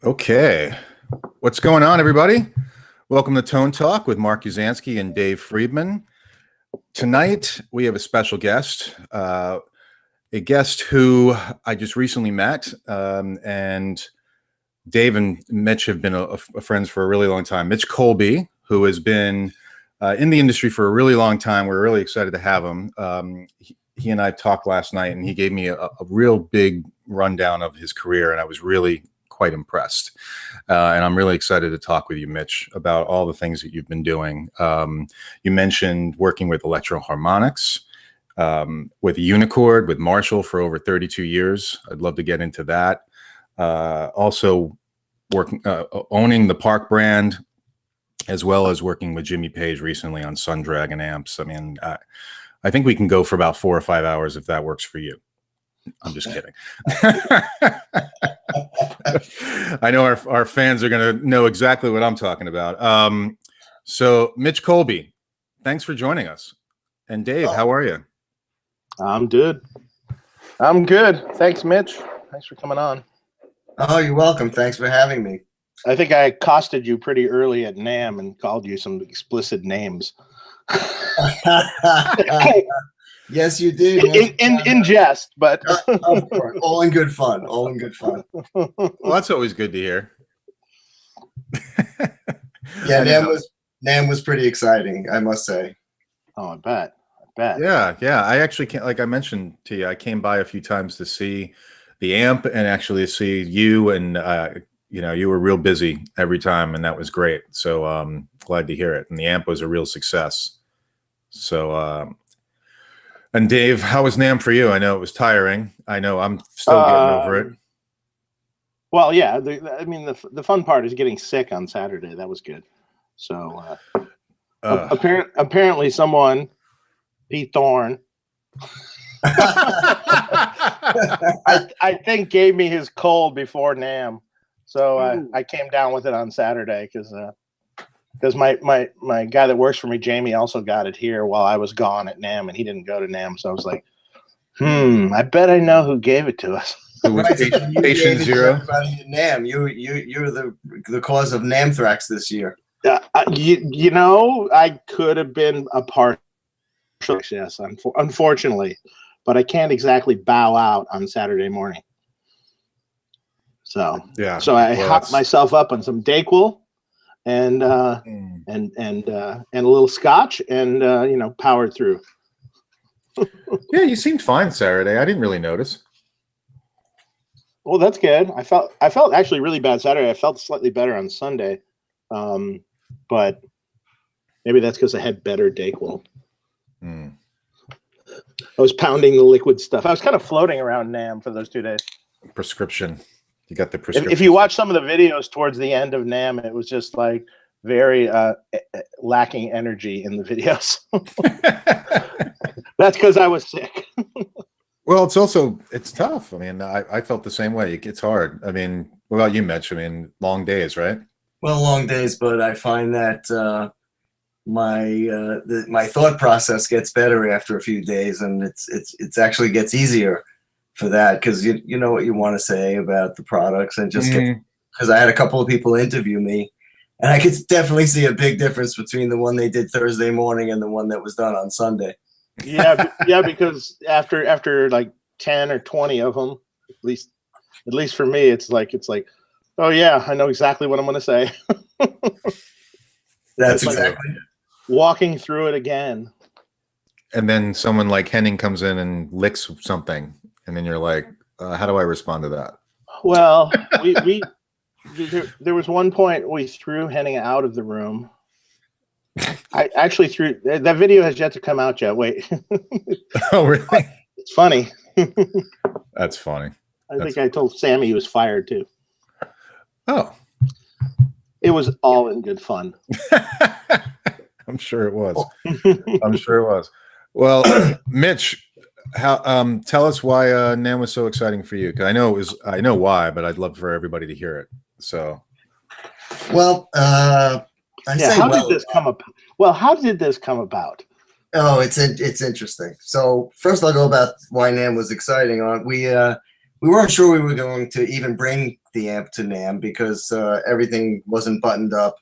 Okay. What's going on, everybody? Welcome to Tone Talk with Mark Uzansky and Dave Friedman. Tonight, we have a special guest, a guest who I just recently met, and Dave and Mitch have been friends for a really long time. Mitch Colby, who has been in the industry for a really long time. We're really excited to have him. He and I talked last night, and he gave me a real big rundown of his career, and I was really quite impressed. And I'm really excited to talk with you, Mitch, about all the things that you've been doing. You mentioned working with Electro Harmonix, with Unicord, with Marshall for over 32 years. I'd love to get into that. Also working, owning the Park brand, as well as working with Jimmy Page recently on Sundragon amps. I mean, I think we can go for about 4 or 5 hours if that works for you. I'm just kidding. I know our fans are going to know exactly what I'm talking about. So Mitch Colby, thanks for joining us. And Dave, how are you? I'm good. I'm good. Thanks, Mitch. Thanks for coming on. Oh, you're welcome. Thanks for having me. I think I accosted you pretty early at NAMM and called you some explicit names. Yes, you did. In jest, but of course. All in good fun. All in good fun. Well, that's always good to hear. Yeah, NAMM was pretty exciting, I must say. Oh, I bet. Yeah. I actually can't, like I mentioned to you, I came by a few times to see the amp and actually see you, and you were real busy every time, and that was great. So glad to hear it. And the amp was a real success. So and Dave, how was NAMM for you? I know it was tiring. I know I'm still getting over it. Well, yeah. The fun part is getting sick on Saturday. That was good. So apparently someone, Pete Thorne, I think gave me his cold before NAMM. So I came down with it on Saturday because my guy that works for me, Jamie, also got it here while I was gone at NAMM, and he didn't go to NAMM. So I was like, I bet I know who gave it to us. It was Patient Zero. Everybody at NAMM. You're the cause of NAMthrax this year. I could have been a part. Yes, unfortunately, but I can't exactly bow out on Saturday morning. So yeah. So I hopped myself up on some Dayquil and a little scotch, and powered through. Yeah, you seemed fine Saturday. I didn't really notice. Well, that's good. I felt actually really bad Saturday. I felt slightly better on Sunday, but maybe that's because I had better Dayquil. I was pounding the liquid stuff. I was kind of floating around NAMM for those 2 days. Prescription. You got the prescription. If you watch some of the videos towards the end of NAMM, it was just like very lacking energy in the videos. That's because I was sick. Well, it's tough. I mean, I felt the same way. It's hard. I mean, what about you, Mitch? I mean, long days, right? Well, long days, but I find that my thought process gets better after a few days, and it's actually gets easier for that, because you know what you want to say about the products, and just because I had a couple of people interview me, and I could definitely see a big difference between the one they did Thursday morning and the one that was done on Sunday. Yeah, because after like 10 or 20 of them, at least for me, it's like, oh yeah, I know exactly what I'm going to say. That's exactly it. Walking through it again. And then someone like Henning comes in and licks something, and then you're like, how do I respond to that? Well, there was one point we threw Henning out of the room. I actually threw that video has yet to come out yet. Wait. Oh, really? It's funny. That's funny. I told Sammy he was fired too. Oh. It was all in good fun. I'm sure it was. I'm sure it was. Well, Mitch, tell us why NAMM was so exciting for you. Because I know why, but I'd love for everybody to hear it. So, well, how did this come up? Well, how did this come about? Oh, it's interesting. So first, I'll go about why NAMM was exciting. we weren't sure we were going to even bring the amp to NAMM because everything wasn't buttoned up.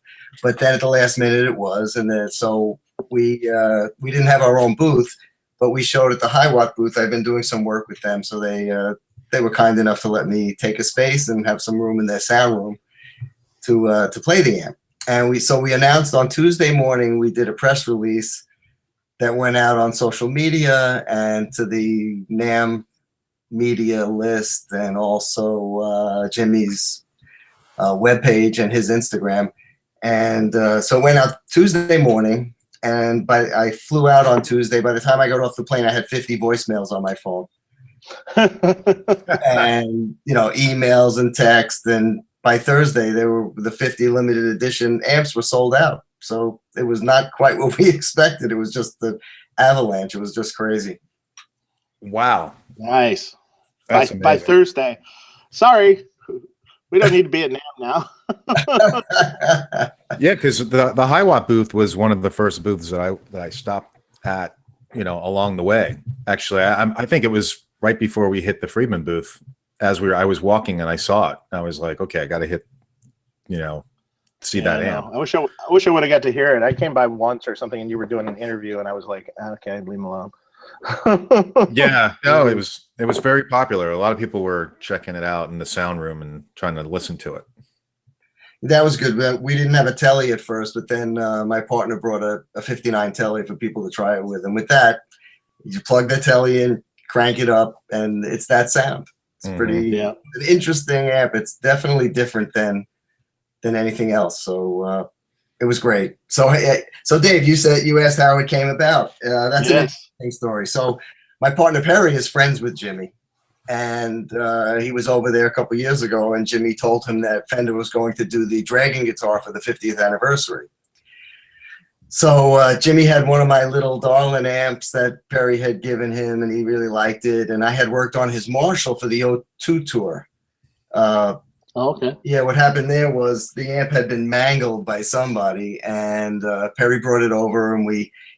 But then at the last minute it was, and then so we didn't have our own booth, but we showed at the High Watt booth. I've been doing some work with them, so they were kind enough to let me take a space and have some room in their sound room to play the amp. And we announced on Tuesday morning. We did a press release that went out on social media and to the NAMM media list, and also Jimmy's webpage and his Instagram. And so it went out Tuesday morning, and I flew out on Tuesday. By the time I got off the plane, I had 50 voicemails on my phone. And emails and text, and by Thursday the 50 limited edition amps were sold out. So it was not quite what we expected. It was just the avalanche. It was just crazy. Wow. Nice. By Thursday. Sorry, we don't need to be at NAMM now. Yeah, because the High Watt booth was one of the first booths that I stopped at, along the way. Actually, I think it was right before we hit the Friedman booth. I was walking and I saw it. I was like, okay, I got to hit, see that amp. I wish I would have got to hear it. I came by once or something, and you were doing an interview, and I was like, okay, leave him alone. Yeah, no, it was very popular. A lot of people were checking it out in the sound room and trying to listen to it. That was good. We didn't have a telly at first, but then my partner brought a 59 telly for people to try it with. And with that, you plug the telly in, crank it up, and it's that sound. It's pretty an interesting amp. It's definitely different than anything else. So it was great. So Dave, you asked how it came about. That's an interesting story. So my partner Perry is friends with Jimmy, and he was over there a couple of years ago, and Jimmy told him that Fender was going to do the Dragon guitar for the 50th anniversary. So Jimmy had one of my little darling amps that Perry had given him, and he really liked it. And I had worked on his Marshall for the O2 tour. Okay. Yeah, what happened there was the amp had been mangled by somebody, and Perry brought it over, and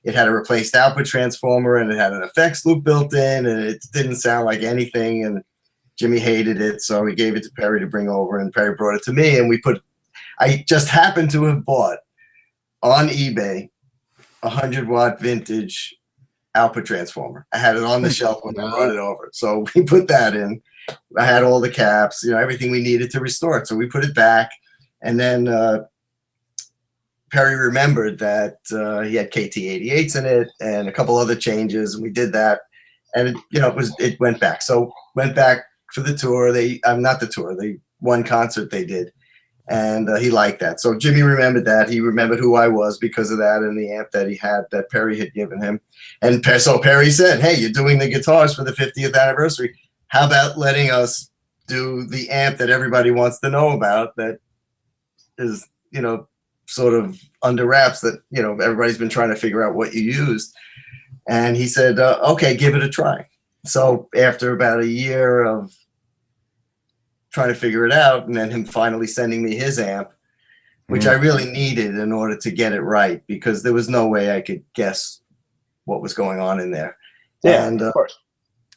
it had a replaced output transformer, and it had an effects loop built in, and it didn't sound like anything, and Jimmy hated it, so he gave it to Perry to bring over, and Perry brought it to me, and I just happened to have bought on eBay 100-watt vintage output transformer. I had it on the shelf when I brought it over, so we put that in. I had all the caps, everything we needed to restore it. So we put it back, and then Perry remembered that he had KT88s in it and a couple other changes, and we did that, and it went back. So went back for the tour. Not the tour, the one concert they did, and he liked that. So Jimmy remembered that. He remembered who I was because of that and the amp that he had that Perry had given him. And so Perry said, "Hey, you're doing the guitars for the 50th anniversary. How about letting us do the amp that everybody wants to know about that is, sort of under wraps that, everybody's been trying to figure out what you used?" And he said, okay, give it a try. So after about a year of trying to figure it out, and then him finally sending me his amp, which I really needed in order to get it right, because there was no way I could guess what was going on in there. Yeah, and, of course.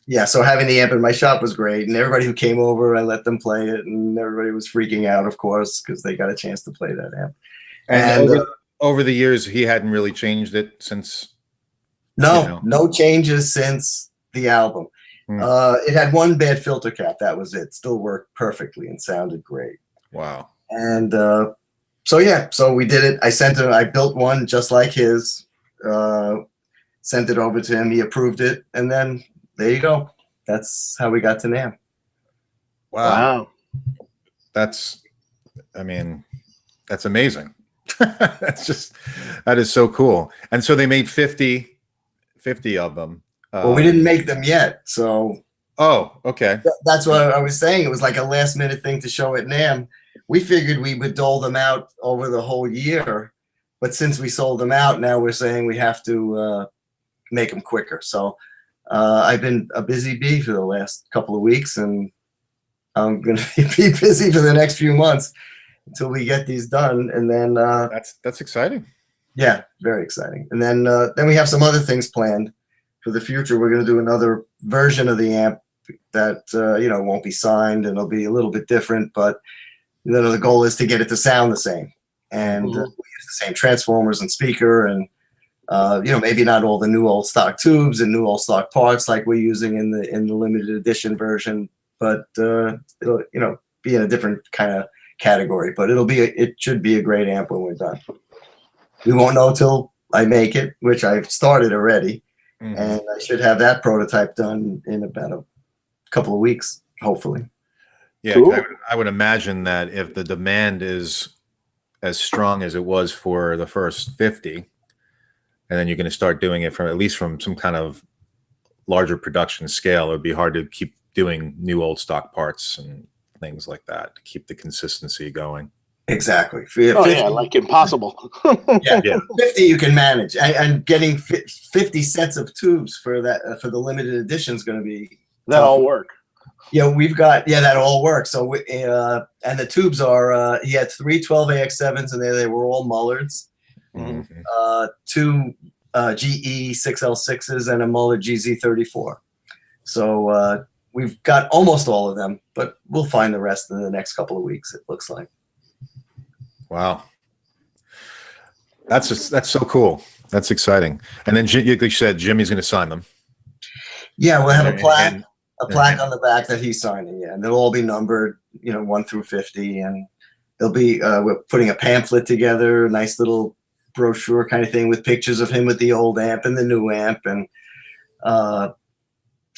Yeah, so having the amp in my shop was great, and everybody who came over, I let them play it, and everybody was freaking out, of course, because they got a chance to play that amp. And over the years, he hadn't really changed it since. No changes since the album. It had one bad filter cap. That was it. Still worked perfectly and sounded great. Wow. And so we did it. I built one just like his, sent it over to him. He approved it, and then there you go. That's how we got to NAMM. Wow. That's amazing. That is so cool. And so they made 50 of them. Well, we didn't make them yet. So. Oh, okay. That's what I was saying. It was like a last minute thing to show at NAMM. We figured we would dole them out over the whole year. But since we sold them out, now we're saying we have to make them quicker. So I've been a busy bee for the last couple of weeks, and I'm going to be busy for the next few months until we get these done. And then that's exciting. Yeah, very exciting. And then we have some other things planned for the future. We're going to do another version of the amp that won't be signed, and it'll be a little bit different. But the goal is to get it to sound the same, and we use the same transformers and speaker, and maybe not all the new old stock tubes and new old stock parts like we're using in the limited edition version, but it'll be in a different kind of category. But it should be a great amp when we're done. We won't know till I make it, which I've started already, and I should have that prototype done in about a couple of weeks, hopefully. Yeah, cool. I would imagine that if the demand is as strong as it was for the first 50, and then you're going to start doing it at least from some kind of larger production scale, it would be hard to keep doing new old stock parts and things like that to keep the consistency going. Exactly. 50, like impossible. yeah, 50 you can manage, and getting 50 sets of tubes for the limited edition is going to be that tough. all work. Yeah, we've got that all works. So and the tubes are he had 3 12AX7s, and they were all Mullards, 2 GE 6L6s, and a Mullard GZ34. So we've got almost all of them, but we'll find the rest in the next couple of weeks, it looks like. Wow, that's so cool. That's exciting. And then, like you said, Jimmy's going to sign them. Yeah, we'll have a plaque on the back that he's signing. Yeah, and they'll all be numbered, 1 through 50, and they'll be. We're putting a pamphlet together, a nice little brochure kind of thing with pictures of him with the old amp and the new amp, and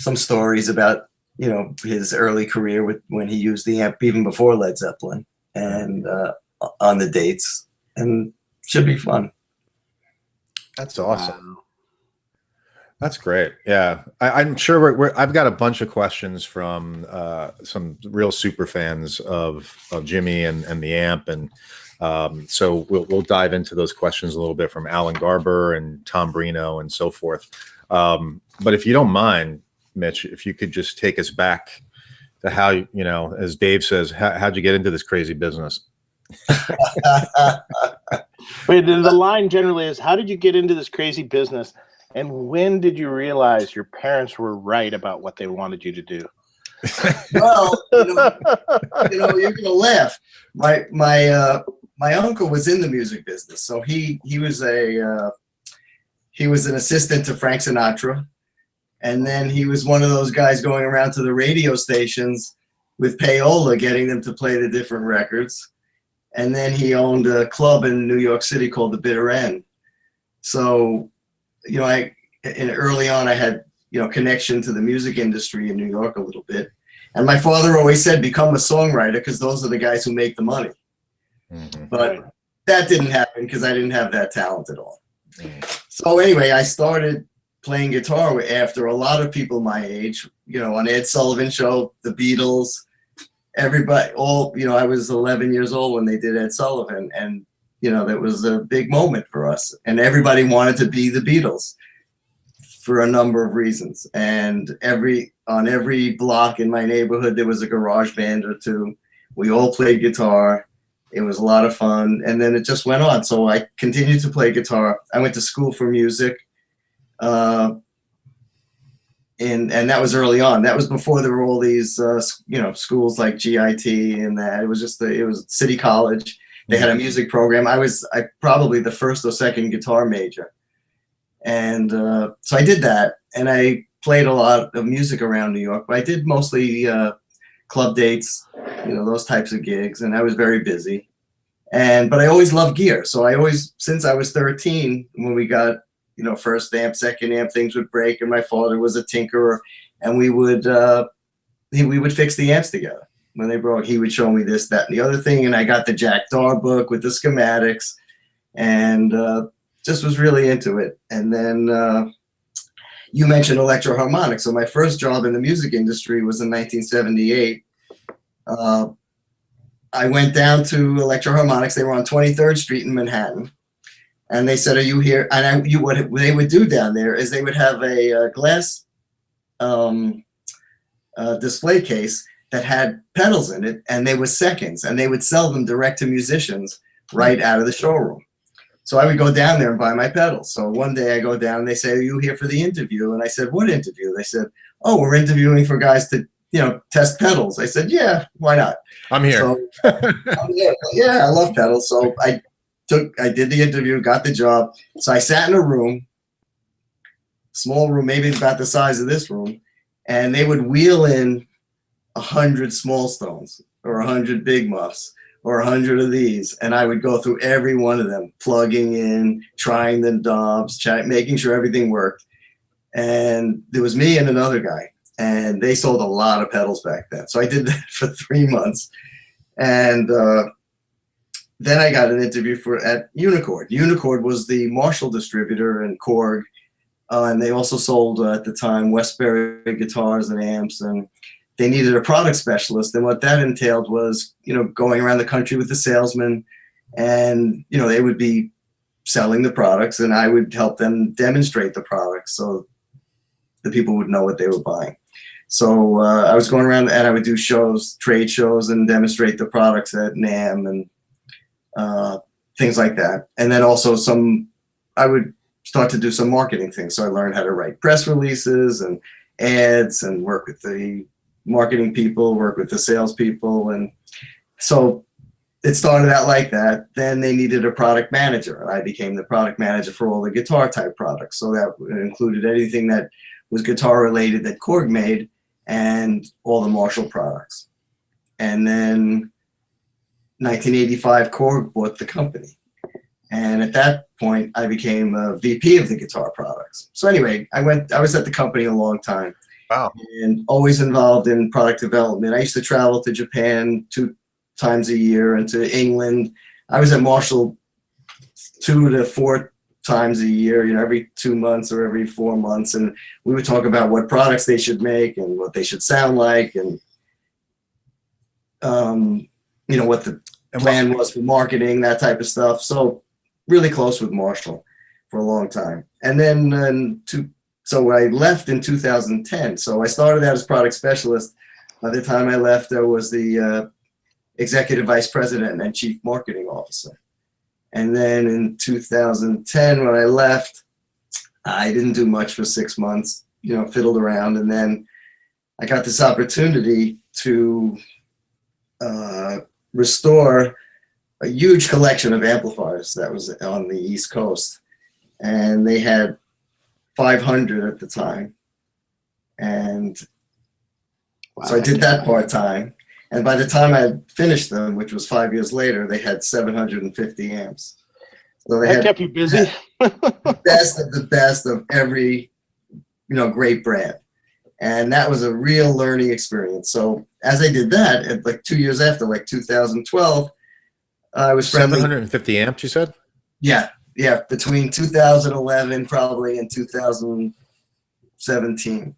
some stories about his early career when he used the amp even before Led Zeppelin, and on the dates, and should be fun. That's awesome. Wow. That's great. Yeah, I'm sure I've got a bunch of questions from some real super fans of Jimmy and the amp, and so we'll dive into those questions a little bit from Alan Garber and Tom Brino and so forth. But if you don't mind, Mitch, if you could just take us back to how, as Dave says, how'd you get into this crazy business? Wait, the line generally is, how did you get into this crazy business, and when did you realize your parents were right about what they wanted you to do? Well, you're gonna laugh. My uncle was in the music business, so he was an assistant to Frank Sinatra, and then he was one of those guys going around to the radio stations with payola, getting them to play the different records. And then he owned a club in New York City called the Bitter End. So, early on I had, connection to the music industry in New York a little bit. And my father always said, become a songwriter, because those are the guys who make the money. But that didn't happen because I didn't have that talent at all. So anyway, I started playing guitar after a lot of people my age, on Ed Sullivan's show, the Beatles, everybody, I was 11 years old when they did Ed Sullivan, and that was a big moment for us, and everybody wanted to be the Beatles for a number of reasons. And on every block in my neighborhood there was a garage band or two. We all played guitar. It was a lot of fun, and then it just went on. So I continued to play guitar. I went to school for music, and that was early on. That was before there were all these, schools like GIT and that. It was City College. They had a music program. I probably the first or second guitar major. And so I did that, and I played a lot of music around New York, but I did mostly club dates, those types of gigs, and I was very busy. But I always loved gear. So since I was 13, when we got, first amp, second amp, things would break, and my father was a tinkerer, and we would fix the amps together. When they broke, he would show me this, that, and the other thing, and I got the Jack Dar book with the schematics, and just was really into it. And then you mentioned Electro Harmonix. So my first job in the music industry was in 1978. I went down to Electro Harmonix. They were on 23rd Street in Manhattan. And they said, "Are you here?" And what they would do down there is they would have a glass display case that had pedals in it, and they were seconds, and they would sell them direct to musicians right out of the showroom. So I would go down there and buy my pedals. So one day I go down, and they say, "Are you here for the interview?" And I said, "What interview?" They said, "Oh, we're interviewing for guys to, test pedals." I said, "Yeah, why not?" I'm here. So, yeah, I love pedals. So I did the interview, got the job. So I sat in a room, small room, maybe about the size of this room, and they would wheel in 100 small stones or 100 big muffs or 100 of these, and I would go through every one of them, plugging in, trying the knobs, making sure everything worked. And there was me and another guy, and they sold a lot of pedals back then. So I did that for 3 months, and then I got an interview at Unicord. Unicord was the Marshall distributor in Korg, and they also sold at the time Westbury guitars and amps, and they needed a product specialist. And what that entailed was, going around the country with the salesman, and, they would be selling the products, and I would help them demonstrate the products so the people would know what they were buying. So I was going around, and I would do shows, trade shows, and demonstrate the products at NAMM and things like that. And then also I would start to do some marketing things. So I learned how to write press releases and ads and work with the marketing people, work with the salespeople. And so it started out like that. Then they needed a product manager, and I became the product manager for all the guitar type products. So that included anything that was guitar related that Korg made, and all the Marshall products. And then 1985, Korg bought the company. And at that point, I became a VP of the guitar products. So anyway, I was at the company a long time. Wow. And always involved in product development. I used to travel to Japan 2 times a year and to England. I was at Marshall 2 to 4 times a year, every 2 months or every 4 months. And we would talk about what products they should make and what they should sound like, and, what the plan was for marketing, that type of stuff. So really close with Marshall for a long time. And then so I left in 2010. So I started out as product specialist. By the time I left, I was the executive vice president and chief marketing officer. And then in 2010, when I left, I didn't do much for 6 months, fiddled around. And then I got this opportunity to restore a huge collection of amplifiers that was on the East Coast. And they had 500 at the time. And so I did that part-time. And by the time I finished them, which was 5 years later, they had 750 amps. So they kept you busy. The best of the best of every, great brand. And that was a real learning experience. So as I did that, like 2 years after, like 2012, I was friendly. 750 amps, you said? Yeah. Between 2011 probably and 2017.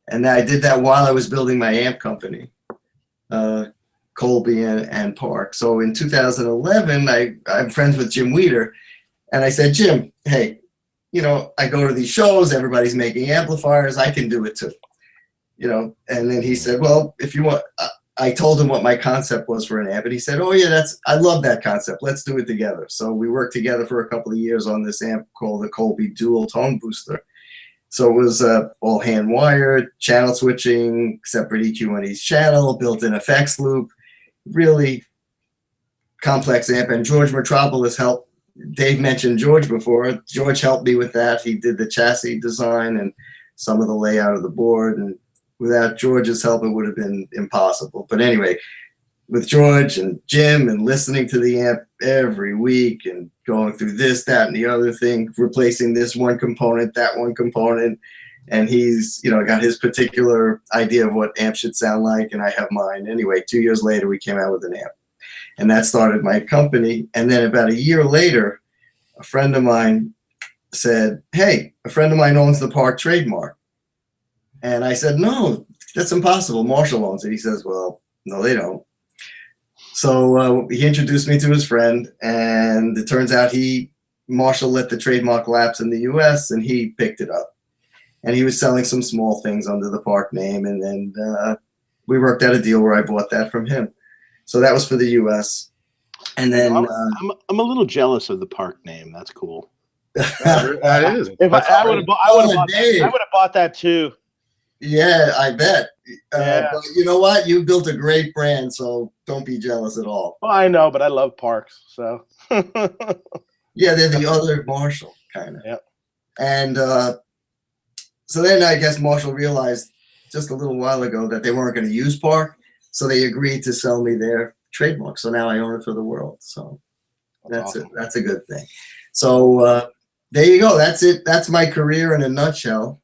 And I did that while I was building my amp company, Colby and Park. So in 2011, I'm friends with Jim Weeder, and I said, Jim, hey, I go to these shows, everybody's making amplifiers, I can do it too. And then he said, well, if you want, I told him what my concept was for an amp, and he said, oh yeah, I love that concept. Let's do it together. So we worked together for a couple of years on this amp called the Colby Dual Tone Booster. So it was all hand wired, channel switching, separate EQ on each channel, built-in effects loop, really complex amp. And George Metropoulos helped. Dave mentioned George before. George helped me with that. He did the chassis design and some of the layout of the board. And without George's help, it would have been impossible. But anyway, with George and Jim and listening to the amp every week and going through this, that, and the other thing, replacing this one component, that one component. And he's, got his particular idea of what amp should sound like, and I have mine. Anyway, 2 years later, we came out with an amp. And that started my company. And then about a year later, a friend of mine said, hey, a friend of mine owns the Park trademark. And I said, no, that's impossible. Marshall owns it. He says, well, no, they don't. So he introduced me to his friend, and it turns out Marshall let the trademark lapse in the US, and he picked it up. And he was selling some small things under the Park name, and then we worked out a deal where I bought that from him. So that was for the US. And then I'm a little jealous of the Park name. That's cool. That is. If I would have bought that too. Yeah, I bet. Yeah. But you know what? You built a great brand, so don't be jealous at all. Well, I know, but I love Parks, so. Yeah, they're the other Marshall, kind of. Yep. And so then I guess Marshall realized just a little while ago that they weren't going to use Park, so they agreed to sell me their trademark. So now I own it for the world. So that's awesome. That's a good thing. So there you go. That's it. That's my career in a nutshell.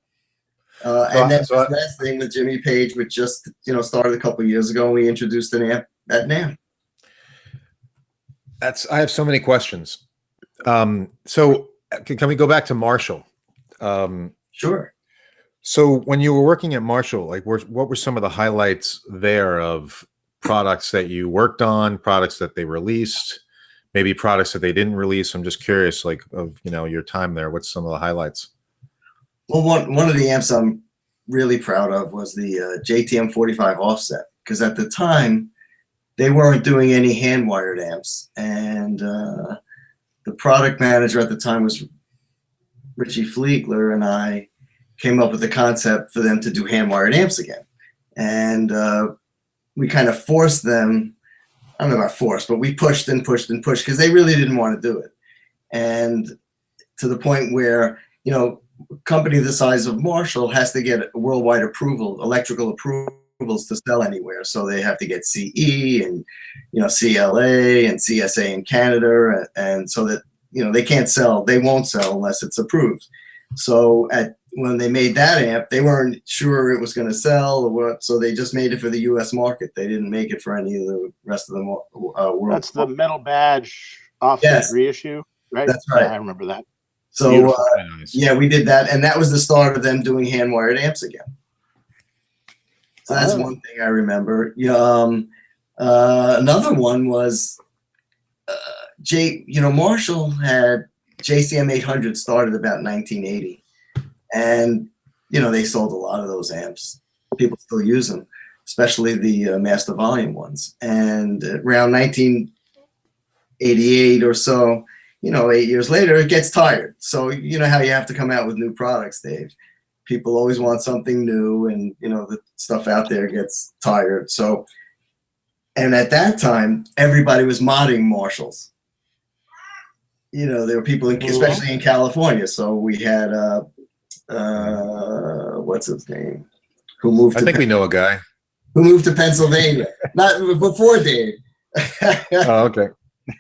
And then the last thing with Jimmy Page, which just started a couple of years ago, we introduced an amp at NAMM. I have so many questions. So can we go back to Marshall? Sure. So when you were working at Marshall, like what were some of the highlights there of products that you worked on, products that they released, maybe products that they didn't release? I'm just curious, like, of your time there. What's some of the highlights? Well, one of the amps I'm really proud of was the JTM 45 offset, because at the time they weren't doing any hand-wired amps, and the product manager at the time was Richie Fleegler, and I came up with the concept for them to do hand-wired amps again. And we kind of forced them, I don't know about forced, but we pushed and pushed and pushed because they really didn't want to do it. And to the point where, a company the size of Marshall has to get worldwide approval, electrical approvals to sell anywhere. So they have to get CE and, CLA and CSA in Canada. And so that, they can't sell, they won't sell unless it's approved. So when they made that amp, they weren't sure it was going to sell or what, so they just made it for the U.S. market. They didn't make it for any of the rest of the world. That's the metal badge offset reissue, right? That's right. Yeah, I remember that. So yeah, we did that, and that was the start of them doing hand-wired amps again. So that's one thing I remember. Another one was Marshall had JCM 800 started about 1980. And, they sold a lot of those amps. People still use them, especially the master volume ones. And around 1988 or so, 8 years later, it gets tired. So you know how you have to come out with new products, Dave. People always want something new, and, the stuff out there gets tired. So, and at that time, everybody was modding Marshalls. There were people, especially in California. So we had what's his name? Who moved? I think we know a guy who moved to Pennsylvania. Not before Dave. Oh, okay.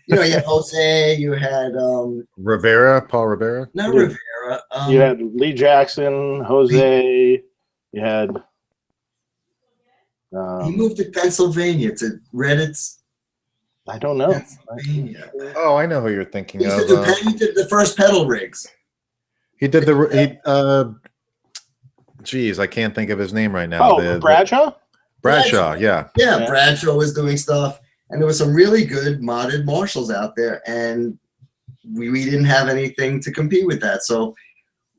You had Jose. You had Rivera, Paul Rivera. Not Rivera. You had Lee Jackson, Jose. You had. He moved to Pennsylvania to Reddit's. I don't know. Oh, I know who you're thinking of. He did the first pedal rigs. He did geez, I can't think of his name right now. Oh, Bradshaw? Bradshaw, yeah. Yeah, Bradshaw was doing stuff, and there was some really good modded Marshalls out there, and we didn't have anything to compete with that. So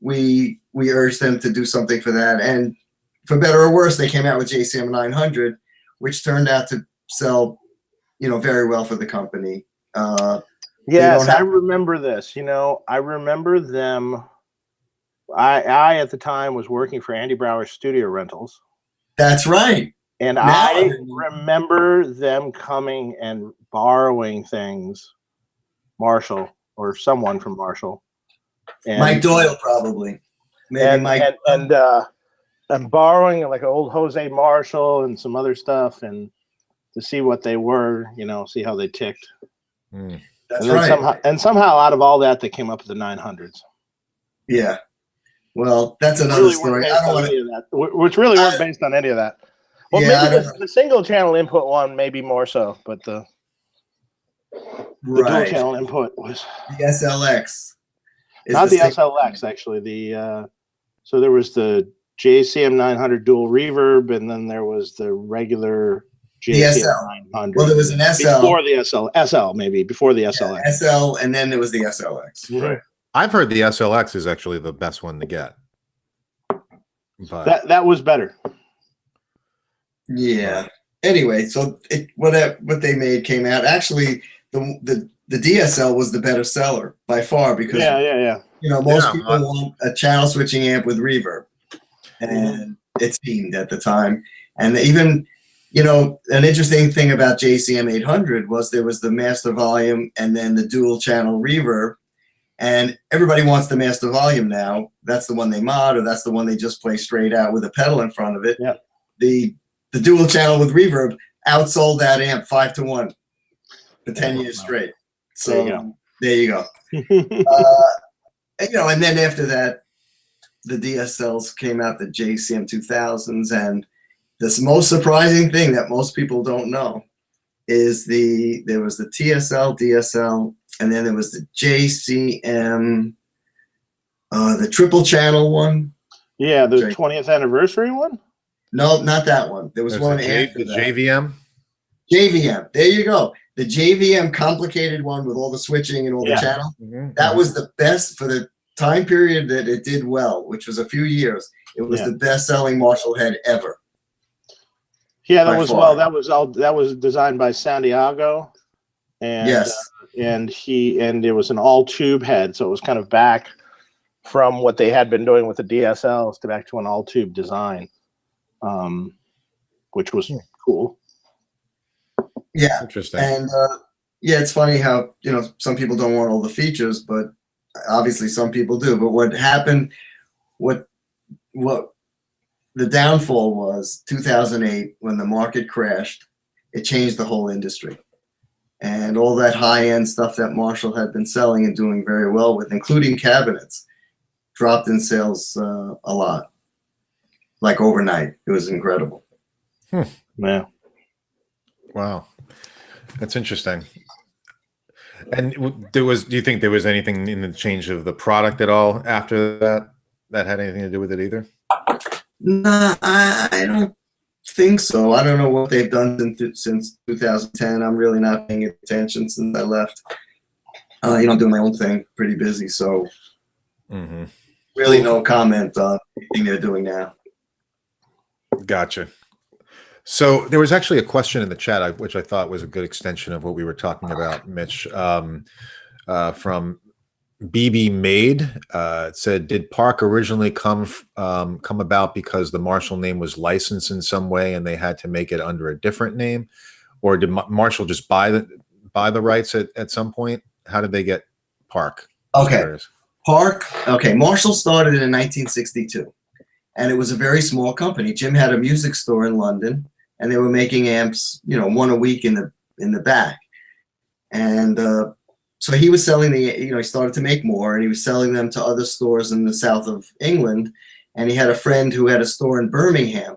we urged them to do something for that, and for better or worse, they came out with JCM 900, which turned out to sell, very well for the company. Yes, I remember this. I remember them. I at the time was working for Andy Brower's Studio Rentals. That's right. And I remember them coming and borrowing things, Marshall or someone from Marshall. And, Mike Doyle, probably. Maybe Mike. And borrowing like an old Jose Marshall and some other stuff, and to see what they were, see how they ticked. That's right. Somehow out of all that, they came up with the 900s. Yeah. Well, that's another story. I don't want to, which really weren't based on any of that. Well, maybe the single channel input one, maybe more so, but the dual channel input was the SLX. Not the SLX, actually. So there was the JCM 900 dual reverb, and then there was the regular JCM 900. Well, there was an SL before the SL maybe before the SLX. SL, and then there was the SLX. Mm-hmm. Right. I've heard the SLX is actually the best one to get. But that was better. Yeah. Anyway, so what they made came out. Actually, the DSL was the better seller by far because most people want a channel switching amp with reverb, and it seemed at the time. And even, you know, an interesting thing about JCM 800 was there was the master volume and then the dual channel reverb. And everybody wants the master volume now. That's the one they mod, or that's the one they just play straight out with a pedal in front of it. Yeah. The dual channel with reverb outsold that amp 5-1 for 10 years straight. So there you go. And, you know, and then after that, the DSLs came out, the JCM 2000s, and this most surprising thing that most people don't know is there was the TSL, DSL, and then there was the JCM, the triple channel one. Yeah, the 20th anniversary one? No, not that one. There was one after the that. JVM. JVM. There you go. The JVM complicated one with all the switching and all the channels. That was the best for the time period that it did well, which was a few years. It was the best-selling Marshall head ever. Yeah, that was designed by Santiago, and and it was an all-tube head, so it was kind of back from what they had been doing with the DSLs to back to an all-tube design, which was cool. Yeah, interesting. And it's funny how, you know, some people don't want all the features, but obviously some people do. But what happened, what the downfall was 2008 when the market crashed. It changed the whole industry, and all that high-end stuff that Marshall had been selling and doing very well with, including cabinets, dropped in sales a lot, like overnight. It was incredible. Yeah. Wow, that's interesting. And do you think there was anything in the change of the product at all after that had anything to do with it either? No, I don't think so. I don't know what they've done since 2010. I'm really not paying attention since I left. You know, I'm doing my own thing, pretty busy, so really no comment on anything they're doing now. Gotcha. So there was actually a question in the chat, which I thought was a good extension of what we were talking about, Mitch, from BB Made. It said, did Park originally come about because the Marshall name was licensed in some way and they had to make it under a different name? Or did Marshall just buy the rights at some point? How did they get Park? Okay. Park, okay, Marshall started in 1962. And it was a very small company. Jim had a music store in London, and they were making amps, you know, one a week in the back. And so he was selling he started to make more, and he was selling them to other stores in the south of England. And he had a friend who had a store in Birmingham,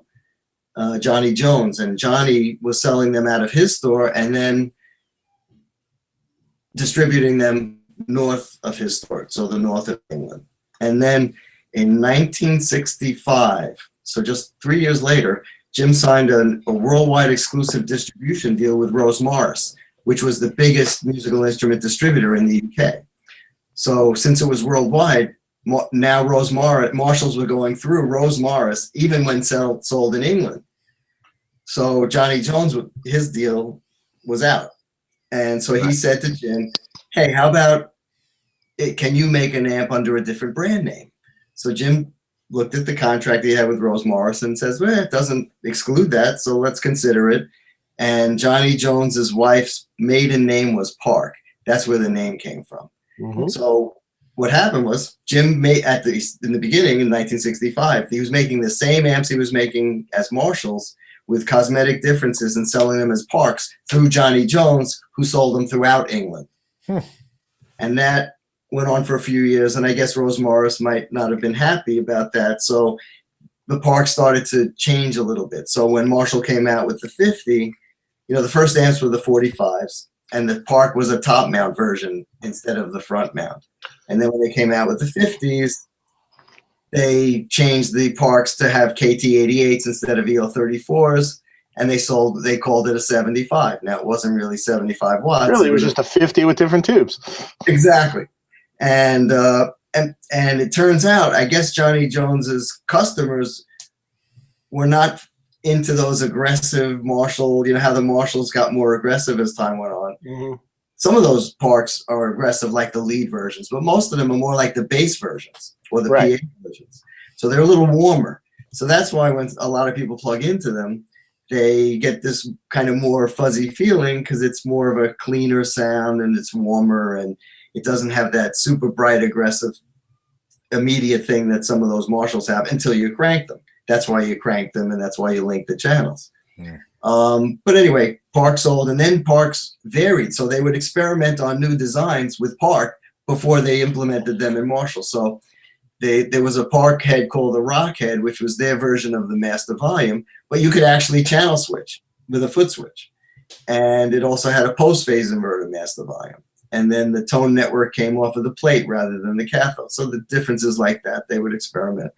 Johnny Jones, and Johnny was selling them out of his store and then distributing them north of his store, so the north of England. And then in 1965, so just 3 years later, Jim signed a worldwide exclusive distribution deal with Rose Morris, which was the biggest musical instrument distributor in the UK. So since it was worldwide, now Marshalls were going through Rose Morris, even when sold in England. So Johnny Jones, his deal was out. And so he said to Jim, hey, how about can you make an amp under a different brand name? So Jim looked at the contract he had with Rose Morris and says, well, it doesn't exclude that, so let's consider it. And Johnny Jones's wife's maiden name was Park. That's where the name came from. So what happened was Jim made in the beginning in 1965, he was making the same amps he was making as Marshalls with cosmetic differences and selling them as Parks through Johnny Jones, who sold them throughout England. And that went on for a few years, and I guess Rose Morris might not have been happy about that. So the Park started to change a little bit. So when Marshall came out with the 50, you know, the first amps were the 45s, and the Park was a top mount version instead of the front mount. And then when they came out with the 50s, they changed the Parks to have KT88s instead of EL34s, and they called it a 75. Now it wasn't really 75 watts. Really, it was just a 50 with different tubes. Exactly. And it turns out, I guess Johnny Jones's customers were not into those aggressive Marshall, you know, how the Marshalls got more aggressive as time went on. Some of those Parks are aggressive, like the lead versions, but most of them are more like the bass versions or the PA versions. So they're a little warmer. So that's why when a lot of people plug into them, they get this kind of more fuzzy feeling because it's more of a cleaner sound and it's warmer and it doesn't have that super bright, aggressive, immediate thing that some of those Marshalls have until you crank them. That's why you crank them and that's why you link the channels. Yeah. But anyway, Park sold, and then Parks varied. So they would experiment on new designs with Park before they implemented them in Marshall. So there was a Park head called the Rock head, which was their version of the master volume, but you could actually channel switch with a foot switch. And it also had a post-phase inverter master volume. And then the tone network came off of the plate rather than the cathode. So the differences like that, they would experiment.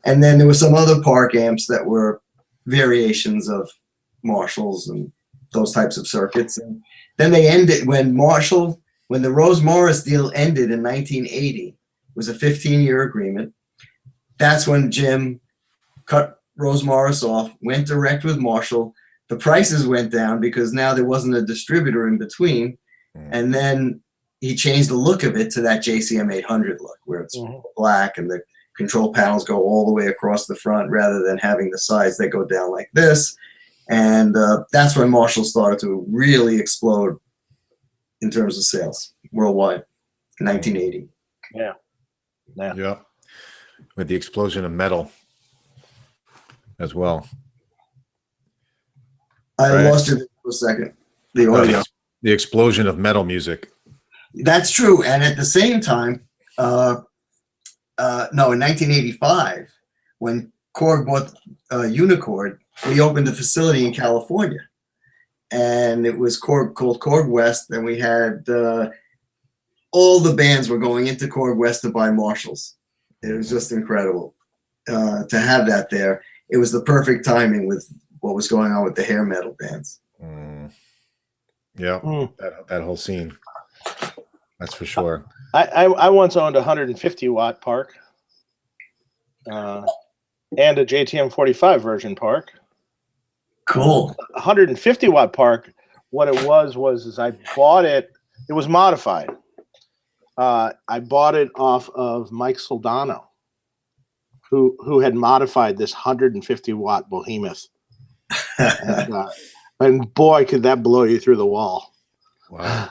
And then there were some other Park amps that were variations of Marshalls and those types of circuits. And then they ended when the Rose Morris deal ended in 1980. It was a 15-year agreement. That's when Jim cut Rose Morris off, went direct with Marshall. The prices went down because now there wasn't a distributor in between. And then he changed the look of it to that JCM 800 look, where it's black and the control panels go all the way across the front rather than having the sides that go down like this. And that's when Marshall started to really explode in terms of sales worldwide in 1980. Yeah. With the explosion of metal as well. I lost you for a second. The audio. The explosion of metal music. That's true. And at the same time, in 1985, when Korg bought Unicord, we opened a facility in California. And it was called Korg West. And we had all the bands were going into Korg West to buy Marshalls. It was just incredible to have that there. It was the perfect timing with what was going on with the hair metal bands. Yeah, that whole scene. That's for sure. I once owned a 150 watt Park and a JTM 45 version Park. Cool. 150 watt Park. What it was I bought it. It was modified. I bought it off of Mike Soldano, who had modified this 150 watt behemoth. And boy, could that blow you through the wall. Wow.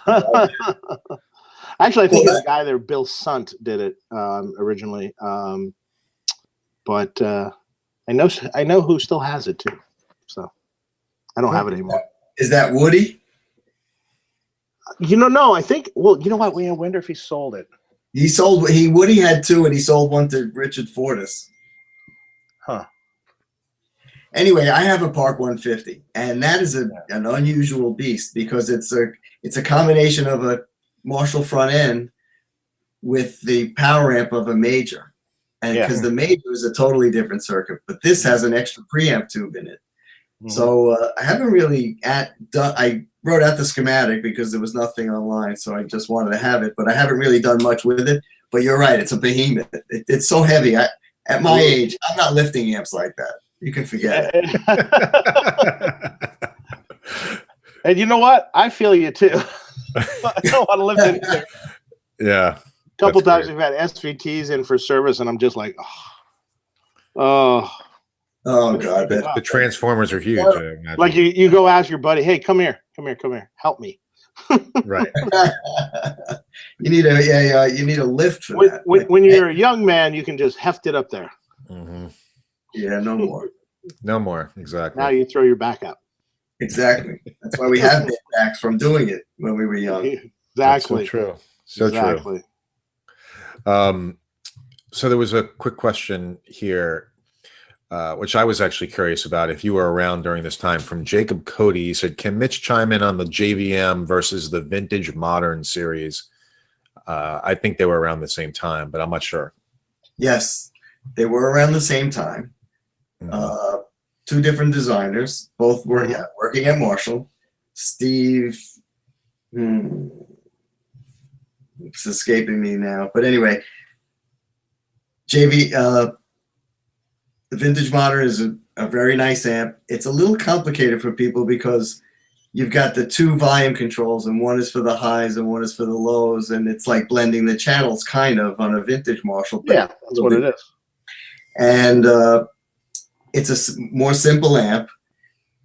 Actually, I think the guy there, Bill Sunt, did it originally. But I know who still has it too. So I don't have it anymore. Is that Woody? No, I think, well, you know what? I wonder if he sold it. Woody had two and he sold one to Richard Fortas. Huh. Anyway, I have a Park 150, and that is an unusual beast because it's a combination of a Marshall front end with the power amp of a Major, and because the Major is a totally different circuit, but this has an extra preamp tube in it. So I haven't really I wrote out the schematic because there was nothing online, so I just wanted to have it, but I haven't really done much with it. But you're right, it's a behemoth. It's so heavy. At my age, I'm not lifting amps like that. You can forget it. And you know what? I feel you too. I don't want to lift it either. Yeah. A couple times we've had SVTs in for service, and I'm just like, oh God. The transformers are huge. Like you go ask your buddy, hey, come here, help me. Right. You need a lift for that. When you're a young man, you can just heft it up there. Yeah, no more. No more. Exactly. Now you throw your back up. Exactly. That's why we have big backs from doing it when we were young. Exactly. That's so true. So true. So there was a quick question here, which I was actually curious about if you were around during this time, from Jacob Cody. He said, can Mitch chime in on the JVM versus the Vintage Modern series? I think they were around the same time, but I'm not sure. Yes, they were around the same time. Two different designers, both were working at Marshall. Steve, it's escaping me now. But anyway, the Vintage Modern is a very nice amp. It's a little complicated for people because you've got the two volume controls, and one is for the highs and one is for the lows, and it's like blending the channels kind of on a vintage Marshall. Yeah, that's what it is. And it's a more simple amp,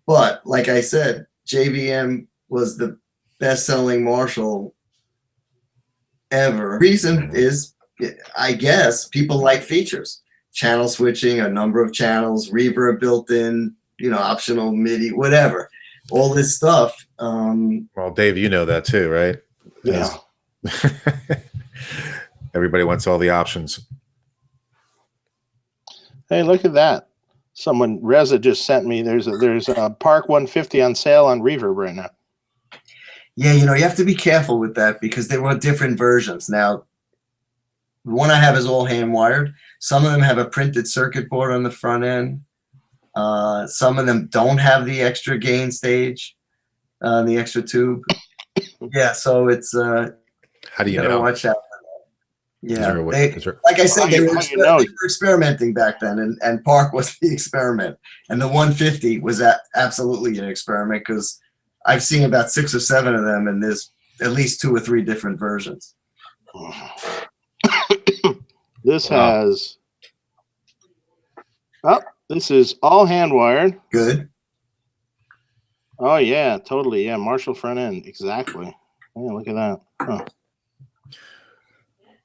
but like I said, JVM was the best-selling Marshall ever. Reason is, I guess, people like features, channel switching, a number of channels, reverb built in, optional MIDI, whatever, all this stuff. Well, Dave, you know that too, right? Yeah. Everybody wants all the options. Hey, look at that. Reza just sent me. There's a Park 150 on sale on Reverb right now. Yeah, you have to be careful with that because there were different versions. Now, the one I have is all hand wired. Some of them have a printed circuit board on the front end. Some of them don't have the extra gain stage, the extra tube. Yeah, so it's how do you gotta know? watch out. Yeah, like I said, they were experimenting back then, and Park was the experiment, and the 150 was absolutely an experiment because I've seen about 6 or 7 of them, and there's at least 2 or 3 different versions. This has. Oh, this is all hand wired. Good. Oh yeah, totally. Yeah, Marshall front end, exactly. Yeah, look at that. Huh.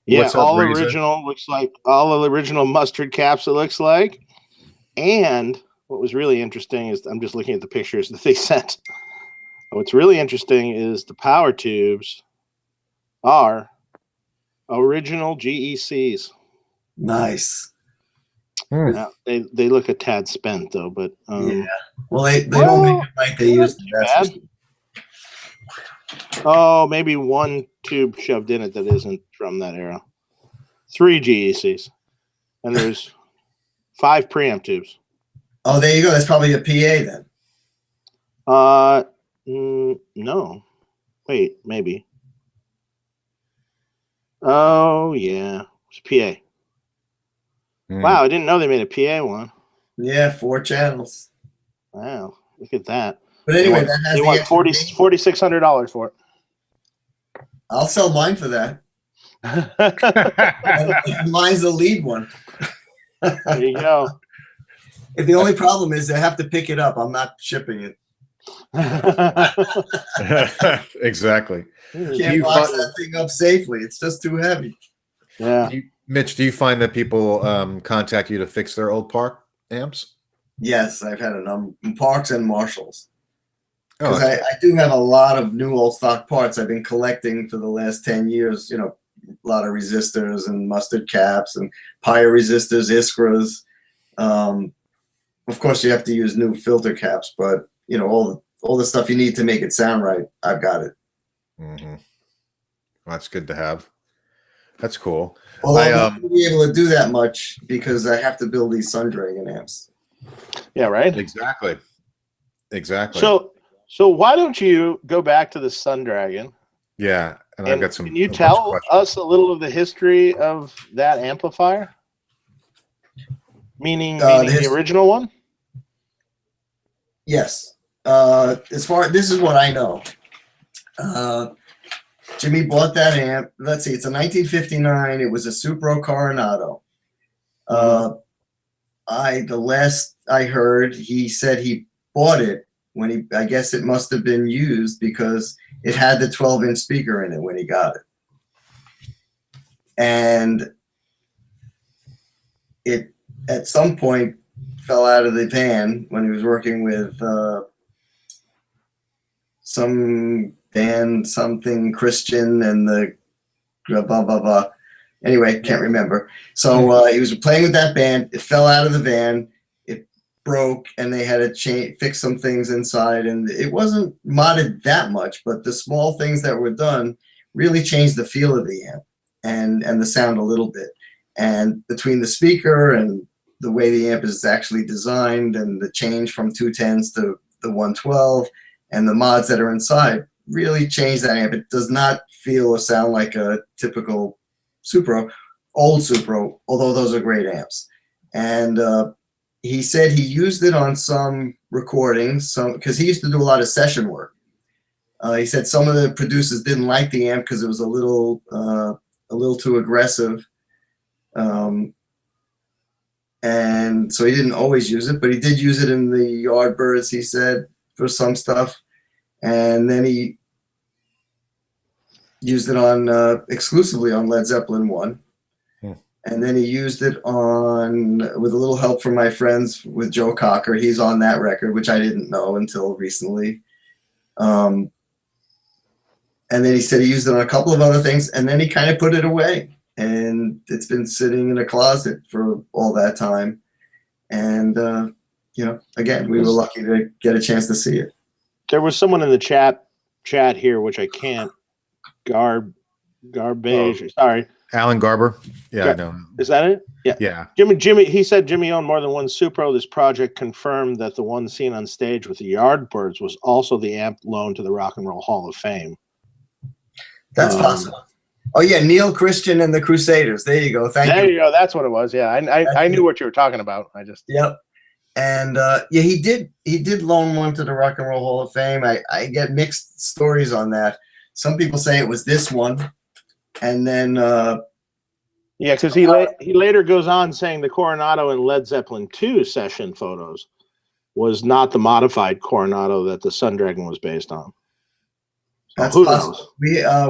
Yeah, all original. Looks like all the original mustard caps. It looks like. And what was really interesting is I'm just looking at the pictures that they sent. What's really interesting is the power tubes are original GECs. Nice. Now, they look a tad spent though, but yeah. Well, they don't make it like they used to. Oh, maybe one tube shoved in it that isn't from that era. 3 GECs, and there's 5 preamp tubes. Oh, there you go. That's probably a PA then. No. Wait, maybe. Oh yeah, it's PA. Wow, I didn't know they made a PA one. Yeah, 4 channels. Wow, look at that. But anyway, they want $4,600 for it. I'll sell mine for that. and mine's the lead one. There you go. If the only problem is they have to pick it up, I'm not shipping it. Exactly. You can't box that thing up safely. It's just too heavy. Yeah. Mitch, do you find that people contact you to fix their old Park amps? Yes, I've had a number Parks and Marshalls. Because Oh, I do have a lot of new old stock parts I've been collecting for the last 10 years. A lot of resistors and mustard caps and pyre resistors, Iskras. Of course, you have to use new filter caps, but all the stuff you need to make it sound right, I've got it. Mm-hmm. Well, that's good to have. That's cool. Although I'm not going to be able to do that much because I have to build these Sundragon amps. Yeah, right. Exactly. So why don't you go back to the Sundragon? Yeah, and I've got some. Can you tell us a little of the history of that amplifier? Meaning the original one? Yes. This is what I know. Jimmy bought that amp. Let's see, it's a 1959. It was a Supro Coronado. The last I heard, he said he bought it when I guess it must have been used because it had the 12-inch speaker in it when he got it. And it, at some point, fell out of the van when he was working with some band, something Christian, and the blah, blah, blah. Anyway, can't remember. So he was playing with that band. It fell out of the van. It broke, and they had to fix some things inside. And it wasn't modded that much, but the small things that were done really changed the feel of the amp and the sound a little bit. And between the speaker and the way the amp is actually designed and the change from 210s to the 112 and the mods that are inside really changed that amp. It does not feel or sound like a typical Supro, old Supro, although those are great amps. And he said he used it on some recordings, because he used to do a lot of session work. He said some of the producers didn't like the amp because it was a little too aggressive. and so he didn't always use it, but he did use it in the Yardbirds, he said, for some stuff. And then he used it on exclusively on Led Zeppelin 1. And then he used it on, with a little help from my friends, with Joe Cocker. He's on that record, which I didn't know until recently. And then he said he used it on a couple of other things, and then he kind of put it away. And it's been sitting in a closet for all that time. And, again, we were lucky to get a chance to see it. There was someone in the chat here, which I can't, garbage. Oh. Sorry. Alan Garber. Yeah, I know. Is that it? Yeah. Yeah. Jimmy, he said Jimmy owned more than one Supro. This project confirmed that the one seen on stage with the Yardbirds was also the amp loaned to the Rock and Roll Hall of Fame. That's possible. Oh, yeah, Neil Christian and the Crusaders. There you go. Thank you. There you go. That's what it was. Yeah, I knew what you were talking about. Yep. And he did loan one to the Rock and Roll Hall of Fame. I get mixed stories on that. Some people say it was this one. And then, because he later goes on saying the Coronado and Led Zeppelin 2 session photos was not the modified Coronado that the Sundragon was based on. So that's possible.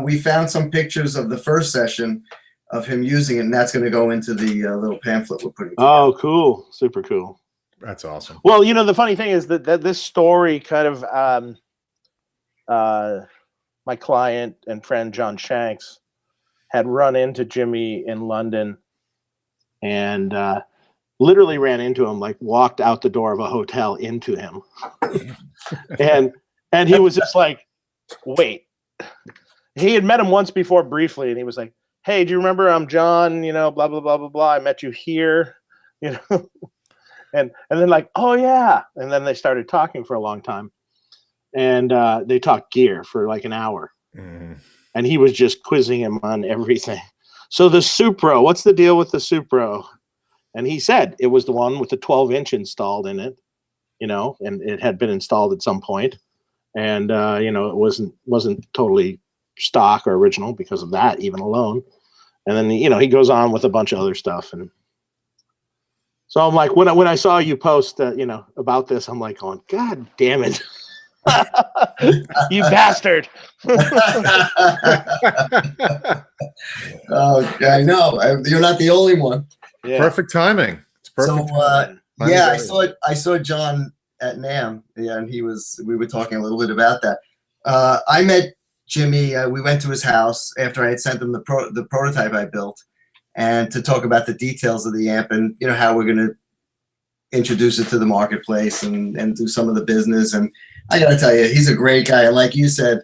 We found some pictures of the first session of him using it, and that's going to go into the little pamphlet we're putting together. Oh, cool! Super cool. That's awesome. Well, the funny thing is that this story kind of my client and friend John Shanks had run into Jimmy in London and literally ran into him, like walked out the door of a hotel into him. and he was just like, wait. He had met him once before briefly, and he was like, hey, do you remember I'm John, blah, blah, blah, blah, blah. I met you here, and then like, oh, yeah. And then they started talking for a long time. And they talked gear for like an hour. Mm-hmm. And he was just quizzing him on everything. So the Supro, what's the deal with the Supro? And he said it was the one with the 12-inch installed in it, and it had been installed at some point. And, it wasn't totally stock or original because of that, even alone. And then, he goes on with a bunch of other stuff. And so I'm like, when I saw you post, about this, I'm like going, God damn it. You bastard. Oh, I know. You're not the only one. Yeah. Perfect timing. It's perfect. So I saw John at NAMM. Yeah, and we were talking a little bit about that. I met Jimmy. We went to his house after I had sent him the prototype I built, and to talk about the details of the amp and how we're going to introduce it to the marketplace and do some of the business. And I got to tell you, he's a great guy. And like you said,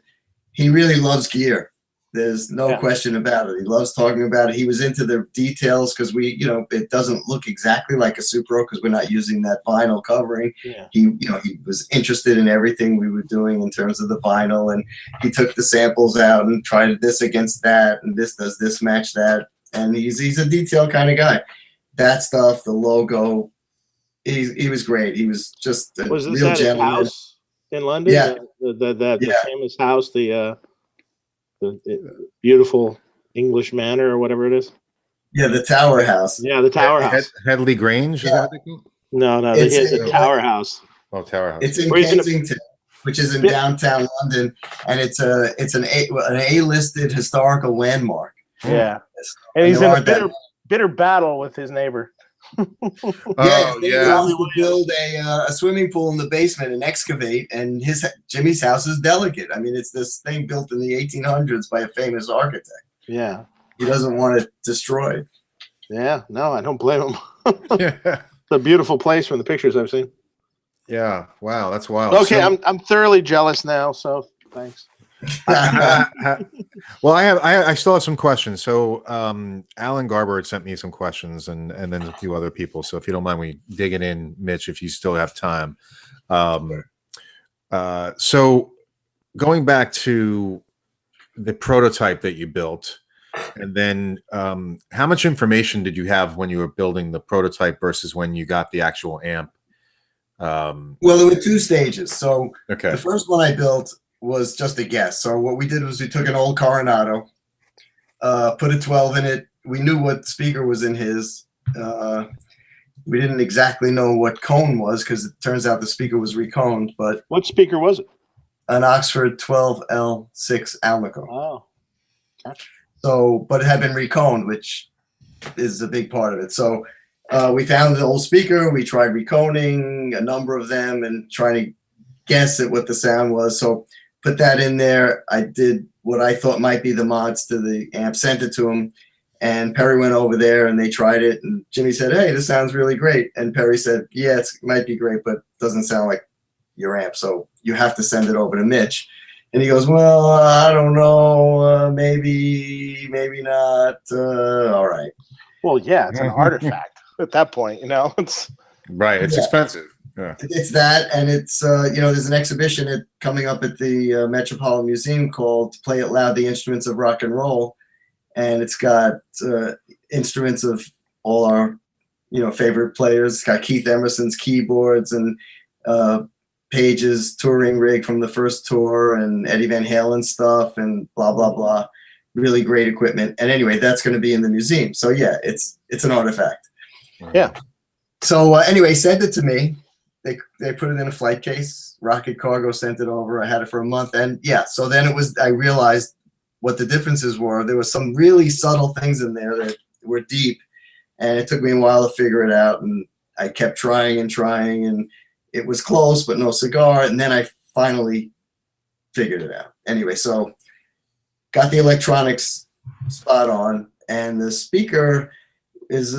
he really loves gear. There's no question about it. He loves talking about it. He was into the details because it doesn't look exactly like a Supro because we're not using that vinyl covering. Yeah. He was interested in everything we were doing in terms of the vinyl, and he took the samples out and tried this against that, and this does this match that. And he's a detail kind of guy. That stuff, the logo, he was great. He was just a real gentleman. House in London? Yeah. The famous house, the beautiful English Manor or whatever it is. Yeah, the Tower House. Yeah, the Tower House. Headley Grange? Yeah. No, it's the Tower House. Oh, Tower House. It's in Kensington, which is in downtown London, and it's an A-listed historical landmark. Yeah, and he's in a bitter battle with his neighbor. To build a swimming pool in the basement and excavate, and Jimmy's house is delicate. I mean, it's this thing built in the 1800s by a famous architect. Yeah, he doesn't want it destroyed. Yeah, no, I don't blame him. It's a beautiful place from the pictures I've seen. Yeah, wow, that's wild. Okay, so, I'm thoroughly jealous now. So thanks. Well, I still have some questions. So Alan Garber had sent me some questions, and then a few other people. So if you don't mind me digging in, Mitch, if you still have time. So going back to the prototype that you built, and then how much information did you have when you were building the prototype versus when you got the actual amp? Well, there were two stages. So the first one I built was just a guess. So what we did was we took an old Coronado, put a 12 in it. We knew what speaker was in his, we didn't exactly know what cone was because it turns out the speaker was reconed, but What speaker was it? an Oxford 12L6 Alnico. Oh, gotcha. So, but it had been reconed, which is a big part of it. So we found the old speaker. We tried reconing a number of them and trying to guess at what the sound was. So put that in there. I did what I thought might be the mods to the amp, sent it to him, and Perry went over there and they tried it. And Jimmy said, "Hey, this sounds really great." And Perry said, "Yeah, it might be great, but it doesn't sound like your amp. So you have to send it over to Mitch." And he goes, "Well, I don't know, maybe not. All right." Well, yeah, it's an artifact at that point, you know. It's Right. It's expensive. Yeah. It's that, and it's there's an exhibition coming up at the Metropoulos Museum called "Play It Loud: The Instruments of Rock and Roll," and it's got instruments of all our favorite players. It's got Keith Emerson's keyboards and Page's touring rig from the first tour and Eddie Van Halen stuff and blah blah blah. Really great equipment. And anyway, that's going to be in the museum. So yeah, it's an artifact. yeah. So anyway, send it to me. They put it in a flight case. Rocket Cargo sent it over. I had it for a month, and yeah. So then I realized what the differences were. There was some really subtle things in there that were deep, and it took me a while to figure it out. And I kept trying, and it was close, but no cigar. And then I finally figured it out. Anyway, so got the electronics spot on, and the speaker was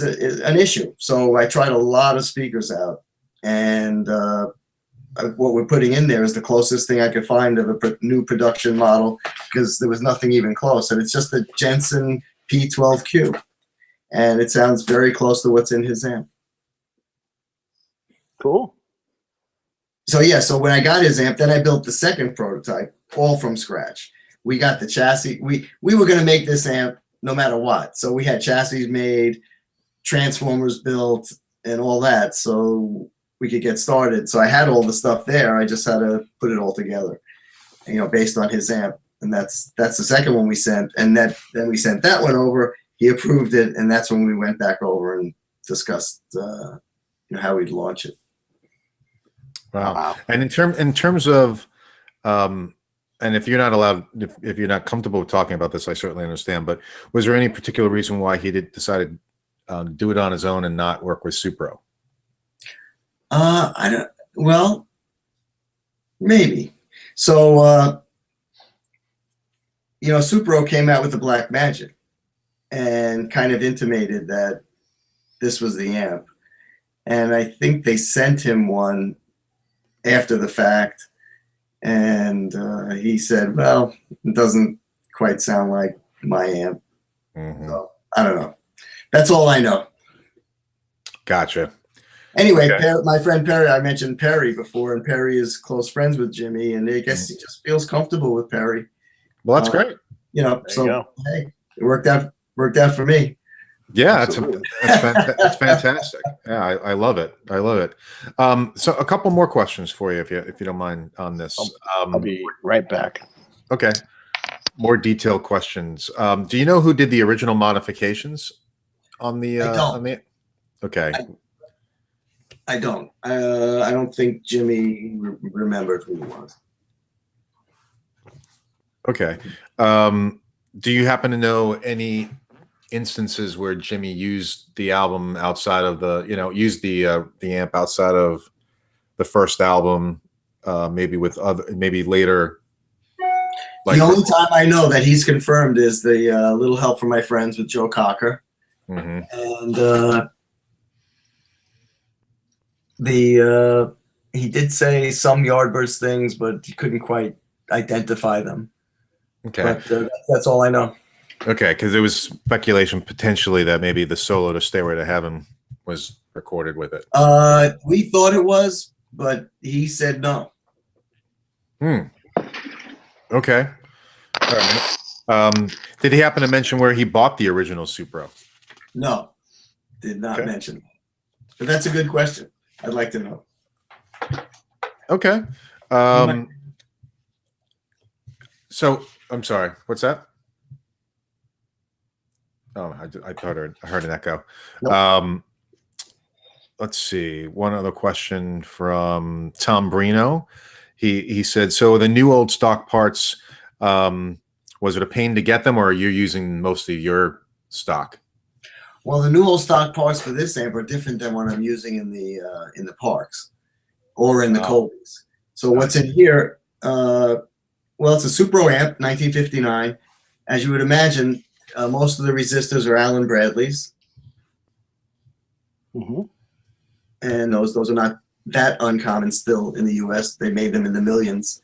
an issue. So I tried a lot of speakers out, and what we're putting in there is the closest thing I could find of a new production model, because there was nothing even close. And it's just a Jensen P12Q, and it sounds very close to what's in his amp. Cool. So yeah, so when I got his amp, then I built the second prototype, all from scratch. We got the chassis. We were going to make this amp no matter what. So we had chassis made, transformers built, and all that, so we could get started. So I had all the stuff there. I just had to put it all together, based on his amp. And that's the second one we sent. And then we sent that one over. He approved it, and that's when we went back over and discussed how we'd launch it. Wow. And in terms of and if you're not allowed, if you're not comfortable with talking about this, I certainly understand. But was there any particular reason why he decided to do it on his own and not work with Supro? I don't. Well, maybe. So Supro came out with the Black Magic and kind of intimated that this was the amp, and I think they sent him one after the fact. And he said, "Well, it doesn't quite sound like my amp." So I don't know. That's all I know. Gotcha. Anyway, okay. My friend Perry, I mentioned Perry before, and Perry is close friends with Jimmy, and I guess he just feels comfortable with Perry. Well, that's great. Hey, it worked out for me. Yeah, that's fantastic. Yeah, I love it. I love it. So a couple more questions for you, if you don't mind on this. I'll be right back. Okay. More detailed questions. Do you know who did the original modifications on the? I don't. Okay. I don't. I don't think Jimmy remembered who it was. Okay. Do you happen to know any instances where Jimmy used the album outside of used the amp outside of the first album, maybe later? The only time I know that he's confirmed is the Little Help from My Friends with Joe Cocker, and he did say some Yardbirds things, but he couldn't quite identify them. Okay, but that's all I know. Okay, because there was speculation potentially that maybe the solo to Stairway to Heaven was recorded with it. We thought it was, but he said no. Okay. All right. Did he happen to mention where he bought the original Supro? No, did not mention. But that's a good question. I'd like to know. Okay. So I'm sorry. What's that? Oh, I heard an echo. Nope. let's see. One other question from Tom Brino. He said, so the new old stock parts, was it a pain to get them, or are you using mostly your stock? Well, the new old stock parts for this amp are different than what I'm using in the Parks or in the Colbys. So what's in here? Well, it's a Supro amp, 1959. As you would imagine, most of the resistors are Allen Bradleys. Mm-hmm. And those are not that uncommon still in the US. They made them in the millions.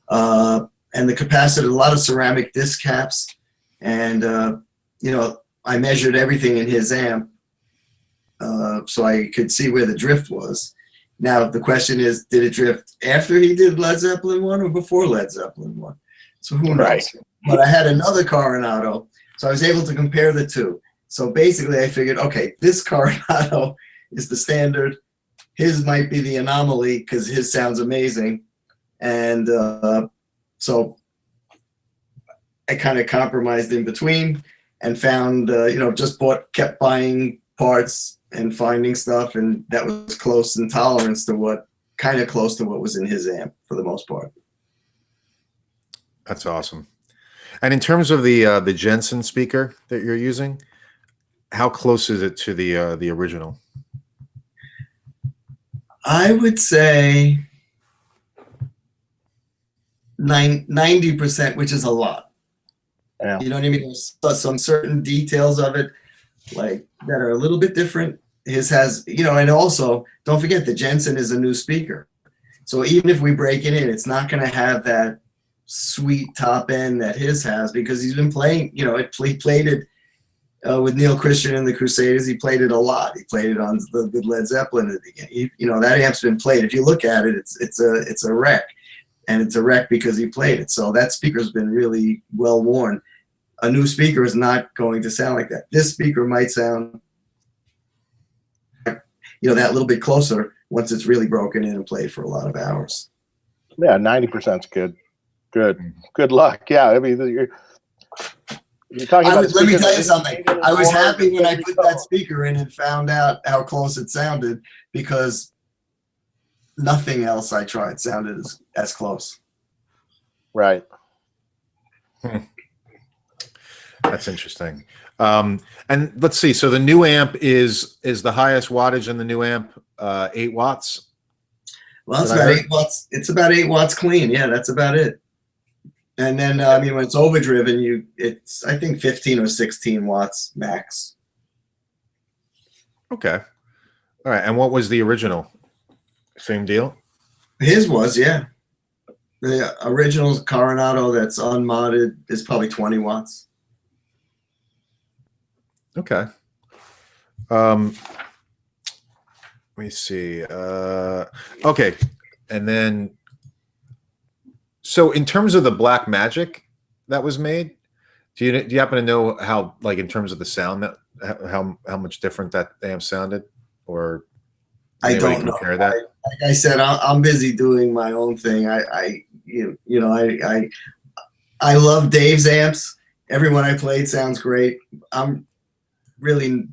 And the capacitor, a lot of ceramic disc caps. And, you know, I measured everything in his amp so I could see where the drift was. Now, the question is, did it drift after he did Led Zeppelin 1 or before Led Zeppelin 1? So who knows? Right. But I had another Coronado, so I was able to compare the two. So basically, I figured, okay, this Coronado is the standard. His might be the anomaly because his sounds amazing. And so I kind of compromised in between and found, you know, kept buying parts and finding stuff. And that was close in tolerance to kind of close to what was in his amp for the most part. That's awesome. And in terms of the Jensen speaker that you're using, how close is it to the original? I would say 90%, which is a lot. Yeah. You know what I mean? There's some certain details of it, like that are a little bit different. His has, you know, and also don't forget the Jensen is a new speaker. So even if we break it in, it's not going to have that sweet top end that his has because he's been playing, you know, he played it with Neil Christian and the Crusaders. He played it a lot. He played it on the Led Zeppelin at the beginning. You know, that amp's been played. If you look at it, it's a wreck, and it's a wreck because he played it. So that speaker's been really well worn. A new speaker is not going to sound like that. This speaker might sound, you know, that little bit closer once it's really broken in and played for a lot of hours. Yeah, 90% is good. Good luck. Yeah, I mean, you're talking about. Let me tell you something. I was happy when I put that speaker in and found out how close it sounded because nothing else I tried sounded as close. Right. That's interesting. And let's see. So the new amp is the highest wattage in the new amp 8 watts? Well, it's about 8 watts. It's about 8 watts clean. Yeah, that's about it. And then, I mean, when it's overdriven, it's, I think, 15 or 16 watts max. Okay. All right. And what was the original? Same deal? His was, yeah. The original Coronado that's unmodded is probably 20 watts. Okay. Let me see. Okay. And then, so in terms of the Black Magic that was made, do you happen to know how, like, in terms of the sound, that how much different that amp sounded, or I don't know. Compare that? Like I said, I'm busy doing my own thing. I love Dave's amps. Everyone I played sounds great. I'm really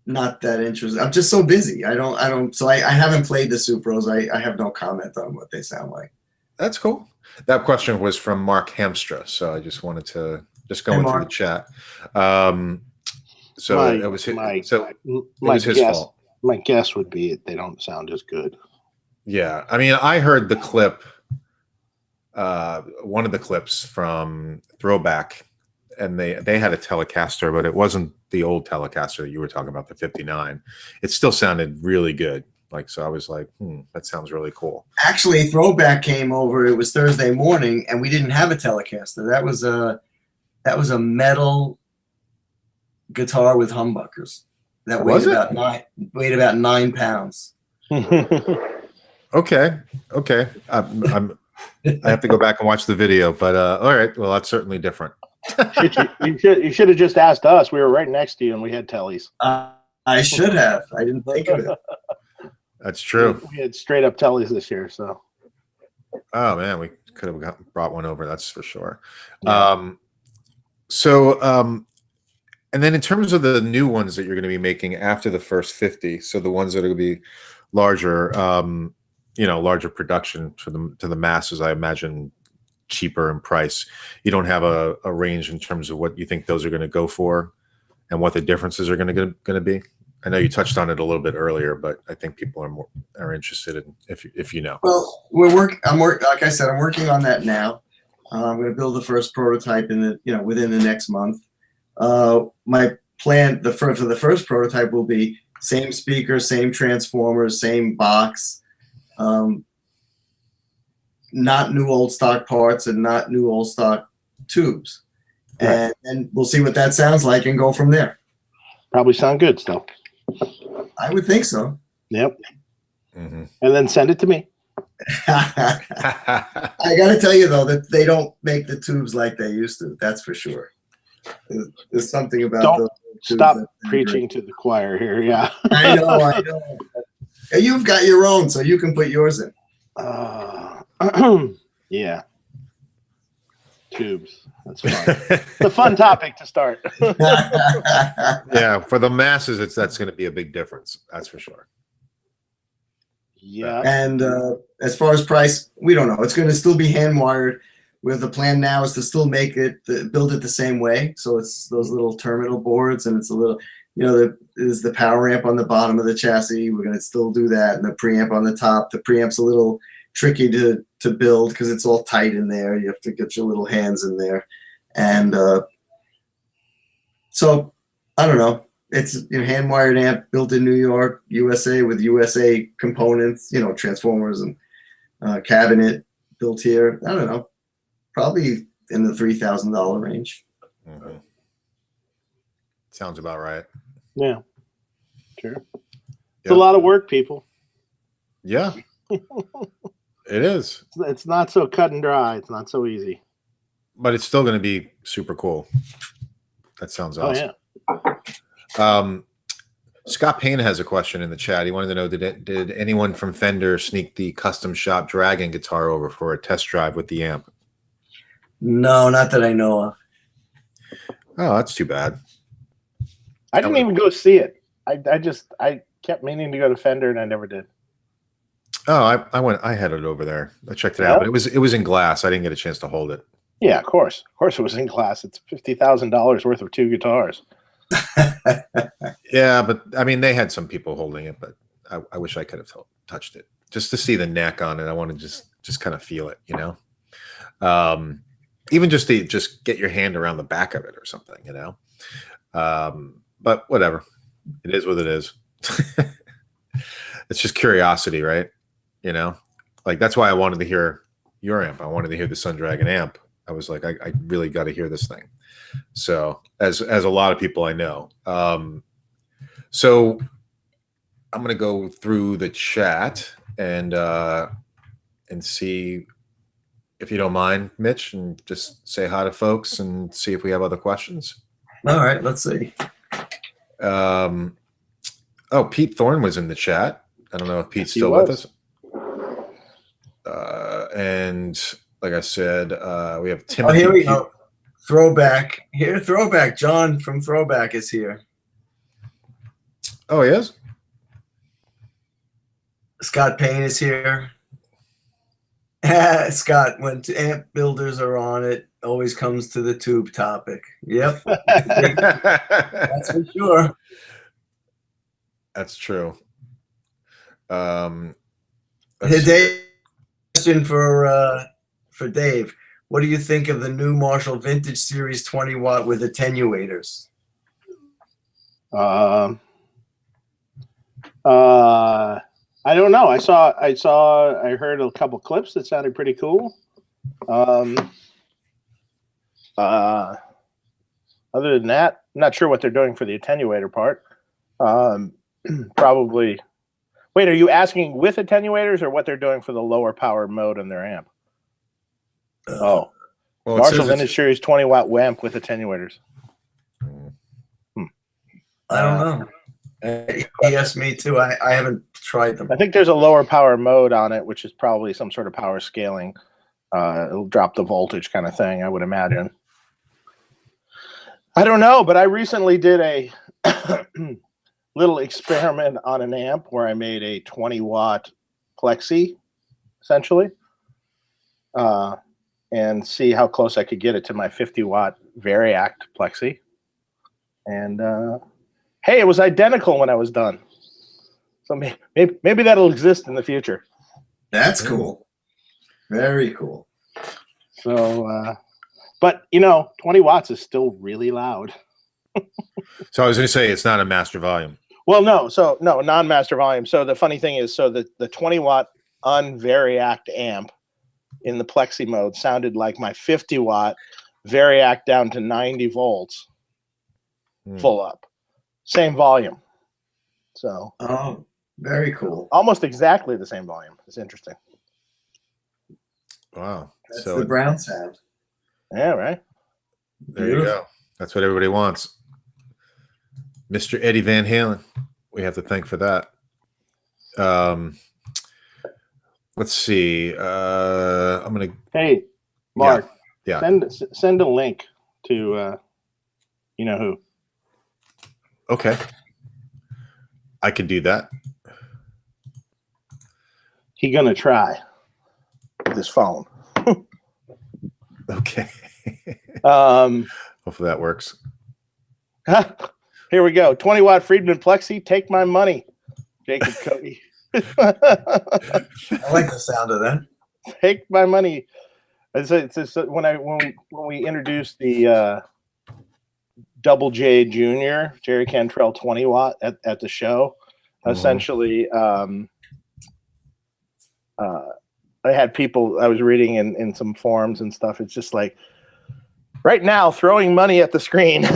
not that interested. I'm just so busy. I haven't played the Supros. I have no comment on what they sound like. That's cool. That question was from Mark Hamstra, so I just wanted to go into the chat. So it was his fault. My guess would be they don't sound as good. Yeah, I mean, I heard the clip, one of the clips from Throwback, and they had a Telecaster, but it wasn't the old Telecaster that you were talking about, the 59. It still sounded really good. Like, so I was like, that sounds really cool. Actually, Throwback came over. It was Thursday morning, and we didn't have a Telecaster. That was a metal guitar with humbuckers that weighed about 9 pounds. Okay. I have to go back and watch the video, but all right. Well, that's certainly different. You should have just asked us. We were right next to you, and we had tellies. I should have. I didn't think of it. That's true. We had straight up tellies this year, so. Oh man, we could have brought one over. That's for sure. Yeah. And then in terms of the new ones that you're going to be making after the first 50, so the ones that are going to be larger, larger production to the masses, I imagine cheaper in price. You don't have a range in terms of what you think those are going to go for and what the differences are going to be. I know you touched on it a little bit earlier, but I think people are interested in if you know. Well, like I said, I'm working on that now. I'm going to build the first prototype within the next month. My plan for the first prototype will be same speaker, same transformers, same box, not new old stock parts and not new old stock tubes. Right. And we'll see what that sounds like and go from there. Probably sound good still. I would think so. Yep. Mm-hmm. And then send it to me. I got to tell you, though, that they don't make the tubes like they used to. That's for sure. There's something about don't stop preaching to the choir here. Yeah. I know. You've got your own, so you can put yours in. Yeah. Tubes. That's fun. It's a fun topic to start. Yeah, for the masses, that's going to be a big difference. That's for sure. Yeah. And as far as price, we don't know. It's going to still be hand wired. Where the plan now is to still build it the same way. So it's those little terminal boards, and it's a little, there's the power amp on the bottom of the chassis. We're going to still do that, and the preamp on the top. The preamp's a little tricky to build because it's all tight in there. You have to get your little hands in there, and so I don't know. It's hand wired amp built in New York, USA, with USA components. Transformers and cabinet built here. I don't know. Probably in the $3,000 range. Mm-hmm. Sounds about right. Yeah, sure. It's a lot of work, people. Yeah, it is. It's not so cut and dry. It's not so easy. But it's still going to be super cool. That sounds awesome. Oh, yeah. Scott Payne has a question in the chat. He wanted to know, did anyone from Fender sneak the custom shop Dragon guitar over for a test drive with the amp? No, not that I know of. Oh, that's too bad. I didn't even go see it. I kept meaning to go to Fender and I never did. Oh, I headed over there. I checked it out, but it was in glass. I didn't get a chance to hold it. Yeah, of course it was in glass. It's $50,000 worth of 2 guitars. Yeah, but I mean, they had some people holding it, but I wish I could have touched it just to see the neck on it. I want to just kind of feel it, even just to get your hand around the back of it or something, but whatever, it is what it is. It's just curiosity, right? Like that's why I wanted to hear your amp. I wanted to hear the Sundragon amp. I was like, I really got to hear this thing. So as a lot of people I know. So I'm going to go through the chat and see if you don't mind, Mitch, and just say hi to folks and see if we have other questions. All right, let's see. Pete Thorne was in the chat. I don't know if Pete's still with us. And like I said, we have Timothy. Oh, here we go. Throwback. Throwback. John from Throwback is here. Oh, he is? Scott Payne is here. Scott, when amp builders are on it, always comes to the tube topic. Yep. That's for sure. That's true. Dave, question for Dave. What do you think of the new Marshall Vintage Series 20 watt with attenuators? I don't know. I heard a couple clips that sounded pretty cool. Other than that, I'm not sure what they're doing for the attenuator part. Probably. Wait, are you asking with attenuators or what they're doing for the lower power mode in their amp? Well, Marshall Vintage Series 20 watt amp with attenuators. I don't know. He asked me too. I haven't tried them. I think there's a lower power mode on it, which is probably some sort of power scaling. It'll drop the voltage kind of thing, I would imagine. I don't know, but I recently did a little experiment on an amp where I made a 20-watt plexi, essentially, and see how close I could get it to my 50-watt Variact plexi. And hey, it was identical when I was done. So maybe that'll exist in the future. That's cool. Very cool. So, but 20 watts is still really loud. So I was going to say it's not a master volume. Well, no, non-master volume. So the funny thing is, the 20-watt un-Variact amp in the plexi mode sounded like my 50-watt Variact down to 90 volts, full up, same volume. So very cool. Almost exactly the same volume. It's interesting. Wow. That's the Brown sound. Yeah, right. There you go. That's what everybody wants. Mr. Eddie Van Halen, we have to thank for that. Let's see. I'm gonna. Hey, Mark. Yeah. Send a link to you know who. Okay. I can do that. He gonna try with his phone. Okay. Hopefully that works. Here we go. 20-watt Friedman Plexi. Take my money, Jacob Cody. I like the sound of that. Take my money. It's when we introduced the Double J Junior Jerry Cantrell 20-watt at the show. Essentially, I had people I was reading in some forums and stuff. It's just like right now throwing money at the screen.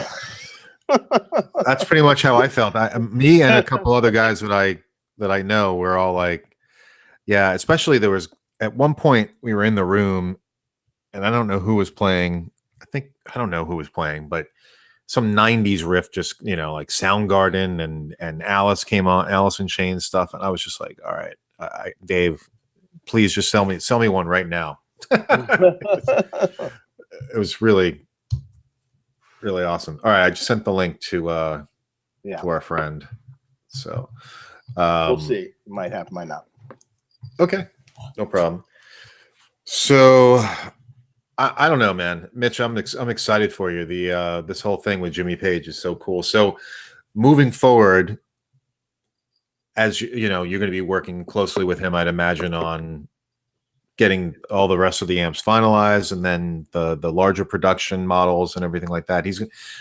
That's pretty much how I felt. Me and a couple other guys that I know were all like, yeah, especially there was at one point we were in the room and I don't know who was playing. I don't know who was playing, but some 90s riff, just, like Soundgarden and Alice came on, Alice in Chains stuff. And I was just like, all right, Dave, please just sell me one right now. It was really, really awesome. All right. I just sent the link to our friend. So we'll see. Might have, might not. Okay. No problem. So I don't know, man. Mitch, I'm excited for you. This whole thing with Jimmy Page is so cool. So moving forward, as you're going to be working closely with him, I'd imagine, on getting all the rest of the amps finalized, and then the larger production models and everything like that.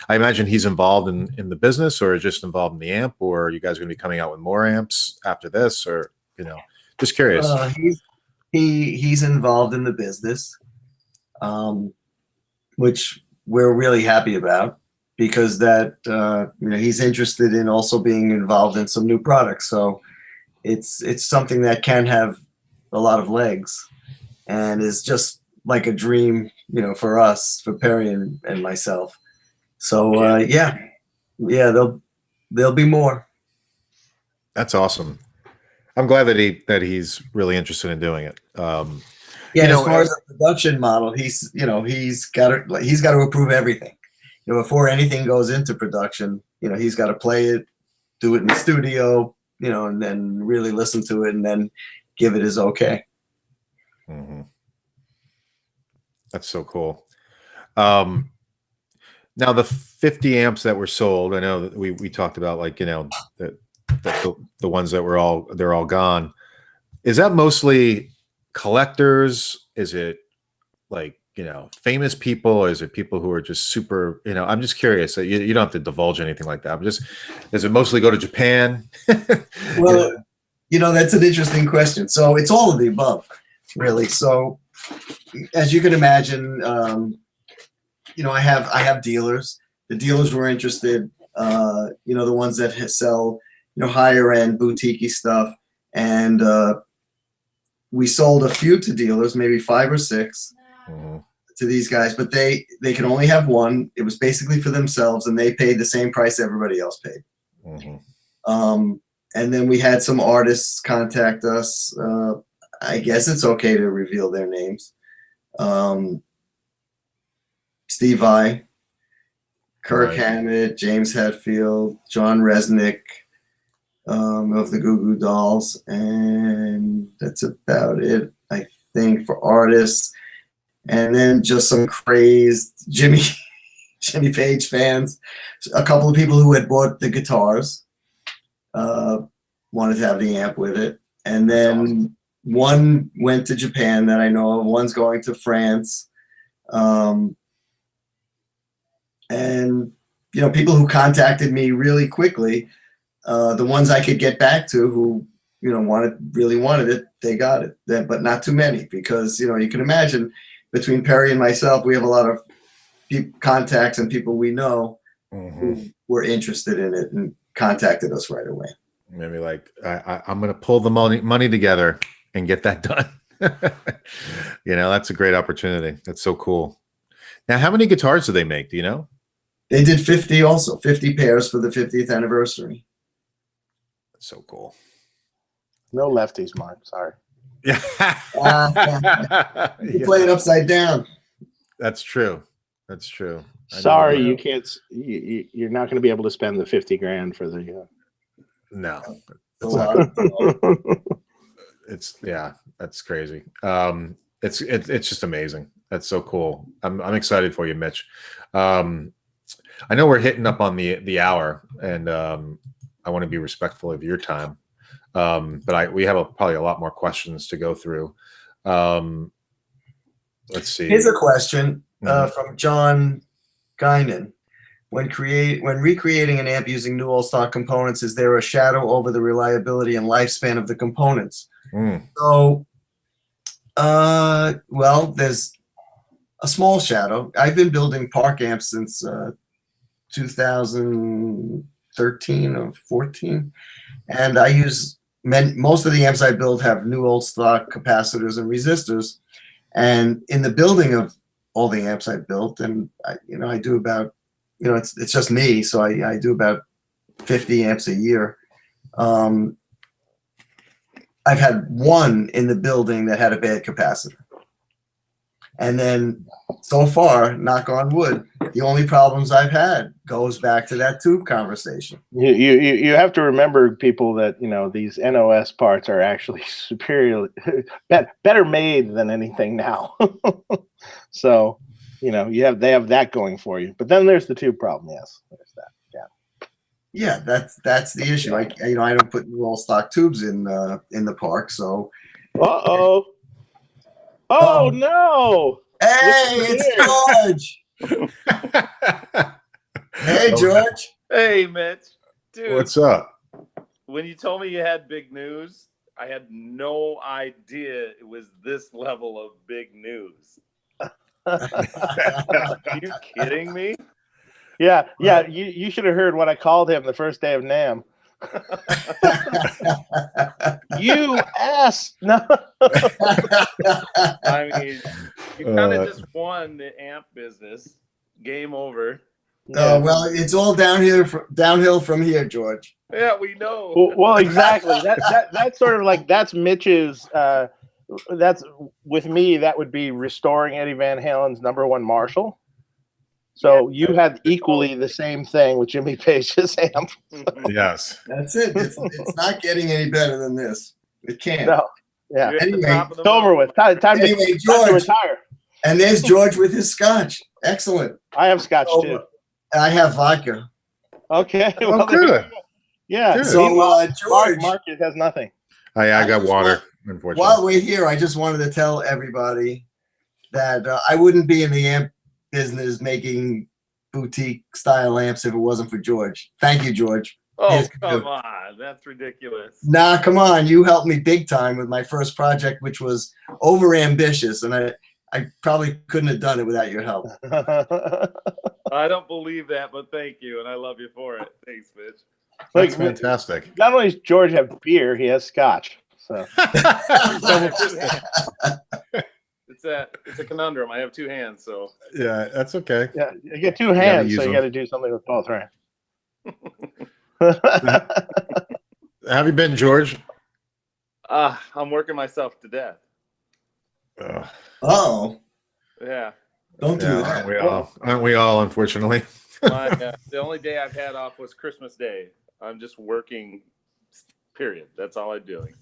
I imagine he's involved in the business, or just involved in the amp, or are you guys going to be coming out with more amps after this, or just curious. He's involved in the business, which we're really happy about, because that he's interested in also being involved in some new products. So it's something that can have a lot of legs, and is just like a dream, for us, for Perry and myself. So yeah, there'll be more. That's awesome. I'm glad that he's really interested in doing it. As far as the production model, he's got to approve everything. Before anything goes into production, he's got to play it, do it in the studio, and then really listen to it, and then give it his okay. Mm-hmm. That's so cool. Now the 50 amps that were sold, I know that we talked about, like, the ones that they're all gone. Is that mostly collectors? Is it like, famous people? Or is it people who are just super, I'm just curious. You don't have to divulge anything like that. Does it mostly go to Japan? Well, that's an interesting question. So it's all of the above, really. So as you can imagine, I have dealers. The dealers were interested, the ones that sell, higher end boutique stuff. And we sold a few to dealers, maybe 5 or 6 to these guys, but they could only have one. It was basically for themselves, and they paid the same price everybody else paid. And then we had some artists contact us. I guess it's okay to reveal their names. Steve Vai Kirk Right. Hammett, James Hetfield, John Resnick of the Goo Goo Dolls, and that's about it, I think, for artists. And then just some crazed Jimmy Page fans. A couple of people who had bought the guitars wanted to have the amp with it. And then one went to Japan that I know of. One's going to France. And, you know, people who contacted me really quickly, the ones I could get back to who, you know, really wanted it, they got it. But not too many, because, you know, you can imagine between Perry and myself, we have a lot of contacts and people we know who were interested in it and contacted us right away. Maybe like, I'm going to pull the money together and get that done. You know, that's a great opportunity. That's so cool. Now, how many guitars do they make? Do you know? They did 50 also, 50 pairs for the 50th anniversary. That's so cool. No lefties, Mark. Sorry. Yeah. You play it upside down. That's true. That's true. Sorry, you can't. You're not going to be able to spend the $50,000 for the. No, It's a lot. it's yeah, that's crazy. It's just amazing. That's so cool. I'm excited for you, Mitch. I know we're hitting up on the hour, and I want to be respectful of your time. But we have probably a lot more questions to go through. Let's see. Here's a question from John Guinan. When recreating an amp using new old stock components, is there a shadow over the reliability and lifespan of the components? So, well, there's a small shadow. I've been building Park amps since 2013 or 14, and I use most of the amps I build have new old stock capacitors and resistors. And in the building of all the amps I built, and I do about, it's just me, so I do about 50 amps a year. I've had one in the building that had a bad capacitor. And then so far, knock on wood, the only problems I've had goes back to that tube conversation. You have to remember, people, that these NOS parts are actually better made than anything now. So they have that going for you. But then there's the tube problem. Yes, there's that. Yeah, that's the issue. I don't put new all stock tubes in the Park, so. Oh no! Hey, it's George. Hey, George. Hey, Mitch. Dude, What's up? when you told me you had big news, I had no idea it was this level of big news. Are you kidding me? Yeah. You should have heard what I called him the first day of NAMM. You ass! No. I mean, you kind of just won the amp business. Game over. Well, it's all downhill from here, George. Yeah, we know. Well, exactly. That's sort of like, that's Mitch's. That's, with me, that would be restoring Eddie Van Halen's #1 Marshall. So you had equally the same thing with Jimmy Page's amp. Yes. That's it. It's not getting any better than this. It can't. No. Yeah. You're at the Anyway, top of the It's over with. Time Anyway, to retire. And there's George with his scotch. Excellent. I have scotch too. I have vodka. Okay. Oh, Well, good. yeah. Good. So, George, Market has nothing. I got water, unfortunately. while we're here, I just wanted to tell everybody that I wouldn't be in the amp business making boutique style amps if it wasn't for George. Thank you, George. Oh, Yes, come on. That's ridiculous. Nah, come on. You helped me big time with my first project, which was over ambitious, and I probably couldn't have done it without your help. I don't believe that, but thank you, and I love you for it. Thanks, Mitch. That's fantastic. Not only does George have beer, he has scotch. So It's a conundrum. I have two hands, so. Yeah, that's okay. yeah, you get two hands, so you them. got to do something with both, right? Have you been, George? I'm working myself to death. Oh, Yeah. don't do Yeah, that. aren't we all, unfortunately? The only day I've had off was Christmas Day. I'm just working. Period. That's all I'm doing.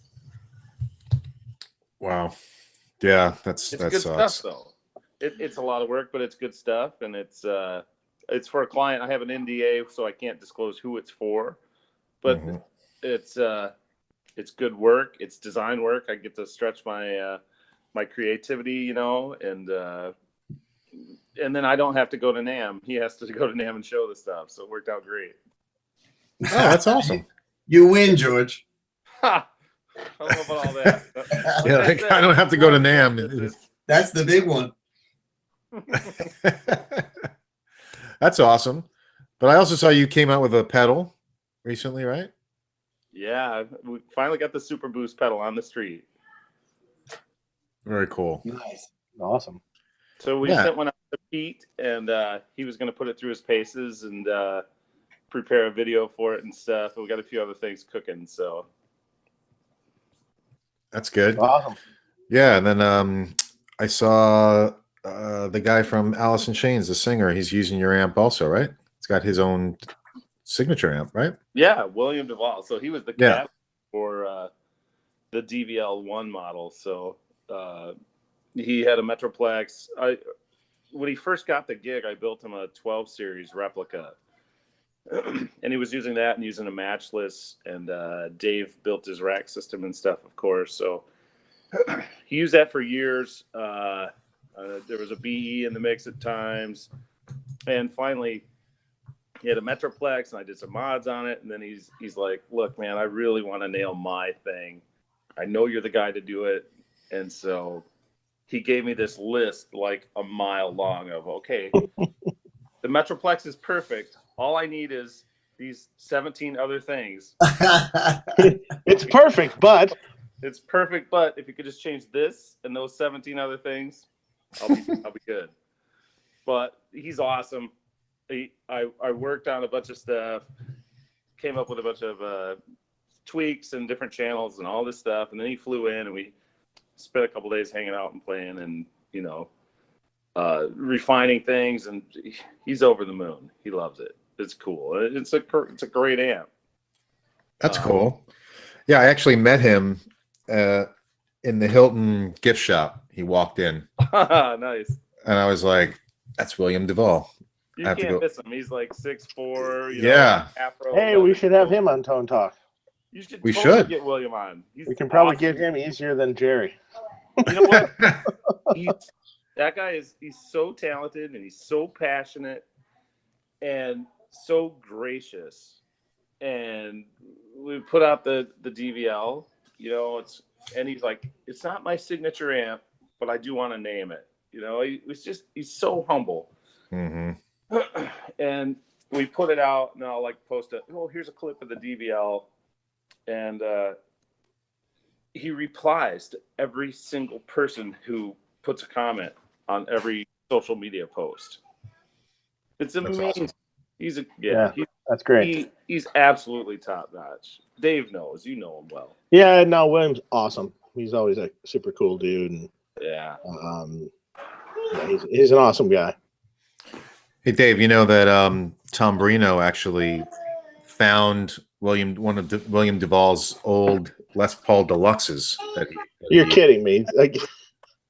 Wow. Yeah, that good sucks. stuff, though. It's a lot of work, but it's good stuff, and it's for a client. I have an NDA, so I can't disclose who it's for, but it's good work. It's design work. I get to stretch my my creativity, and then I don't have to go to NAMM. He has to go to NAMM and show the stuff, so it worked out great. Oh, that's awesome. You win, George. Ha! I don't know about all that. Yeah, I don't have to go to NAMM. That's the big one. That's awesome. But I also saw you came out with a pedal recently, right? Yeah, we finally got the Super Boost pedal on the street. Very cool. Nice. Awesome. So we sent one out to Pete, and he was going to put it through his paces and prepare a video for it and stuff. And we got a few other things cooking, so that's good. Awesome. Yeah, and then I saw the guy from Alice in Chains, the singer. He's using your amp also, right? He's got his own signature amp, right? Yeah, William Duvall. So he was the cat for the DVL1 model. So he had a Metroplex. When he first got the gig, I built him a 12 series replica. And he was using that and using a matchless, and Dave built his rack system and stuff, of course. So he used that for years. There was a BE in the mix at times, and finally he had a Metroplex, and I did some mods on it. And then he's like, "Look, man, I really want to nail my thing. I know you're the guy to do it." And so he gave me this list like a mile long of, okay, the Metroplex is perfect. All I need is these 17 other things. It's perfect, but if you could just change this and those 17 other things, I'll be good. But he's awesome. I worked on a bunch of stuff, came up with a bunch of tweaks and different channels and all this stuff, and then he flew in and we spent a couple days hanging out and playing and refining things, and he's over the moon. He loves it. It's cool. It's a great amp. That's cool. Yeah, I actually met him in the Hilton gift shop. He walked in. Nice. And I was like, that's William Duvall. You can't miss him. He's like 6'4". Afro. Hey, we should have him on Tone Talk. You should. We totally should get William on. We can probably get him easier than Jerry. You know what? That guy he's so talented, and he's so passionate and so gracious. And we put out the DVL, and he's like, it's not my signature amp, but I do want to name it. He's so humble. Mm-hmm. And we put it out, and I'll post it. Oh, here's a clip of the DVL. And he replies to every single person who puts a comment on every social media post. It's amazing. Awesome. That's great. He's absolutely top notch. Dave knows, you know him well. Yeah, no, William's awesome. He's always a super cool dude, and he's an awesome guy. Hey Dave, you know that Tom Brino actually found one of William Duvall's old Les Paul Deluxes. You're kidding me.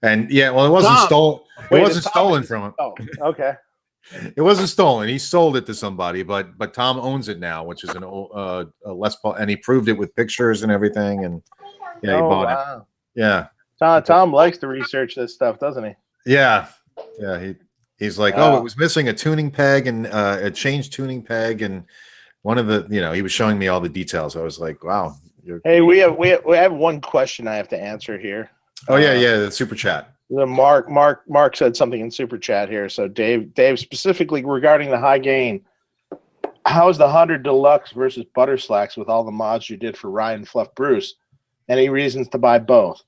And yeah, well, it wasn't stolen. It wasn't stolen from him. Oh, okay. It wasn't stolen. He sold it to somebody, but Tom owns it now, which is a Les Paul, and he proved it with pictures and everything. And he bought it. Yeah. Tom likes to research this stuff, doesn't he? Yeah. He's like, it was missing a tuning peg and a changed tuning peg, and one of the, he was showing me all the details. I was like, wow. Hey, we have one question I have to answer here. Oh yeah, the super chat. The Mark said something in super chat here. So Dave specifically regarding the high gain, how's the 100 Deluxe versus Butter Slacks with all the mods you did for Ryan Fluff Bruce? Any reasons to buy both?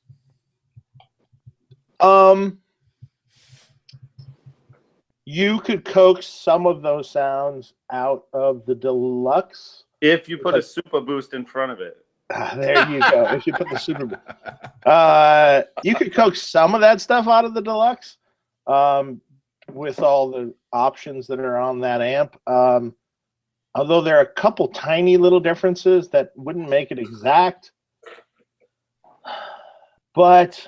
You could coax some of those sounds out of the Deluxe if you put a Super Boost in front of it. There you go. If you put the Super Boost, you could coax some of that stuff out of the Deluxe. with all the options that are on that amp. Although there are a couple tiny little differences that wouldn't make it exact. But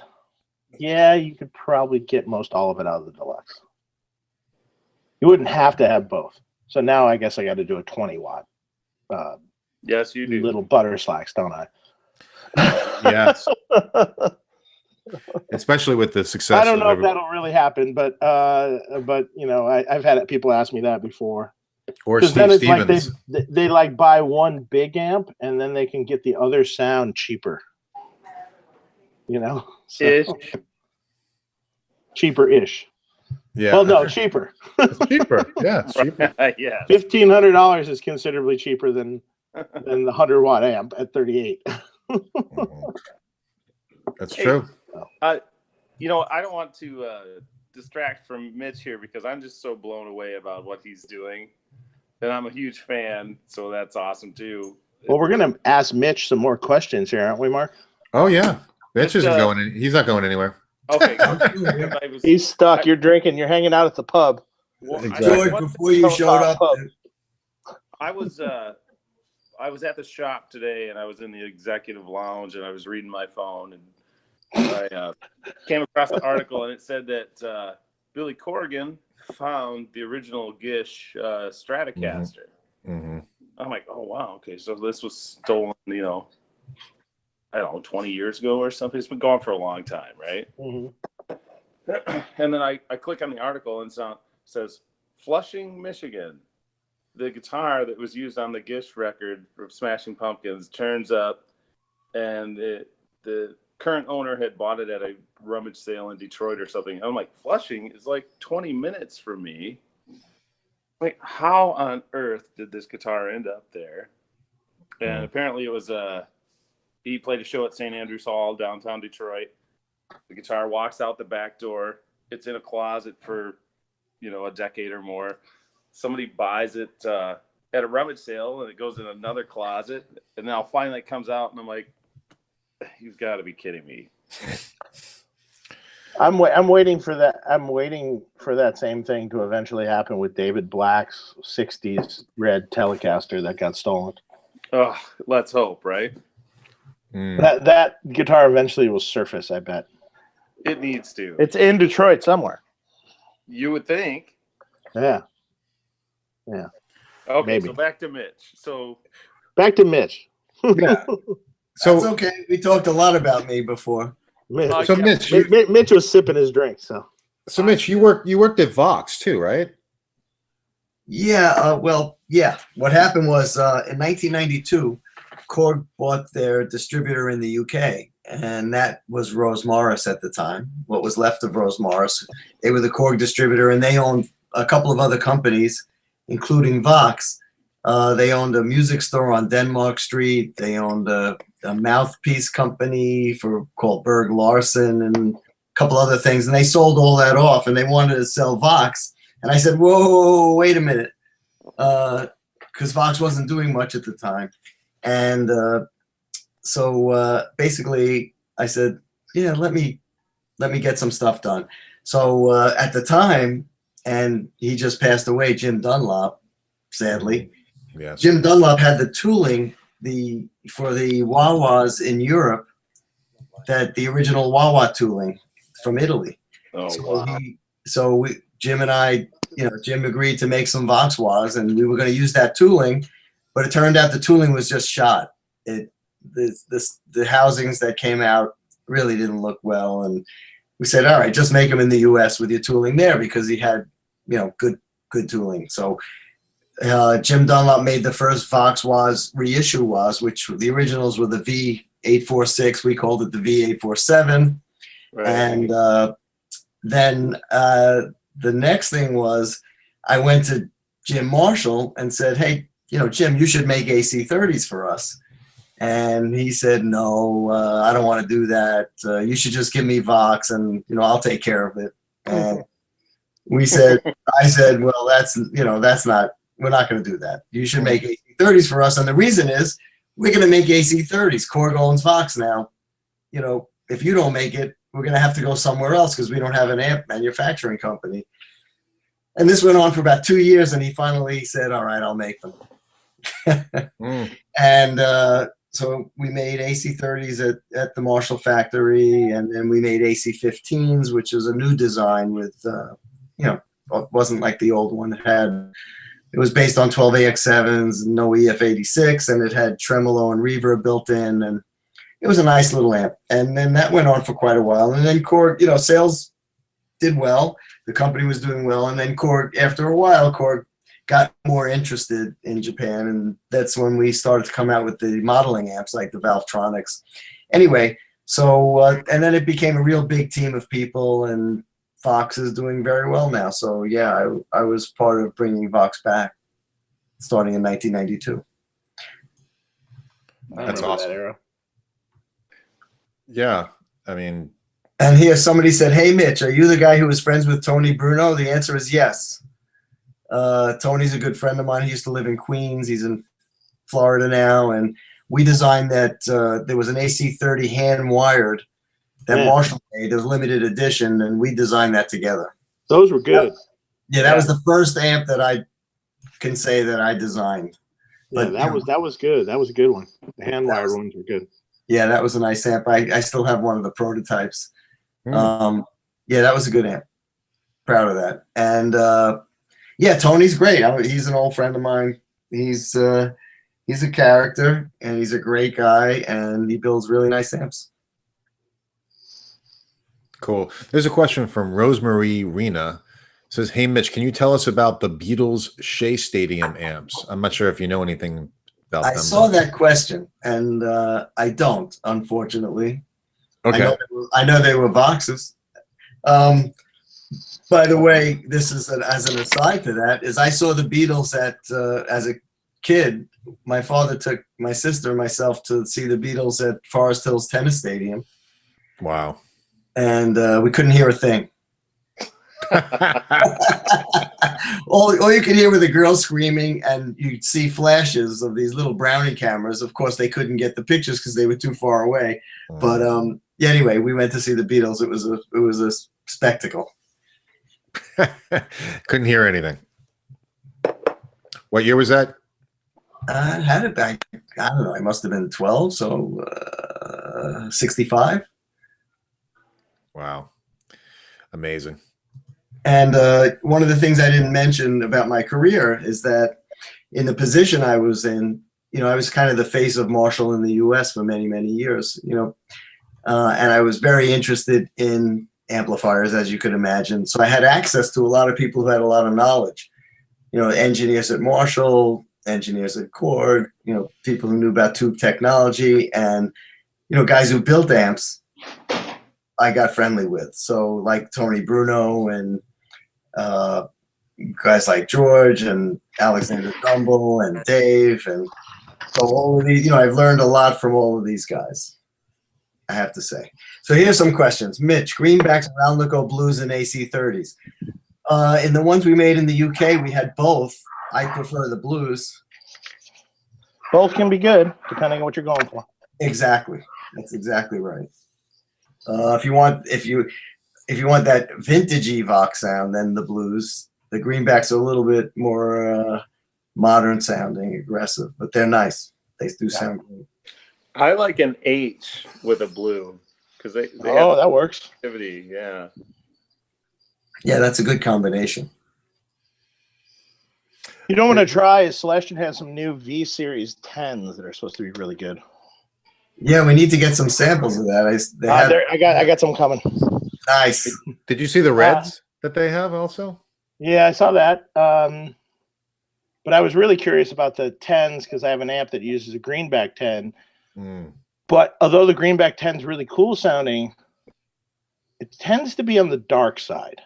yeah, you could probably get most all of it out of the deluxe. You wouldn't have to have both. So now I guess I got to do a 20 watt. Yes, you do. Little butter slacks, don't I? Yes. Especially with the success. I don't know if that'll really happen, but you know, I've had people ask me that before. Or Steve then it's Stevens. Like they like buy one big amp and then they can get the other sound cheaper. You know, so, cheaper-ish. Yeah. Well, no, cheaper. It's cheaper. Yeah, it's cheaper. Yeah. $1,500 is considerably cheaper than the 100-watt amp at 38. That's true. You know, I don't want to distract from Mitch here because I'm just so blown away about what he's doing, and I'm a huge fan. So that's awesome too. Well, we're gonna ask Mitch some more questions here, aren't we, Mark? Oh yeah, Mitch isn't going in. He's not going anywhere. Okay. He's stuck. You're drinking. You're hanging out at the pub. Well, Exactly. George, before you showed up, I was at the shop today, and I was in the executive lounge, and I was reading my phone, and I came across an article, and it said that Billy Corgan found the original Gish Stratocaster. Mm-hmm. I'm like, oh wow, okay, so this was stolen, you know, I don't know, 20 years ago or something. It's been gone for a long time, right? Mm-hmm. And then I click on the article, and it says Flushing, Michigan. The guitar that was used on the Gish record from Smashing Pumpkins turns up, and the current owner had bought it at a rummage sale in Detroit or something. I'm like, Flushing is like 20 minutes from me. Like, how on earth did this guitar end up there? And apparently it was he played a show at St. Andrews Hall, downtown Detroit. The guitar walks out the back door. It's in a closet for, you know, a decade or more. Somebody buys it at a rummage sale, and it goes in another closet. And now finally it comes out, and I'm like, you've got to be kidding me. I'm waiting for that. I'm waiting for that same thing to eventually happen with David Black's 60s red Telecaster that got stolen. Oh, let's hope, right? That guitar eventually will surface, I bet. It needs to. It's in Detroit somewhere. You would think. Yeah. Okay, Maybe. So back to Mitch. So back to Mitch. Yeah. So that's okay. We talked a lot about me before. Mitch, so Mitch, Mitch was sipping his drink. So Mitch, you worked at Vox too, right? Yeah. Well, yeah. What happened was in 1992, Korg bought their distributor in the UK, and that was Rose Morris at the time. What was left of Rose Morris, they were the Korg distributor, and they owned a couple of other companies, including Vox. They owned a music store on Denmark Street. They owned a mouthpiece company called Berg Larson and a couple other things. And they sold all that off, and they wanted to sell Vox. And I said, whoa, wait a minute. Because Vox wasn't doing much at the time. And so basically I said, yeah, let me get some stuff done. So at the time, and he just passed away, Jim Dunlop, sadly. Yes. Jim Dunlop had the tooling for the wah-wahs in Europe, that the original wah-wah tooling from Italy. Oh, so wow. Jim and I, Jim agreed to make some Vox wahs, and we were going to use that tooling, but it turned out the tooling was just shot. The housings that came out really didn't look well, and we said, all right, just make them in the U.S. with your tooling there, because he had, good tooling. So Jim Dunlop made the first Vox wahs, reissue wahs, which the originals were the V846. We called it the V847. Right. And then the next thing was I went to Jim Marshall and said, hey, Jim, you should make AC30s for us. And he said, no, I don't want to do that. You should just give me Vox, and, I'll take care of it. And I said, well, that's not, we're not going to do that. You should make AC30s for us. And the reason is we're going to make AC30s. Korg owns Vox now. If you don't make it, we're going to have to go somewhere else because we don't have an amp manufacturing company. And this went on for about 2 years, and he finally said, all right, I'll make them. And so we made AC30s at the Marshall factory, and then we made AC15s, which is a new design with, it wasn't like the old one. It was based on 12AX7s, no EF86, and it had tremolo and reverb built in, and it was a nice little amp. And then that went on for quite a while. And then Korg, sales did well. The company was doing well. And then Korg, after a while, Korg got more interested in Japan. And that's when we started to come out with the modeling amps like the Valvetronics. Anyway, so, and then it became a real big team of people, and Vox is doing very well now. So yeah, I was part of bringing Vox back starting in 1992. That's awesome. That era. Yeah, I mean. And here somebody said, hey, Mitch, are you the guy who was friends with Tony Bruno? The answer is yes. Tony's a good friend of mine. He used to live in Queens. He's in Florida now. And we designed that. There was an AC30 hand-wired that Marshall made, a limited edition, and we designed that together. Those were good. Yeah, that was the first amp that I can say that I designed. Yeah, But, that was good. That was a good one. The hand-wired ones were good. Yeah, that was a nice amp. I still have one of the prototypes. Yeah, that was a good amp. Proud of that. And yeah, Tony's great. He's an old friend of mine. He's a character, and he's a great guy, and he builds really nice amps. Cool. There's a question from Rosemary Rena. It says, hey, Mitch, can you tell us about the Beatles Shea Stadium amps? I'm not sure if you know anything about them. I saw that question, and I don't, unfortunately. Okay. I know they were Voxes. By the way, this is as an aside to that, is I saw the Beatles as a kid. My father took my sister and myself to see the Beatles at Forest Hills Tennis Stadium. Wow. And we couldn't hear a thing. all you could hear were the girls screaming, and you'd see flashes of these little brownie cameras. Of course, they couldn't get the pictures because they were too far away. But yeah, anyway, we went to see the Beatles. It was a spectacle. Couldn't hear anything. What year was that? I had it back. I don't know. I must have been 12, so 65. Wow, amazing. And one of the things I didn't mention about my career is that in the position I was in, I was kind of the face of Marshall in the U.S. for many, many years, and I was very interested in amplifiers, as you could imagine. So I had access to a lot of people who had a lot of knowledge, engineers at Marshall, engineers at Korg, people who knew about tube technology, and, guys who built amps I got friendly with. So like Tony Bruno and guys like George and Alexander Dumble and Dave. And so all of these, I've learned a lot from all of these guys, I have to say. So here's some questions. Mitch, greenbacks, round look blues, and AC30s. In the ones we made in the UK, we had both. I prefer the blues. Both can be good, depending on what you're going for. Exactly. That's exactly right. If you want that vintagey Vox sound, then the blues. The greenbacks are a little bit more modern sounding, aggressive, but they're nice. They do sound great. I like an H with a blue because they that works. Activity, yeah. Yeah, that's a good combination. You don't want to try is Celestion has some new V series 10s that are supposed to be really good. Yeah, we need to get some samples of that. I got some coming. Nice. Did you see the reds that they have also? Yeah, I saw that. But I was really curious about the 10s because I have an amp that uses a greenback 10. But although the greenback 10 is really cool sounding, it tends to be on the dark side.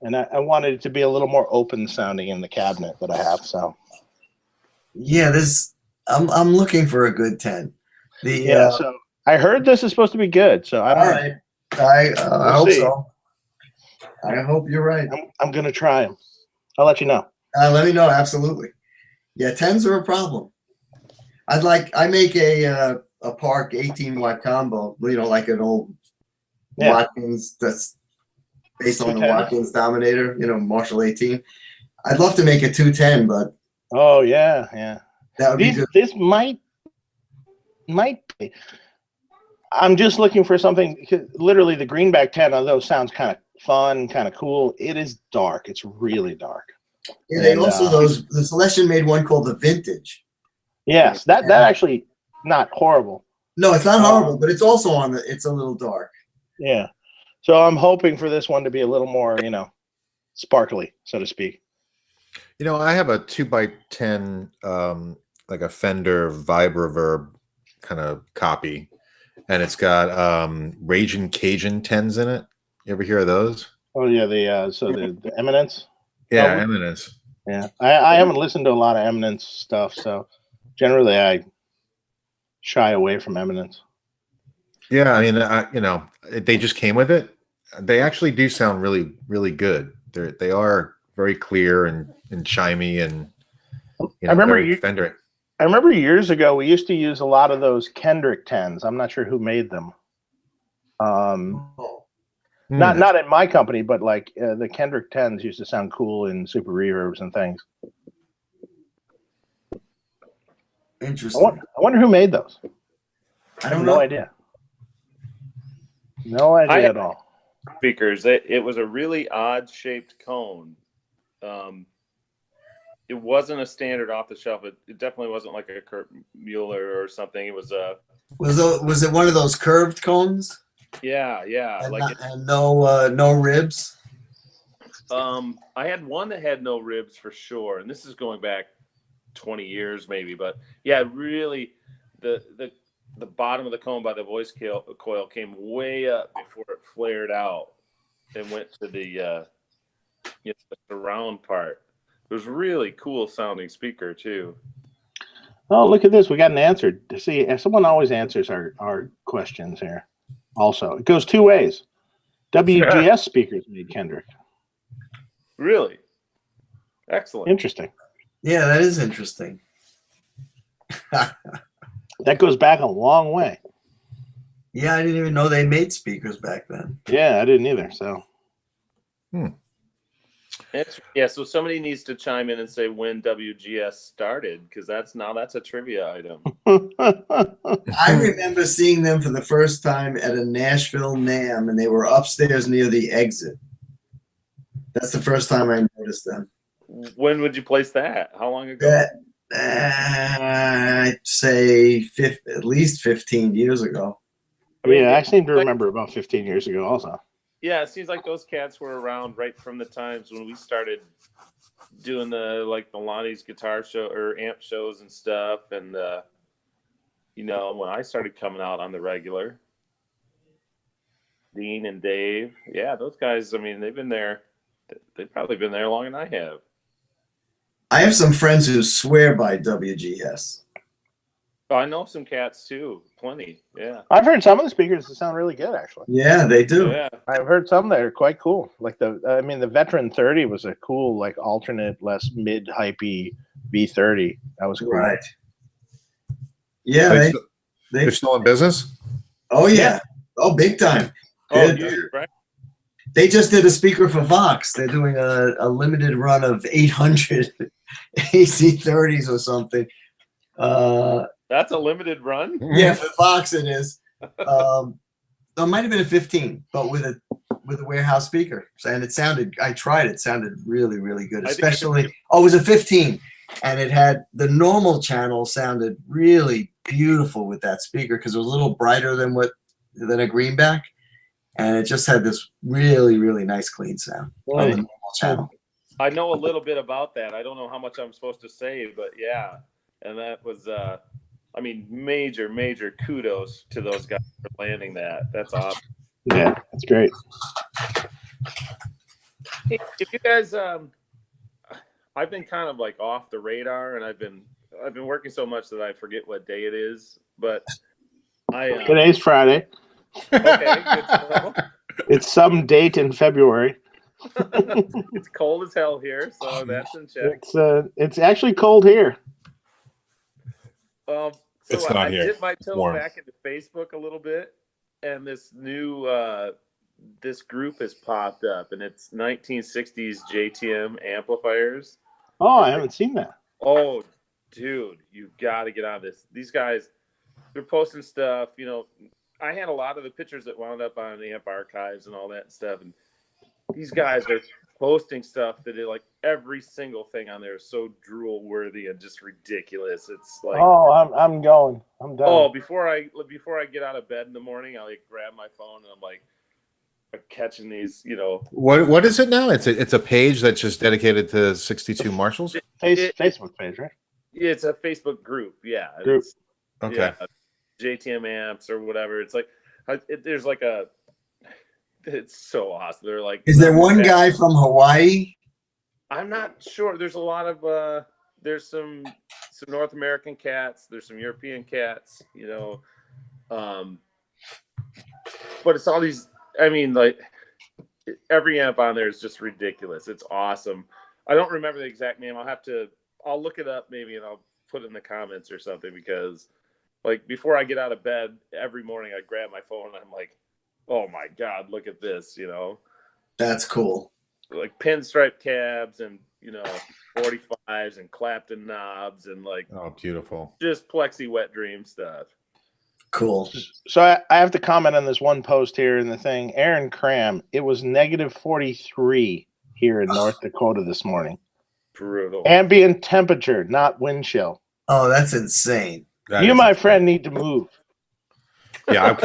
And I wanted it to be a little more open sounding in the cabinet that I have. So yeah, I'm looking for a good 10. So I heard this is supposed to be good. So I don't know. I hope so. I hope you're right. I'm gonna try them. I'll let you know. Let me know. Absolutely. Yeah, 10s are a problem. I make a Park 18-watt combo. Like an old Watkins. That's based on the 210s? Watkins Dominator, Marshall 18. I'd love to make a 210, but Oh yeah. that would be good. This might be. I'm just looking for something. Literally, the greenback 10 of those sounds kind of fun, kind of cool. It is dark. It's really dark. Yeah, they also the Celestion made one called the Vintage. Yes, that actually not horrible. No, it's not horrible, but it's also it's a little dark. Yeah. So I'm hoping for this one to be a little more, sparkly, so to speak. I have a 2x10, like a Fender Vibroverb kind of copy, and it's got Raging Cajun 10s in it. You ever hear of those? Oh yeah, the Eminence. Yeah, Eminence. Yeah, I haven't listened to a lot of Eminence stuff, so generally I shy away from Eminence. Yeah, I mean, they just came with it. They actually do sound really, really good. They are very clear and chimey, and I remember Fender. I remember years ago we used to use a lot of those Kendrick 10s. I'm not sure who made them. Not in my company, but like the Kendrick 10s used to sound cool in super reverbs and things. Interesting. I wonder who made those. I don't know. know. No idea. No idea at all. Speakers. It was a really odd shaped cone. It wasn't a standard off the shelf. It definitely wasn't like a Kurt Mueller or something. It was a. Was it one of those curved cones? Yeah. And no ribs. I had one that had no ribs for sure, and this is going back 20 years maybe, but yeah, really the bottom of the cone by the voice coil came way up before it flared out and went to the the surround part. It was really cool sounding speaker too. Oh, look at this. We got an answer. See, someone always answers our questions here. Also, it goes two ways. WGS speakers made Kendrick. Really? Excellent. Interesting. Yeah, that is interesting. That goes back a long way. Yeah, I didn't even know they made speakers back then. Yeah, I didn't either. So. So somebody needs to chime in and say when WGS started, because that's a trivia item. I remember seeing them for the first time at a Nashville NAMM, and they were upstairs near the exit. That's the first time I noticed them. When would you place that? How long ago? I'd say at least 15 years ago. Yeah, I seem to remember about 15 years ago also. Yeah, it seems like those cats were around right from the times when we started doing the Lonnie's guitar show or amp shows and stuff, and when I started coming out on the regular. Dean and Dave, yeah, those guys. I mean, they've been there. They've probably been there longer than I have. I have some friends who swear by WGS. Oh, I know some cats too, plenty. Yeah, I've heard some of the speakers that sound really good, actually. Yeah, they do. Yeah, I've heard some that are quite cool. Like the Veteran 30 was a cool, like alternate, less mid-hypey V30. That was cool. Right. Yeah, they're still in business. Oh yeah. Oh, big time. Right. They just did a speaker for Vox. They're doing a limited run of 800 AC30s or something. That's a limited run. Yeah, for Vox it is. It might have been a 15, but with a warehouse speaker, and it sounded. I tried. It sounded really, really good. Especially, it was a 15, and it had the normal channel sounded really beautiful with that speaker because it was a little brighter than a greenback, and it just had this really, really nice clean sound on the normal channel. I know a little bit about that. I don't know how much I'm supposed to say, but yeah, and that was. Major kudos to those guys for landing that. That's awesome. Yeah, that's great. Hey, if you guys, I've been kind of like off the radar, and I've been working so much that I forget what day it is. But today's Friday. Okay, good to know. It's some date in February. It's cold as hell here, so that's in check. It's actually cold here. It's not I here. dipped my toe Warm. back into Facebook a little bit, and this new this group has popped up, and it's 1960s JTM amplifiers. Oh, I haven't seen that. Oh, dude, you got to get on this. These guys, they're posting stuff. You know, I had a lot of the pictures that wound up on Amp Archives and all that stuff, and these guys are posting stuff that like every single thing on there is so drool worthy and just ridiculous. It's like, oh, I'm going. I'm done. oh, before I get out of bed in the morning, I like grab my phone and I'm like catching these, you know. What is it now? It's a page that's just dedicated to 62 Marshalls. Facebook page, right? It's a Facebook group. Yeah. Group. Okay. Yeah, JTM amps or whatever. It's like there's like a. It's so awesome. They're like. Is there one guy from Hawaii? I'm not sure. There's a lot of there's some North American cats. There's some European cats. You know, but it's all these. I mean, like every amp on there is just ridiculous. It's awesome. I don't remember the exact name. I'll look it up maybe and I'll put it in the comments or something, because like before I get out of bed every morning, I grab my phone and I'm like, oh my God, look at this, you know. That's cool. Like pinstripe cabs and, you know, 45s and Clapton knobs and like, oh, beautiful. Just Plexi Wet Dream stuff. Cool. So I have to comment on this one post here in the thing. Aaron Cram, it was negative 43 here in North Dakota this morning. Brutal. Ambient temperature, not wind chill. Oh, that's insane. You, my friend, need to move. Yeah,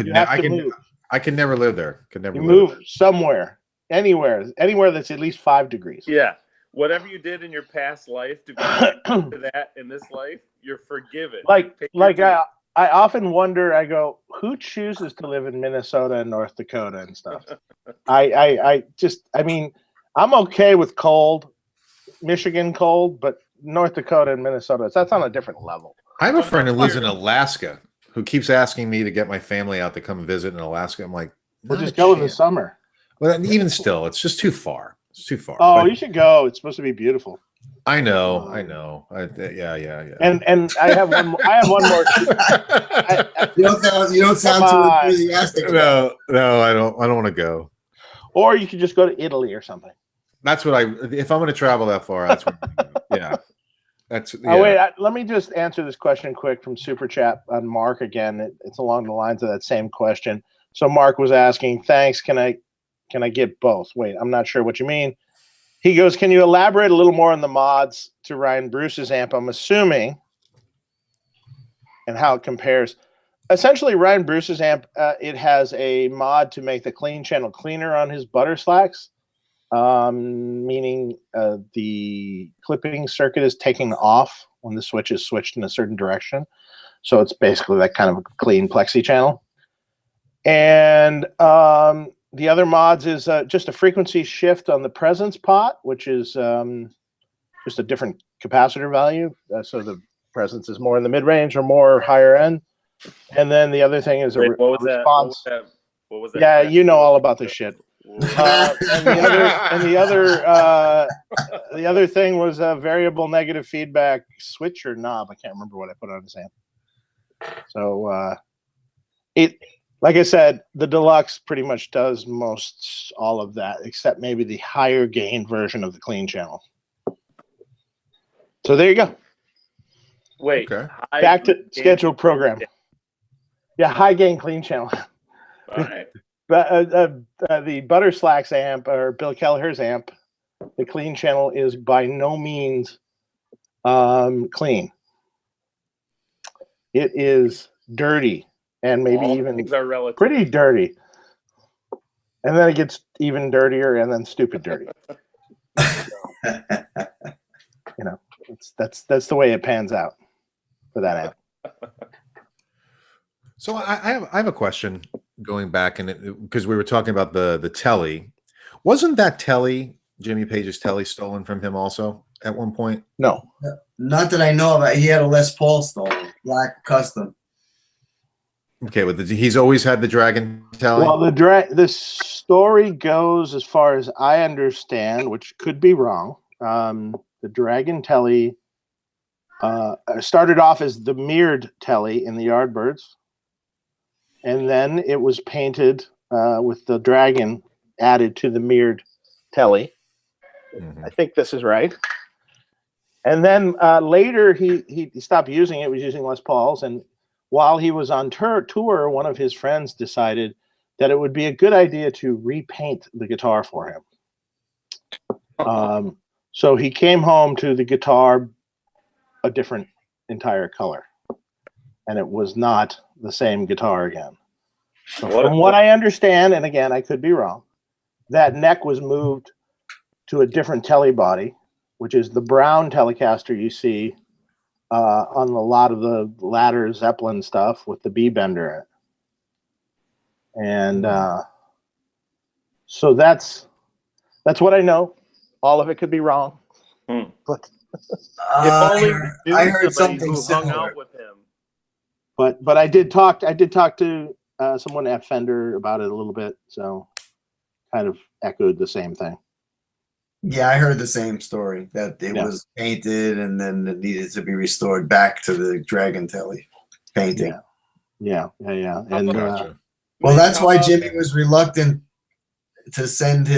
I can never live there. Could never move somewhere, anywhere that's at least 5 degrees. Yeah. Whatever you did in your past life to be to that in this life, you're forgiven. I often wonder, I go, who chooses to live in Minnesota and North Dakota and stuff? I mean, I'm okay with cold, Michigan cold, but North Dakota and Minnesota, that's on a different level. I have a friend who lives in Alaska who keeps asking me to get my family out to come visit in Alaska. I'm like, we'll just go in the summer. Well, even still, it's just too far. It's too far. Oh, you should go. It's supposed to be beautiful. I know. Yeah. And I have one more. You don't sound too enthusiastic. No, I don't want to go. Or you could just go to Italy or something. That's what if I'm going to travel that far, that's what yeah. That's yeah. Oh wait, let me just answer this question quick from Super Chat on Mark again. It's along the lines of that same question. So Mark was asking, thanks, can I get both? Wait, I'm not sure what you mean. He goes, can you elaborate a little more on the mods to Ryan Bruce's amp? I'm assuming, and how it compares. Essentially, Ryan Bruce's amp, it has a mod to make the clean channel cleaner on his butter slacks. Meaning the clipping circuit is taken off when the switch is switched in a certain direction. So it's basically that kind of a clean plexi channel. And the other mods is just a frequency shift on the presence pot, which is just a different capacitor value. So the presence is more in the mid-range or more higher end. And then the other thing is a response. What was that? Yeah, you know all about this shit. And the other thing was a variable negative feedback switch or knob. I can't remember what I put on his amp. So like I said, the deluxe pretty much does most all of that, except maybe the higher gain version of the clean channel. So there you go. Wait, okay. Back to scheduled program. Yeah, high gain clean channel. All right. But the Butter Slacks amp, or Bill Kelleher's amp, the clean channel is by no means clean. It is dirty and maybe even pretty dirty. And then it gets even dirtier and then stupid dirty. So, you know, that's the way it pans out for that amp. So I have a question going back, and because we were talking about the Telly, wasn't that Telly, Jimmy Page's Telly, stolen from him also at one point? No, not that I know of. He had a Les Paul stolen, black custom. Okay, but he's always had the Dragon Telly. Well, the story goes, as far as I understand, which could be wrong. The Dragon Telly started off as the mirrored Telly in the Yardbirds. And then it was painted with the dragon added to the mirrored telly. I think this is right. And then later he stopped using it. He was using Les Pauls, and while he was on tour, one of his friends decided that it would be a good idea to repaint the guitar for him. So he came home to the guitar a different entire color, and it was not the same guitar again. So from what I understand, and again, I could be wrong, that neck was moved to a different telly body, which is the brown Telecaster you see on a lot of the latter Zeppelin stuff with the B-bender in it. And so that's what I know. All of it could be wrong. But I heard something who hung similar. out with him. But I did talk to someone at Fender about it a little bit, so kind of echoed the same thing. Yeah, I heard the same story, that it was painted and then it needed to be restored back to the Dragon Telly painting. Yeah. And Gotcha. Well, that's why Jimmy was reluctant to send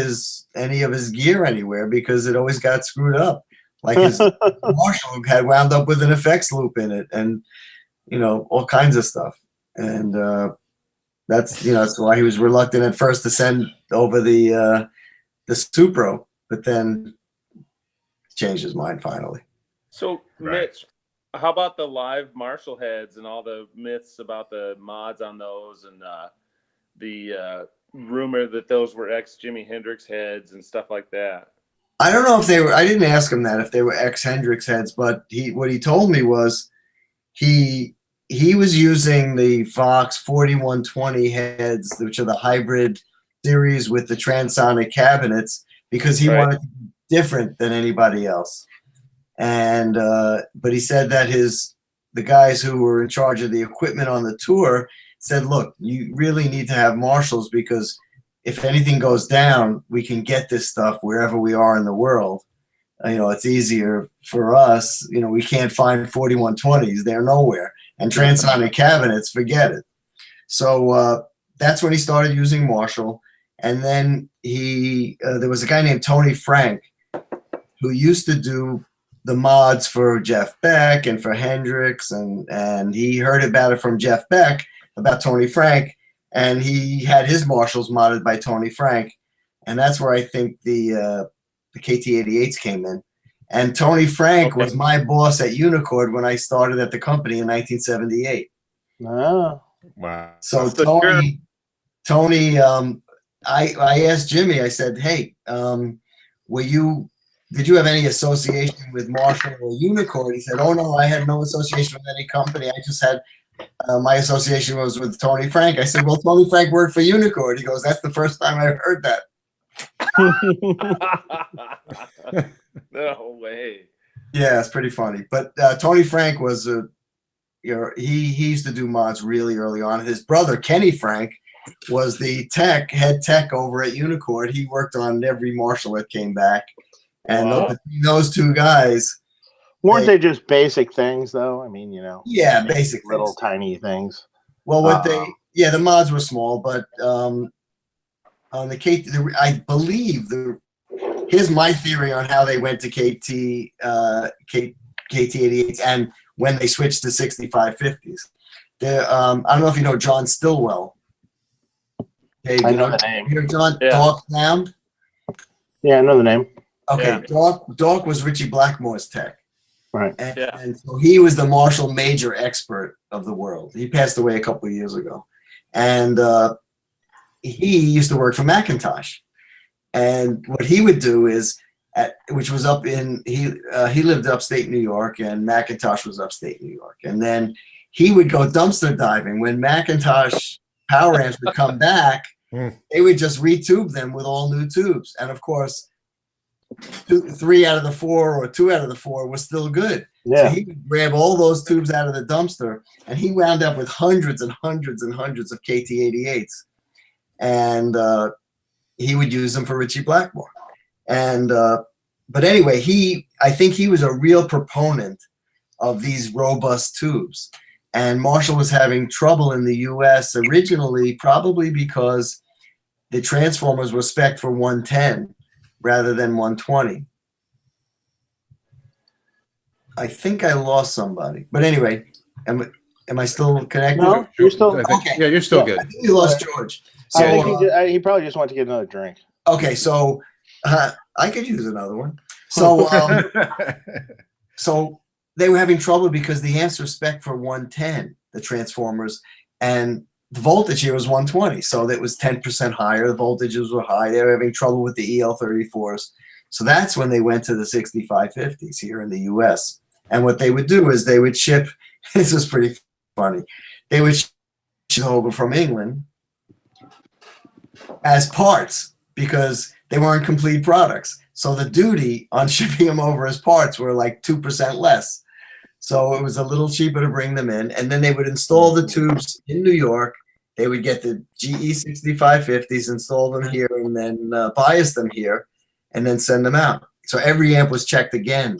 any of his gear anywhere, because it always got screwed up. Like his Marshall had wound up with an effects loop in it, and all kinds of stuff. And that's why he was reluctant at first to send over the Supro, but then changed his mind finally. So, Mitch, how about the live Marshall heads and all the myths about the mods on those, and the rumor that those were ex-Jimi Hendrix heads and stuff like that? I don't know if they were. I didn't ask him that if they were ex-Hendrix heads, but what he told me was he was using the Fox 4120 heads, which are the hybrid series with the transonic cabinets, because he wanted to be different than anybody else. And but he said that the guys who were in charge of the equipment on the tour said, look, you really need to have Marshalls, because if anything goes down, we can get this stuff wherever we are in the world. It's easier for us. We can't find 4120s. They're nowhere. And transonic cabinets, forget it. So that's when he started using Marshall. And then there was a guy named Tony Frank who used to do the mods for Jeff Beck and for Hendrix, and he heard about it from Jeff Beck, about Tony Frank, and he had his Marshalls modded by Tony Frank, and that's where I think the KT88s came in. And Tony Frank was my boss at Unicord when I started at the company in 1978. Oh. Wow. So Tony, I asked Jimmy, I said, hey, did you have any association with Marshall or Unicord? He said, oh no, I had no association with any company. I just had, my association was with Tony Frank. I said, well, Tony Frank worked for Unicord. He goes, that's the first time I heard that. No way. Yeah, it's pretty funny. But Tony Frank was he used to do mods really early on. His brother Kenny Frank was the head tech over at Unicord. He worked on every Marshall that came back, and between those two guys, weren't they just basic things though? I mean, yeah, basic little things. Tiny things. Well, the mods were small, but on the KT, I believe here's my theory on how they went to KT88s and when they switched to 6550s. I don't know if you know John Stillwell. Dave, I know the name. You know John? Yeah. Dark Sound? Yeah, I know the name. Okay, yeah. Dark was Richie Blackmore's tech. Right. And so he was the Marshall major expert of the world. He passed away a couple of years ago. And he used to work for Macintosh. And what he would do is, which was he lived upstate New York, and Macintosh was upstate New York. And then he would go dumpster diving. When Macintosh power amps would come back, they would just retube them with all new tubes. And of course, 3 out of the 4 or 2 out of the 4 was still good. Yeah. So he would grab all those tubes out of the dumpster, and he wound up with hundreds and hundreds and hundreds of KT88s. And he would use them for Richie Blackmore. And but anyway, I think he was a real proponent of these robust tubes. And Marshall was having trouble in the US originally, probably because the transformers were spec'd for 110 rather than 120. I think I lost somebody, but anyway, am I still connected? No, you're still. I think, Okay. yeah, you're still I good. think we lost George. So, I think he probably just wanted to get another drink. okay, so I could use another one. So, so they were having trouble because the amps were spec for 110, the transformers, and the voltage here was 120. So that was 10% higher. The voltages were high. They were having trouble with the EL34s. So that's when they went to the 6550s here in the US. And what they would do is they would ship, this was pretty funny, they would ship over from England as parts because they weren't complete products. So the duty on shipping them over as parts were like 2% less. So it was a little cheaper to bring them in. And then they would install the tubes in New York. They would get the GE 6550s, install them here, and then bias them here, and then send them out. So every amp was checked again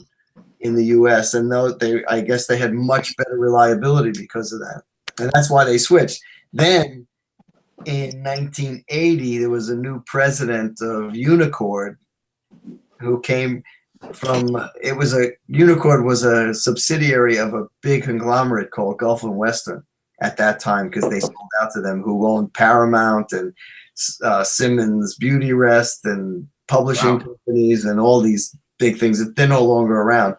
in the US. And I guess they had much better reliability because of that. And that's why they switched. Then in 1980, there was a new president of Unicord who came from, Unicord was a subsidiary of a big conglomerate called Gulf and Western at that time, because they sold out to them, who owned Paramount and Simmons Beauty Rest and publishing companies and all these big things that they're no longer around.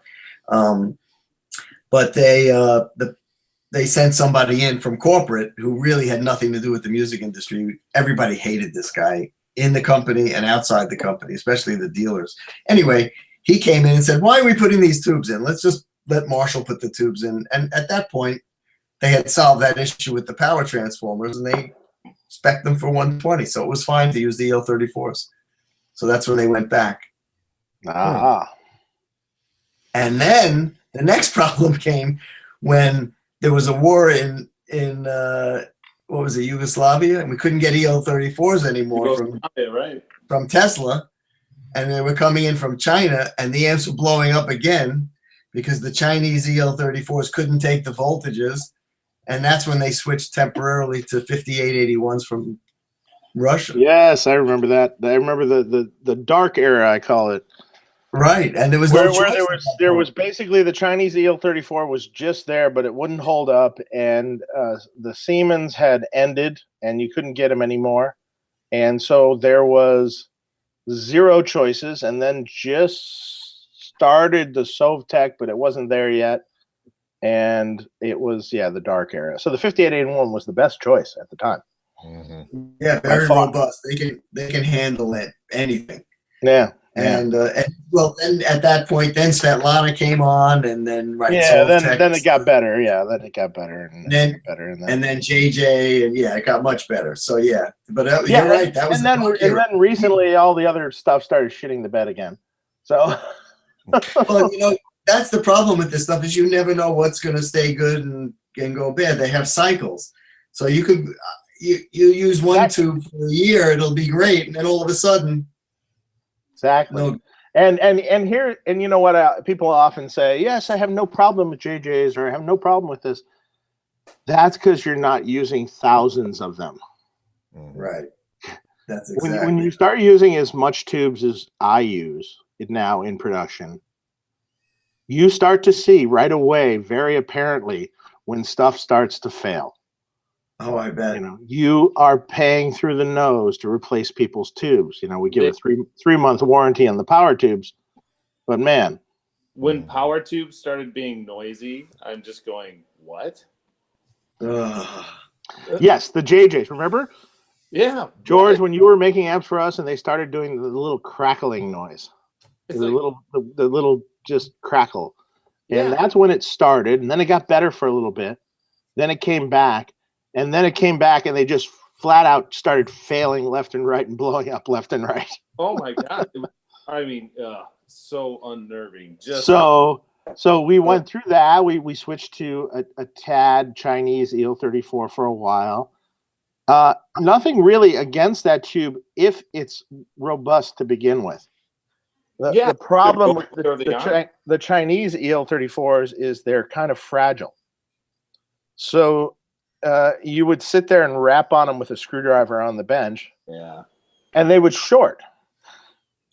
But they sent somebody in from corporate who really had nothing to do with the music industry. Everybody hated this guy in the company and outside the company, especially the dealers. Anyway, he came in and said, why are we putting these tubes in? Let's just let Marshall put the tubes in. And at that point, they had solved that issue with the power transformers, and they spec'd them for 120. So it was fine to use the EL34s. So that's when they went back. And then the next problem came when there was a war in what was it, Yugoslavia, and we couldn't get EL34s anymore from Tesla, and they were coming in from China, and the amps were blowing up again because the Chinese EL34s couldn't take the voltages, and that's when they switched temporarily to 5881s from Russia. Yes, I remember that. I remember the dark era, I call it. Right, and there was there was basically the Chinese EL34 was just there, but it wouldn't hold up, and the Siemens had ended, and you couldn't get them anymore, and so there was zero choices, and then just started the Sovtech, but it wasn't there yet, and it was the dark era. So the 5881 was the best choice at the time. Mm-hmm. Yeah, very robust. They can handle anything. Yeah. And well, then at that point, then Svetlana came on, and then then it got better. Yeah, then it got better, and then JJ, and it got much better. So but you're right. That was and then recently, all the other stuff started shitting the bed again. So, well, that's the problem with this stuff, is you never know what's going to stay good and go bad. They have cycles, so you could you use one tube for a year, it'll be great, and then all of a sudden. Exactly. No. And here, and you know what, people often say, yes, I have no problem with JJs, or I have no problem with this. That's because you're not using thousands of them. Right. That's exactly. When you start using as much tubes as I use now in production, you start to see right away, very apparently, when stuff starts to fail. Oh, I bet. You are paying through the nose to replace people's tubes. We give a three-month warranty on the power tubes, but man, when power tubes started being noisy, I'm just going, what? Yes, the JJs. Remember? Yeah, George, when you were making amps for us, and they started doing the little crackling noise, the little just crackle, and that's when it started, and then it got better for a little bit, then it came back. And then it came back, and they just flat out started failing left and right and blowing up left and right. Oh my God! I mean, so unnerving. So we went through that. We switched to a TAD Chinese EL34 for a while. Nothing really against that tube if it's robust to begin with. The problem with the Chinese EL34s is they're kind of fragile. So you would sit there and rap on them with a screwdriver on the bench. Yeah. and they would short.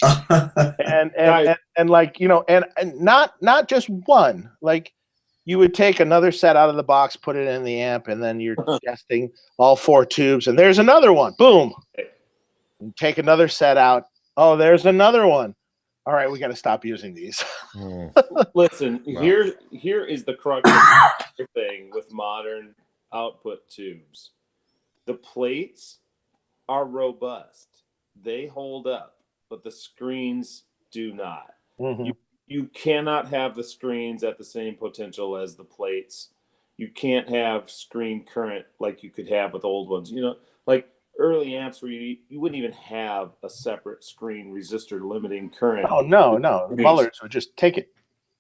and like, you know, and not just one, like you would take another set out of the box, put it in the amp, and then you're testing all 4 tubes, and there's another one, boom, and take another set out, oh, there's another one, all right, we got to stop using these. Listen, here is the crux of the thing with modern output tubes. The plates are robust, they hold up, but the screens do not. Mm-hmm. You cannot have the screens at the same potential as the plates. You can't have screen current like you could have with old ones. You know, like early amps where you wouldn't even have a separate screen resistor limiting current. Oh, no. The Bullards would just take it.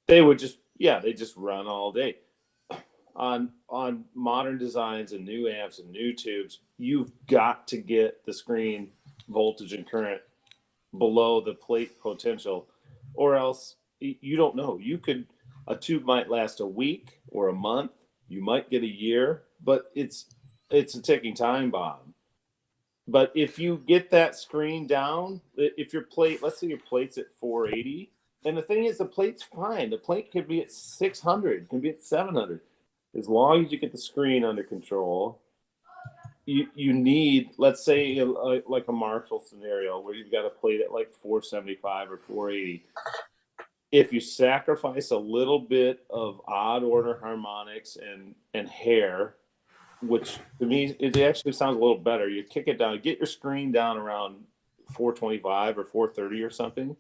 They would just, they just run all day. On modern designs and new amps and new tubes, you've got to get the screen voltage and current below the plate potential, or else you don't know. A tube might last a week or a month. You might get a year, but it's a ticking time bomb. But if you get that screen down, if your plate, let's say your plate's at 480, and the thing is, the plate's fine. The plate could be at 600, can be at 700. As long as you get the screen under control, you need, let's say, like a Marshall scenario where you've got a plate at like 475 or 480. If you sacrifice a little bit of odd order harmonics and hair, which to me it actually sounds a little better, you kick it down, get your screen down around 425 or 430 or something.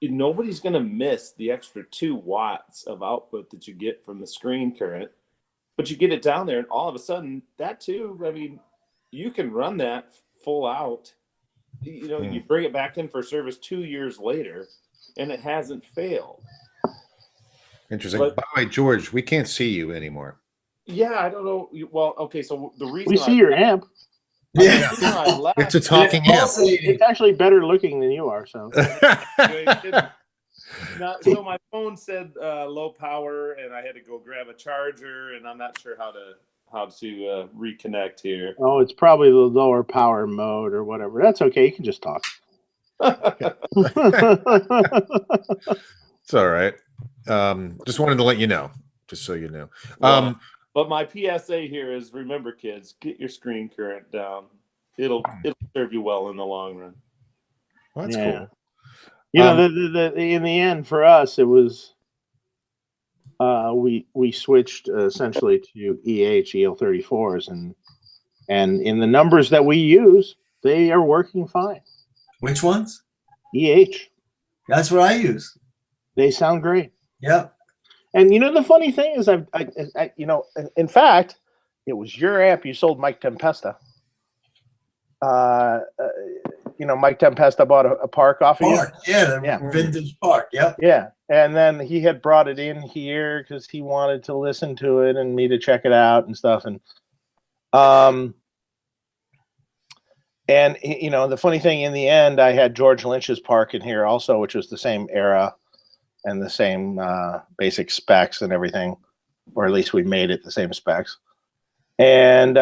Nobody's going to miss the extra 2 watts of output that you get from the screen current. But you get it down there, and all of a sudden, that tube, I mean, you can run that full out. You know, you bring it back in for service 2 years later, and it hasn't failed. Interesting. By the way, George, we can't see you anymore. Yeah, I don't know. Well, okay, so the reason we see your amp. Yeah, I left, it's a talking amp. It's actually better looking than you are. So. So my phone said low power, and I had to go grab a charger, and I'm not sure how to reconnect here. Oh, it's probably the lower power mode or whatever. That's okay. You can just talk. It's all right. Just wanted to let you know, just so you know. But my PSA here is, remember, kids, get your screen current down. It'll serve you well in the long run. Well, that's cool. You know, in the end, for us, it was we switched essentially to EL34s, and in the numbers that we use, they are working fine. Which ones? That's what I use. They sound great. Yep. And you know, the funny thing is, I you know, in fact, it was your amp you sold Mike Tempesta. You know, Mike Tempesta bought a Park off of you. Yeah, vintage Park. Yep. Yeah, and then he had brought it in here because he wanted to listen to it and me to check it out and stuff. And you know, the funny thing, in the end, I had George Lynch's Park in here also, which was the same era and the same basic specs and everything, or at least we made it the same specs. And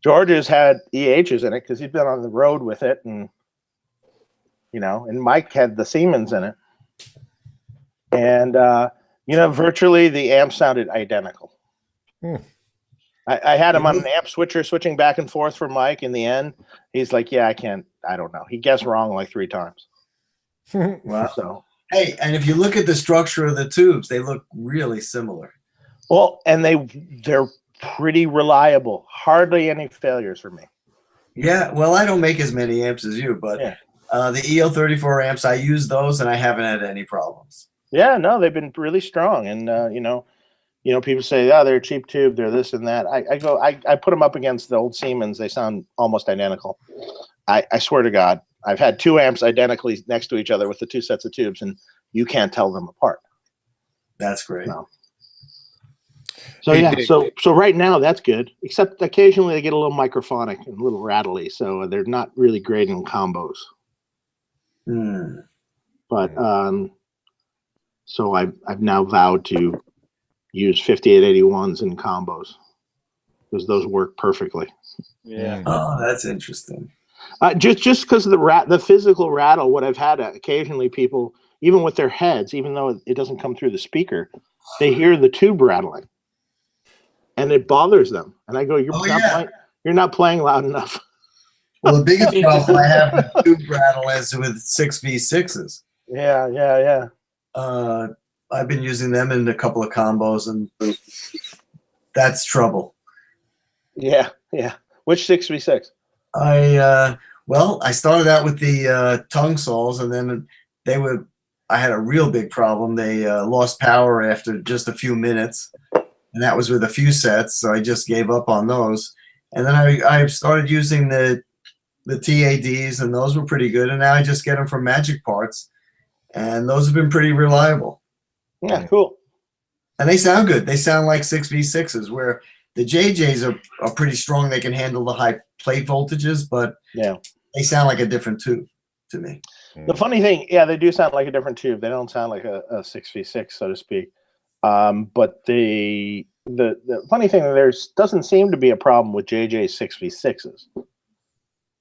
George's had EHs in it because he's been on the road with it, and you know, and Mike had the Siemens in it, and you know, virtually the amp sounded identical. I had him on an amp switcher switching back and forth for Mike. In the end, he's like, "Yeah, I don't know." He guessed wrong like 3 times. Wow. So hey, and if you look at the structure of the tubes, they look really similar. well, and they're pretty reliable. Hardly any failures for me. Yeah, well, I don't make as many amps as you, but Yeah. The EL34 amps, I use those, and I haven't had any problems. Yeah, no, they've been really strong. And you know, people say, "Oh, they're a cheap tube, they're this and that." I put them up against the old Siemens. They sound almost identical. I swear to God, I've had 2 amps identically next to each other with the 2 sets of tubes, and you can't tell them apart. That's great. No. So yeah, so right now that's good. Except occasionally they get a little microphonic and a little rattly, so they're not really great in combos. But so I've now vowed to use 5881s in combos because those work perfectly. Yeah. Oh, that's interesting. Just because of the physical rattle, what I've had occasionally, people, even with their heads, even though it doesn't come through the speaker, they hear the tube rattling, and it bothers them. And I go, you're not playing loud enough. Well, the biggest problem I have with tube rattle is with 6v6s. Yeah. I've been using them in a couple of combos, and that's trouble. Yeah. Which 6v6? I started out with the tongue saws, and then I had a real big problem. They lost power after just a few minutes, and that was with a few sets, so I just gave up on those. And then I started using the TADs, and those were pretty good, and now I just get them from Magic Parts, and those have been pretty reliable. Yeah, cool. And they sound good. They sound like 6v6s, where the JJs are pretty strong. They can handle the high plate voltages, but they sound like a different tube to me. The funny thing, they do sound like a different tube. They don't sound like a 6v6, so to speak. But the funny thing, there doesn't seem to be a problem with JJ 6v6s.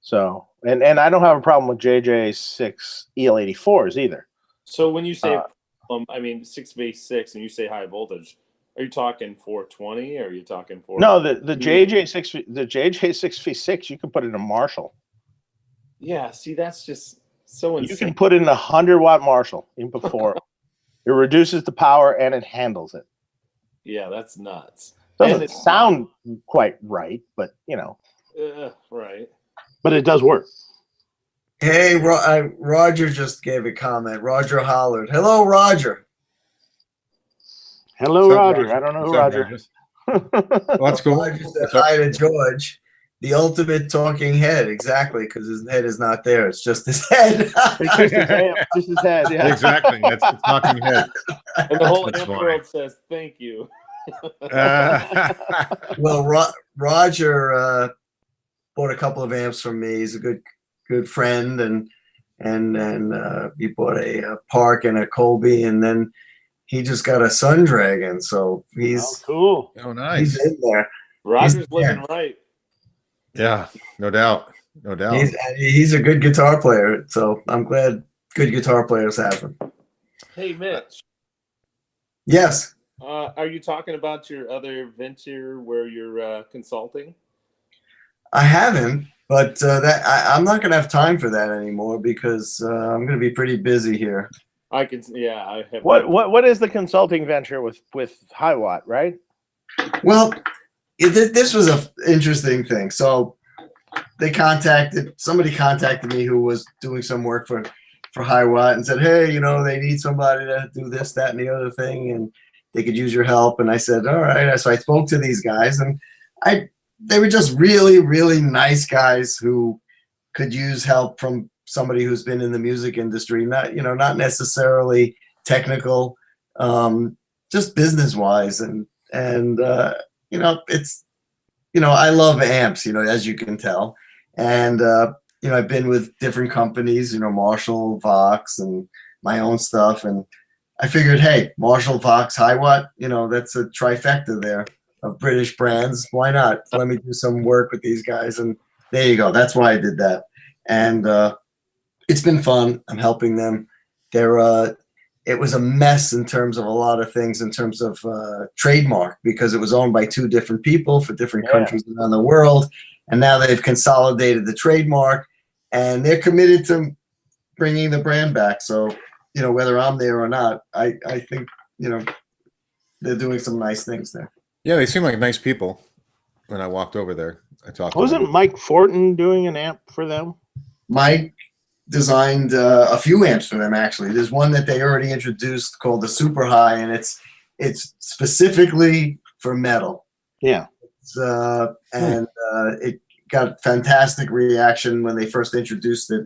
So, and I don't have a problem with JJ6 EL84s either. So when you say, 6v6, and you say high voltage, are you talking 420, or are you talking 4? No, the JJ6v6, you can put in a Marshall. Yeah, see, that's just so insane. You can put in a 100-watt Marshall in before. It reduces the power and it handles it. Yeah, that's nuts. Doesn't sound quite right, but right. But it does work. Hey, Roger just gave a comment. Roger hollered. Hello, Roger. Hello, Roger. I don't know who Roger is. What's cool? Roger said hi to George. The ultimate talking head, exactly, because his head is not there. It's just his head. Just his head, yeah. Exactly. That's the talking head. And the whole amp world says thank you. Well, Roger bought a couple of amps from me. He's a good friend, and he bought a Park and a Colby, and then he just got a Sundragon. So he's cool. Oh, nice. He's in there. Roger's living right. Yeah, no doubt. He's a good guitar player, so I'm glad good guitar players have him. Hey, Mitch. Yes. Are you talking about your other venture where you're consulting? I haven't, but I'm not going to have time for that anymore because I'm going to be pretty busy here. I have. What is the consulting venture with High Watt, right? Well, this was an interesting thing. So somebody contacted me who was doing some work for High Watt and said, hey, they need somebody to do this, that, and the other thing, and they could use your help. And I said, all right. So I spoke to these guys, and they were just really, really nice guys who could use help from somebody who's been in the music industry, not necessarily technical, just business wise. And it's, I love amps, as you can tell. And, I've been with different companies, Marshall, Vox, and my own stuff. And I figured, hey, Marshall, Vox, High Watt, that's a trifecta there of British brands. Why not? Let me do some work with these guys. And there you go. That's why I did that. And it's been fun. I'm helping them. It was a mess in terms of a lot of things, in terms of trademark, because it was owned by two different people for different countries around the world. And now they've consolidated the trademark, and they're committed to bringing the brand back. So, whether I'm there or not, I think, they're doing some nice things there. Yeah, they seem like nice people. When I walked over there, I talked. Wasn't Mike Fortin doing an amp for them? Mike designed a few amps for them, actually. There's one that they already introduced called the Super High, and it's specifically for metal. Yeah. And it got fantastic reaction when they first introduced it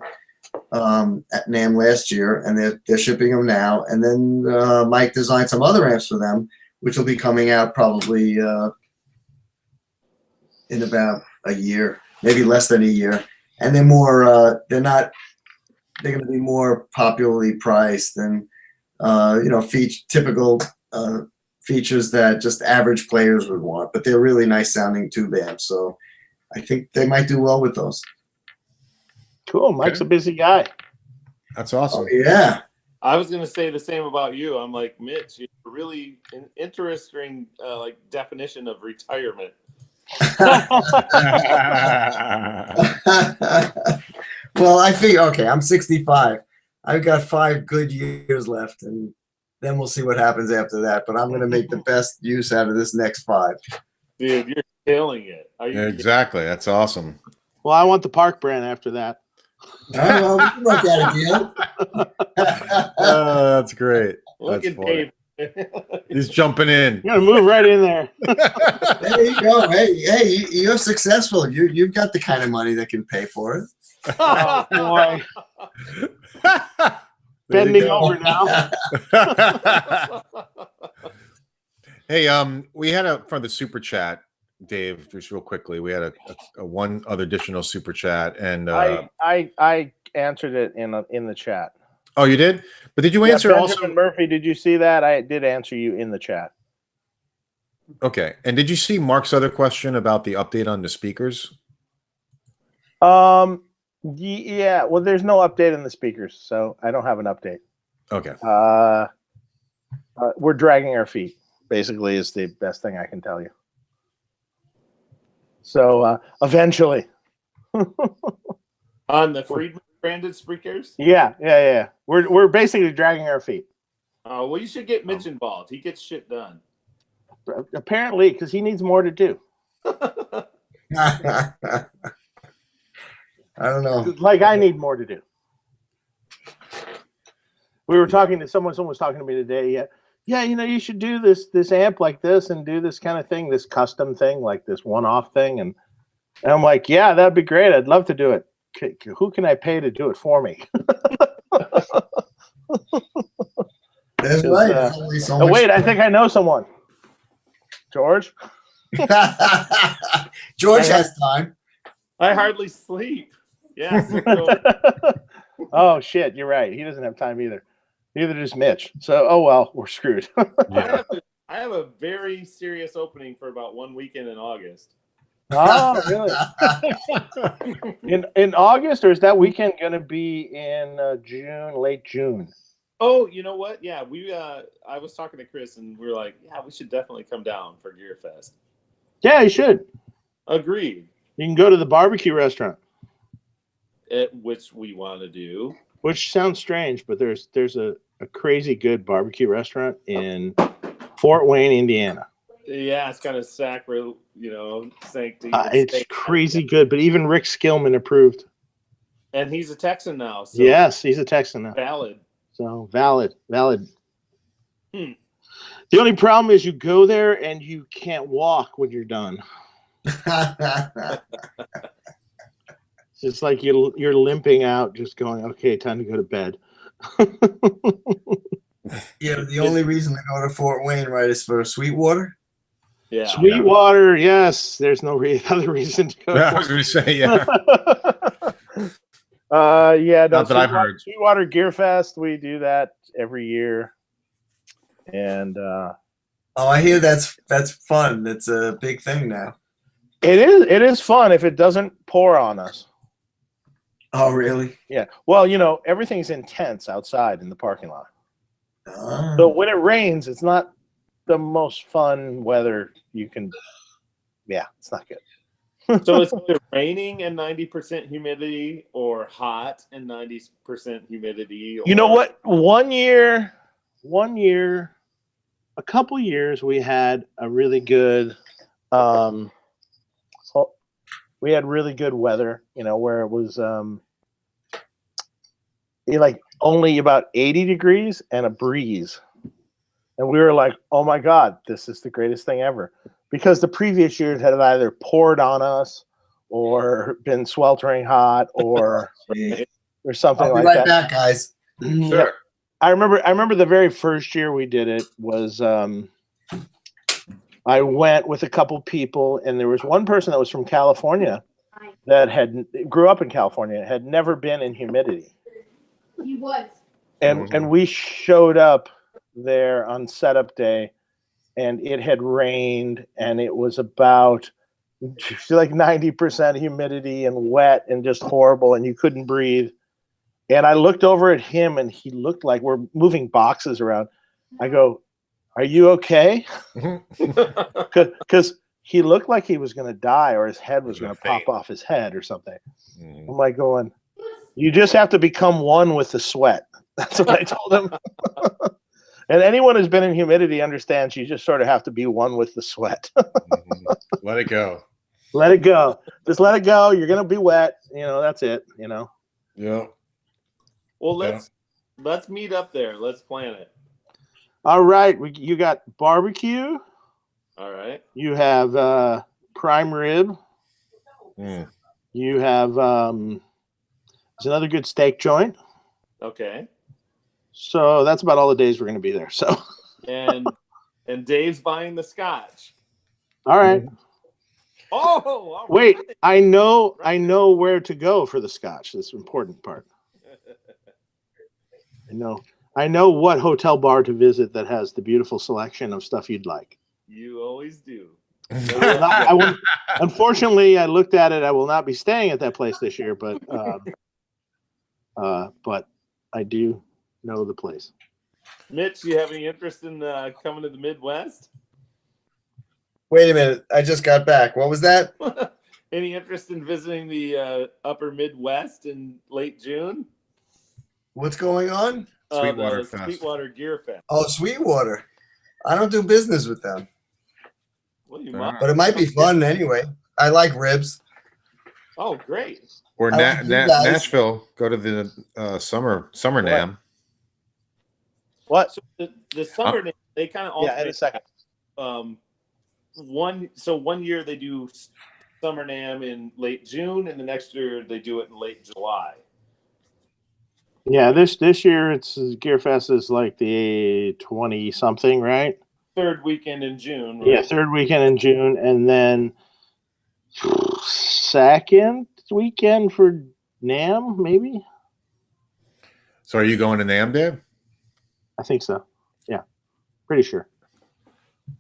at NAMM last year, and they're shipping them now. And then Mike designed some other amps for them, which will be coming out probably in about a year, maybe less than a year. And they're more, they're going to be more popularly priced and, typical features that just average players would want, but they're really nice sounding tube amps. So I think they might do well with those. Cool. Mike's a busy guy. That's awesome. Oh, yeah. I was gonna say the same about you. I'm like, Mitch, you're really an interesting like definition of retirement. Well, I figure, okay, I'm 65. I've got 5 good years left, and then we'll see what happens after that. But I'm going to make the best use out of this next 5. Dude, you're killing it. Are you Exactly. That's awesome. Well, I want the Park brand after that. Well, we can work out a deal. That's great. Look That's at funny. Dave. He's jumping in. You're gonna move right in there. There you go. Hey, you're successful. You've got the kind of money that can pay for it. Oh boy, There bend you me go. over now. Hey, we had for the super chat, Dave, just real quickly. We had a one other additional super chat, and I answered it in the chat. oh, you did? But did you answer Benjamin also? Murphy, did you see that? I did answer you in the chat. Okay, and did you see Mark's other question about the update on the speakers? Yeah. Well, there's no update on the speakers, so I don't have an update. Okay. We're dragging our feet. Basically, is the best thing I can tell you. So eventually. On the Friedman branded speakers? Yeah. We're basically dragging our feet. Well, you should get Mitch involved. He gets shit done. Apparently, because he needs more to do. I don't know. Like I need more to do. We were talking to someone was talking to me today. Yeah, you should do this amp like this and do this kind of thing, this custom thing, like this one-off thing. And I'm like, yeah, that'd be great. I'd love to do it. Who can I pay to do it for me? That's right. There's only so much wait, I think I know someone. George? George has time. I hardly sleep. Yeah. Oh, shit, you're right. He doesn't have time either. Neither does Mitch. So, oh, well, we're screwed. Yeah. I have a very serious opening for about 1 weekend in August. Oh, really? in August, or is that weekend going to be in June, late June? Oh, you know what? Yeah, I was talking to Chris, and we were like, yeah, we should definitely come down for Gear Fest. Yeah, you should. Agreed. You can go to the barbecue restaurant. Which we want to do. Which sounds strange, but there's a crazy good barbecue restaurant in Fort Wayne, Indiana. Yeah, it's kind of sanctity. It's crazy good, but even Rick Skillman approved. And he's a Texan now. So yes, he's a Texan now. Valid. So valid. The only problem is you go there and you can't walk when you're done. It's like you're limping out, just going, okay, time to go to bed. Yeah, the only reason to go to Fort Wayne, right, is for Sweetwater. Yeah, Sweetwater, yes. There's no other reason to go. I was going to say, yeah. Yeah, no, Not that I've heard. Sweetwater Gear Fest, we do that every year. And I hear that's fun. It's a big thing now. it is fun if it doesn't pour on us. Oh, really? Yeah. Well, everything's intense outside in the parking lot. Oh. So when it rains, it's not the most fun weather you can. Yeah, it's not good. So it's either raining and 90% humidity, or hot and 90% humidity. You know what? One year, a couple years, we had a really good. We had really good weather. Where it was like only about 80 degrees and a breeze. And we were like, oh my God, this is the greatest thing ever. Because the previous years had either poured on us or been sweltering hot or something like that. I'll be right back, guys. Sure. Yeah. I remember the very first year we did it was I went with a couple people, and there was one person that was from California that grew up in California, had never been in humidity. He was. And we showed up there on setup day, and it had rained, and it was about like 90% humidity and wet and just horrible, and you couldn't breathe. And I looked over at him, and he looked like we're moving boxes around. I go, "Are you okay?" Because he looked like he was going to die, or his head was going to pop off his head or something. I'm like going, "You just have to become one with the sweat." That's what I told him. And anyone who's been in humidity understands you just sort of have to be one with the sweat. Let it go. Let it go. Just let it go. You're going to be wet. That's it, Yeah. Well, let's meet up there. Let's plan it. All right. You got barbecue. All right. You have prime rib. You have it's another good steak joint. Okay. So that's about all the days we're going to be there. So and Dave's buying the scotch. All right. Oh, all wait! right. I know where to go for the scotch. That's the important part. I know what hotel bar to visit that has the beautiful selection of stuff you'd like. You always do. Unfortunately, I looked at it. I will not be staying at that place this year, but I do know the place. Mitch, you have any interest in coming to the Midwest? Wait a minute. I just got back. What was that? Any interest in visiting the upper Midwest in late June? What's going on? Sweetwater Fest. Sweetwater Gear Fest. Oh, Sweetwater. I don't do business with them. Well, you might. might. But it might be fun anyway. I like ribs. Oh, great. Or Nashville. Go to the summer NAM. What? So the summer NAM, they kind of alternate. Yeah, in a second. One year they do summer NAM in late June, and the next year they do it in late July. Yeah, this year it's Gear Fest is like the 20 something, right? Third weekend in June. Right? Yeah, third weekend in June, and then second weekend for NAM, maybe. So, are you going to NAM, Dave? I think so. Yeah, pretty sure.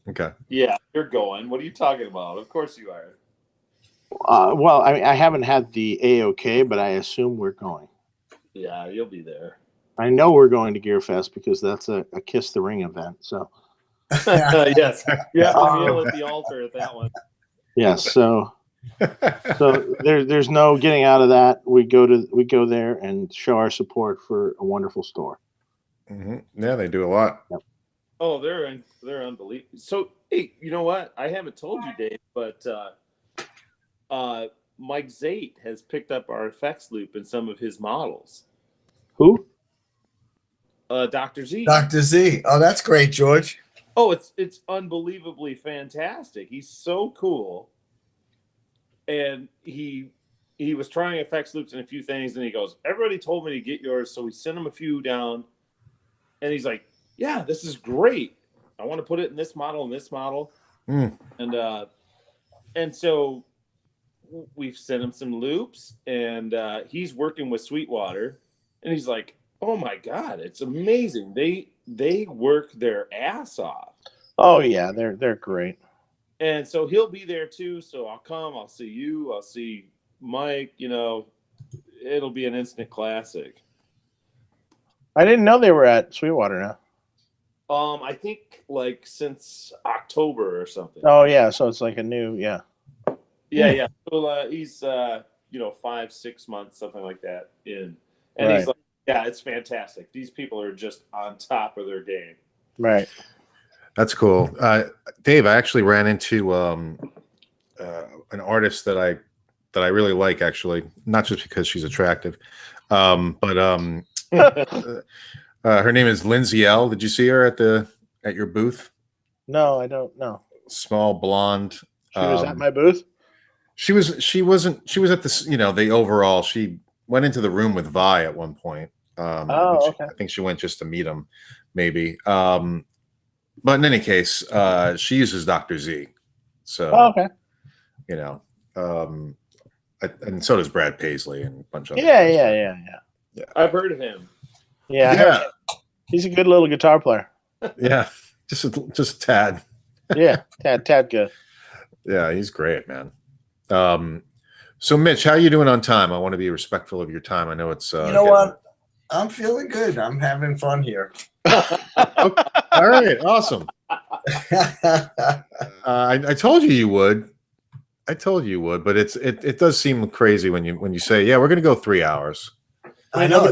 Okay. Yeah, you're going. What are you talking about? Of course you are. Well, I haven't had the AOK, but I assume we're going. Yeah, you'll be there. I know we're going to Gear Fest because that's a Kiss the Ring event. So yes, you have to kneel at the altar at that one. Yes, so there's no getting out of that. We go there and show our support for a wonderful store. Yeah, they do a lot. Yep. Oh, they're unbelievable. So, hey, you know what? I haven't told you, Dave, but Mike Zate has picked up our effects loop in some of his models. Who? Dr. Z. Dr. Z. Oh, that's great, George. Oh, it's unbelievably fantastic. He's so cool. And he was trying effects loops and a few things, and he goes, everybody told me to get yours, so we sent him a few down. And he's like, yeah, this is great. I want to put it in this model and this model. And so we've sent him some loops, and he's working with Sweetwater, and he's like, oh my God, it's amazing. They work their ass off. Oh yeah, they're great. And so he'll be there too. So I'll come, I'll see you, I'll see Mike, it'll be an instant classic. I didn't know they were at Sweetwater now. I think like since October or something. Oh yeah, so it's like a new Yeah. So he's 5-6 months, something like that in. And Right. he's like, yeah, it's fantastic. These people are just on top of their game. Right. That's cool. Dave, I actually ran into an artist that I really like, actually, not just because she's attractive, but her name is Lindsay L. Did you see her at your booth? No, I don't know. Small blonde. She was at my booth. She was at the the overall. She went into the room with Vi at one point. Okay. I think she went just to meet him, maybe. But in any case, she uses Dr. Z. So, okay. And so does Brad Paisley and a bunch of Yeah. I've heard of him. Yeah. He's a good little guitar player. Yeah, just a tad. Yeah, tad good. Yeah, he's great, man. So Mitch, how are you doing on time? I want to be respectful of your time. I know it's You know what? I'm feeling good. I'm having fun here. All right, awesome. I told you would. I told you would, but it does seem crazy when you say, yeah, we're going to go 3 hours. I know.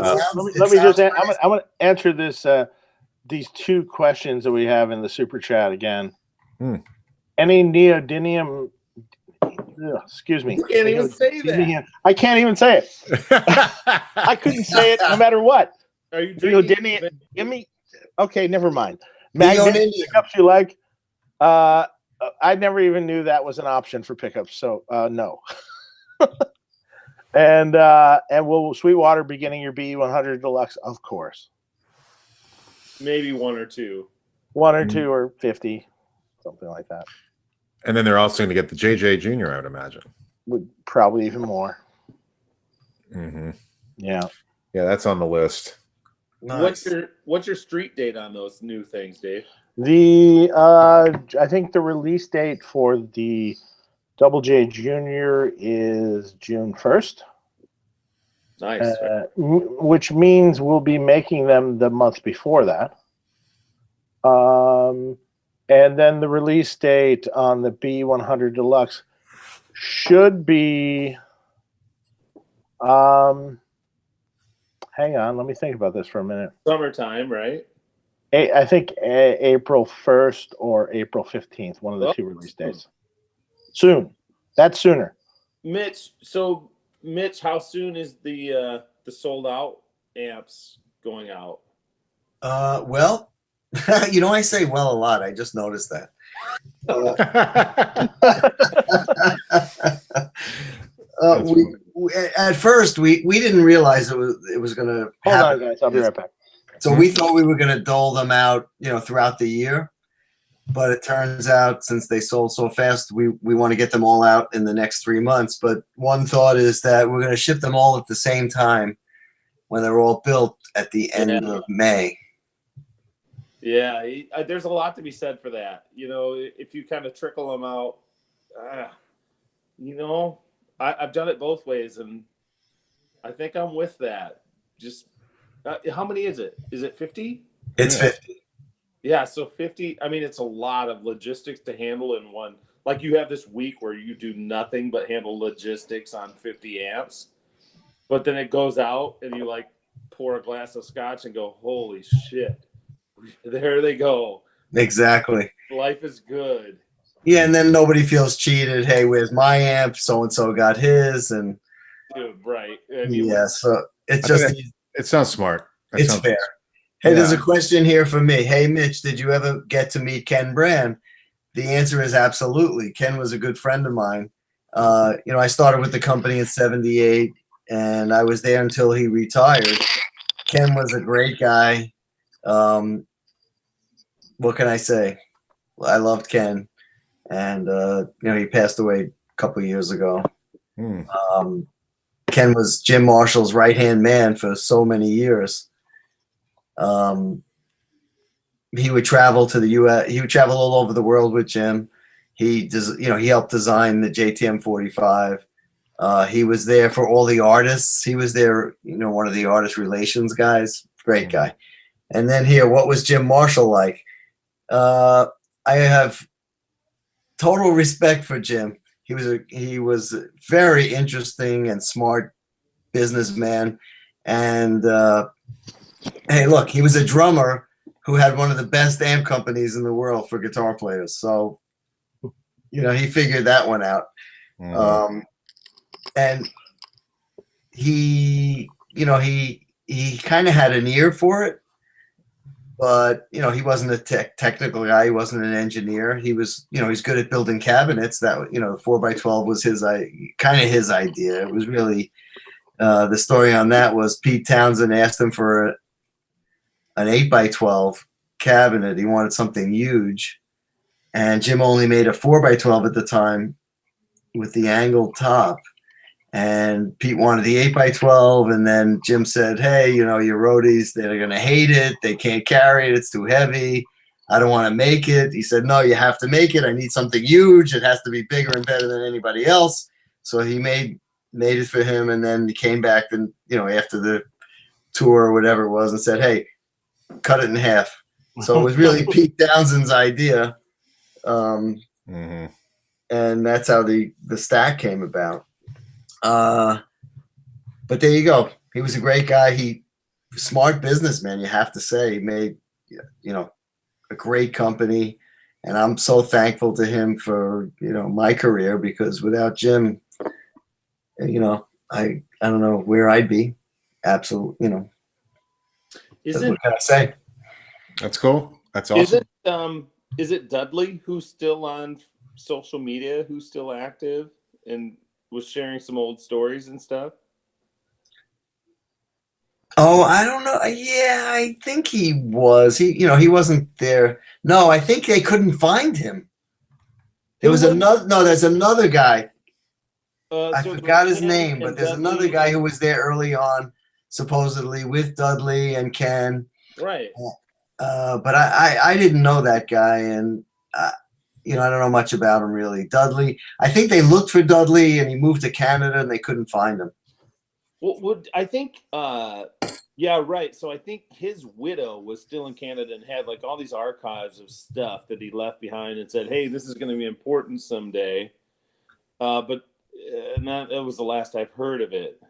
Let me just. I'm going to answer this. These two questions that we have in the super chat again. Any neodymium? Excuse me. You can't even say that. I can't even say it. I couldn't say it no matter what. Are you drinking? Okay, never mind. Magnetic pickups you like? I never even knew that was an option for pickups. So no. And will Sweetwater be getting your BE100 Deluxe? Of course. Maybe one or two. 1 or 2 or 50, something like that. And then they're also going to get the JJ Junior, I would imagine. Would probably even more. Mm-hmm. Yeah. Yeah, that's on the list. Nice. What's your street date on those new things, Dave? I think the release date for the Double J Junior is June 1st. Nice. Which means we'll be making them the month before that. And then the release date on the B100 Deluxe should be hang on, let me think about this for a minute. Summertime, right? I think April 1st or April 15th, one of the two release dates. Soon. That's sooner. Mitch, how soon is the sold out amps going out? Well, I say well a lot. I just noticed that. At first, we didn't realize it was going to happen. Hold on, guys. I'll be right back. So we thought we were going to dole them out, throughout the year. But it turns out, since they sold so fast, we want to get them all out in the next 3 months. But one thought is that we're going to ship them all at the same time when they're all built at the end of May. Yeah, there's a lot to be said for that. If you kind of trickle them out, I've done it both ways, and I think I'm with that. Just how many is it? Is it 50? It's 50. Yeah, so 50. I mean, it's a lot of logistics to handle in one. Like, you have this week where you do nothing but handle logistics on 50 amps, but then it goes out and you pour a glass of scotch and go, holy shit. There they go. Exactly. Life is good. Yeah, and then nobody feels cheated. Hey, where's my amp? So-and-so got his. And dude, right. So it's just... It sounds smart. It's fair. Hey, there's a question here for me. Hey, Mitch, did you ever get to meet Ken Brand? The answer is absolutely. Ken was a good friend of mine. I started with the company in '78, and I was there until he retired. Ken was a great guy. What can I say? I loved Ken, and he passed away a couple of years ago. Ken was Jim Marshall's right-hand man for so many years. He would travel to the U.S. He would travel all over the world with Jim. He helped design the JTM 45. He was there for all the artists. He was there, one of the artist relations guys. Great guy. And then here, what was Jim Marshall like? I have total respect for Jim. He was a very interesting and smart businessman. And hey, look, he was a drummer who had one of the best amp companies in the world for guitar players. So, he figured that one out. And he kind of had an ear for it, but, he wasn't a technical guy. He wasn't an engineer. He was, he's good at building cabinets. That, 4x12 was his idea. It was really, the story on that was Pete Townsend asked him for an 8x12 cabinet. He wanted something huge, and Jim only made a 4x12 at the time with the angled top, and Pete wanted the 8x12, and then Jim said, hey, your roadies, they're going to hate it. They can't carry it. It's too heavy. I don't want to make it. He said, no, you have to make it. I need something huge. It has to be bigger and better than anybody else. So he made it for him, and then he came back and after the tour or whatever it was and said, hey, cut it in half. So it was really Pete Townshend's idea. And that's how the stack came about. But there you go. He was a great guy. Smart businessman, you have to say. He made, a great company. And I'm so thankful to him for, my career, because without Jim, I don't know where I'd be. Absolutely, what can I say? That's cool. That's awesome. Is it Dudley who's still on social media, who's still active and was sharing some old stories and stuff? Oh, I don't know. Yeah, I think he was. He wasn't there. No, I think they couldn't find him. There's another guy. I forgot his name, but there's another guy who was there early on, supposedly with Dudley and Ken. Right. But I didn't know that guy, and I don't know much about him really. Dudley, I think they looked for Dudley, and he moved to Canada, and they couldn't find him. Well, I think, yeah, right. So I think his widow was still in Canada and had like all these archives of stuff that he left behind and said, hey, this is going to be important someday. But that was the last I've heard of it.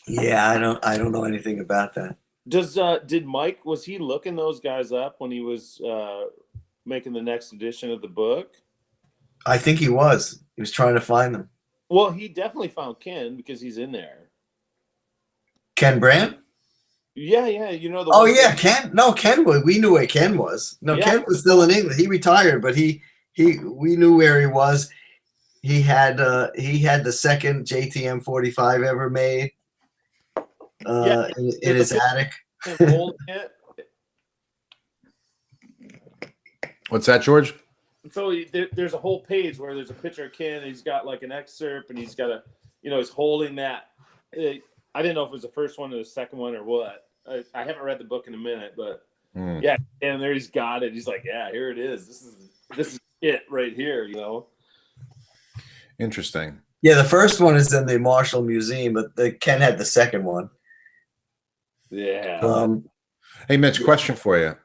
Yeah, I don't know anything about that. Did Mike, was he looking those guys up when he was making the next edition of the book? I think he was. He was trying to find them. Well, he definitely found Ken because he's in there. Ken Brandt? Yeah. Ken. No, Ken was. We knew where Ken was. No, yeah. Ken was still in England. He retired, but we knew where he was. He had the second JTM 45 ever made in his attic. What's that, George? So there's a whole page where there's a picture of Ken. And he's got like an excerpt, and he's got he's holding that. I didn't know if it was the first one or the second one or what. I haven't read the book in a minute, but yeah, and there he's got it. He's like, yeah, here it is. This is it right here. Interesting. Yeah, the first one is in the Marshall Museum, but Ken had the second one. Yeah. Hey, Mitch, question for you.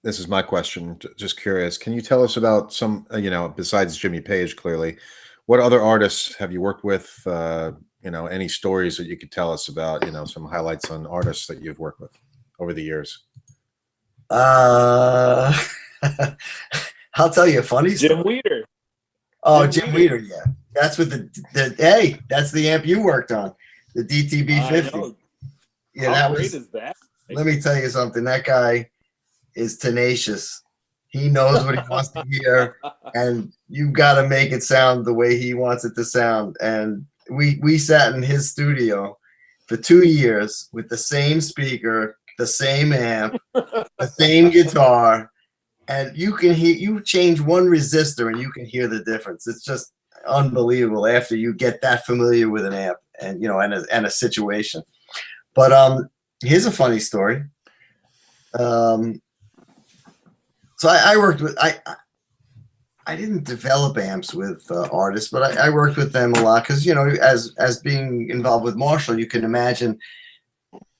This is my question. Just curious. Can you tell us about some, besides Jimmy Page, clearly, what other artists have you worked with? Any stories that you could tell us about, some highlights on artists that you've worked with over the years? I'll tell you a funny story. Jim Weeder. Oh, Jim Weeder. Yeah. That's with that's the amp you worked on, the DTB 50. Yeah, How great is that? Let me tell you something. That guy is tenacious. He knows what he wants to hear, and you've got to make it sound the way he wants it to sound. And we sat in his studio for 2 years with the same speaker, the same amp, the same guitar, and you change one resistor and you can hear the difference. It's just unbelievable after you get that familiar with an amp and and a situation. But here's a funny story. So I worked with I didn't develop amps with artists, but I worked with them a lot because as being involved with Marshall, you can imagine.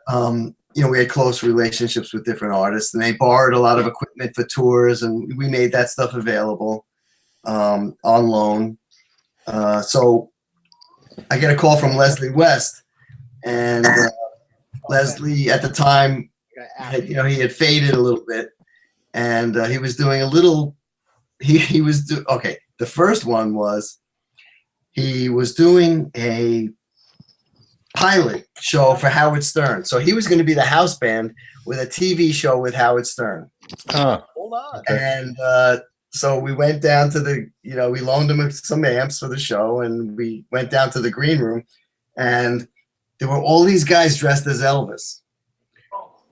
We had close relationships with different artists, and they borrowed a lot of equipment for tours, and we made that stuff available on loan. So I get a call from Leslie West, and Leslie at the time, he had faded a little bit, and he was doing a little. Okay. The first one was he was doing a pilot show for Howard Stern. So he was going to be the house band with a TV show with Howard Stern. Hold on. And so we went down to we loaned him some amps for the show, and we went down to the green room, and there were all these guys dressed as Elvis.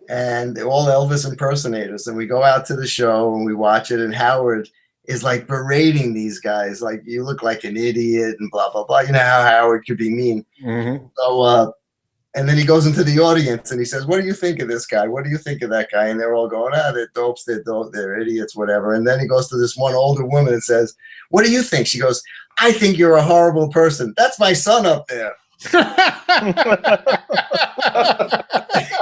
And they're all Elvis impersonators. And we go out to the show and we watch it, and Howard is like berating these guys, like, you look like an idiot and blah, blah, blah. You know how Howard could be mean. Mm-hmm. So And then he goes into the audience and he says, what do you think of this guy? What do you think of that guy? And they're all going, they're dopes, they're idiots, whatever. And then he goes to this one older woman and says, what do you think? She goes, I think you're a horrible person. That's my son up there. It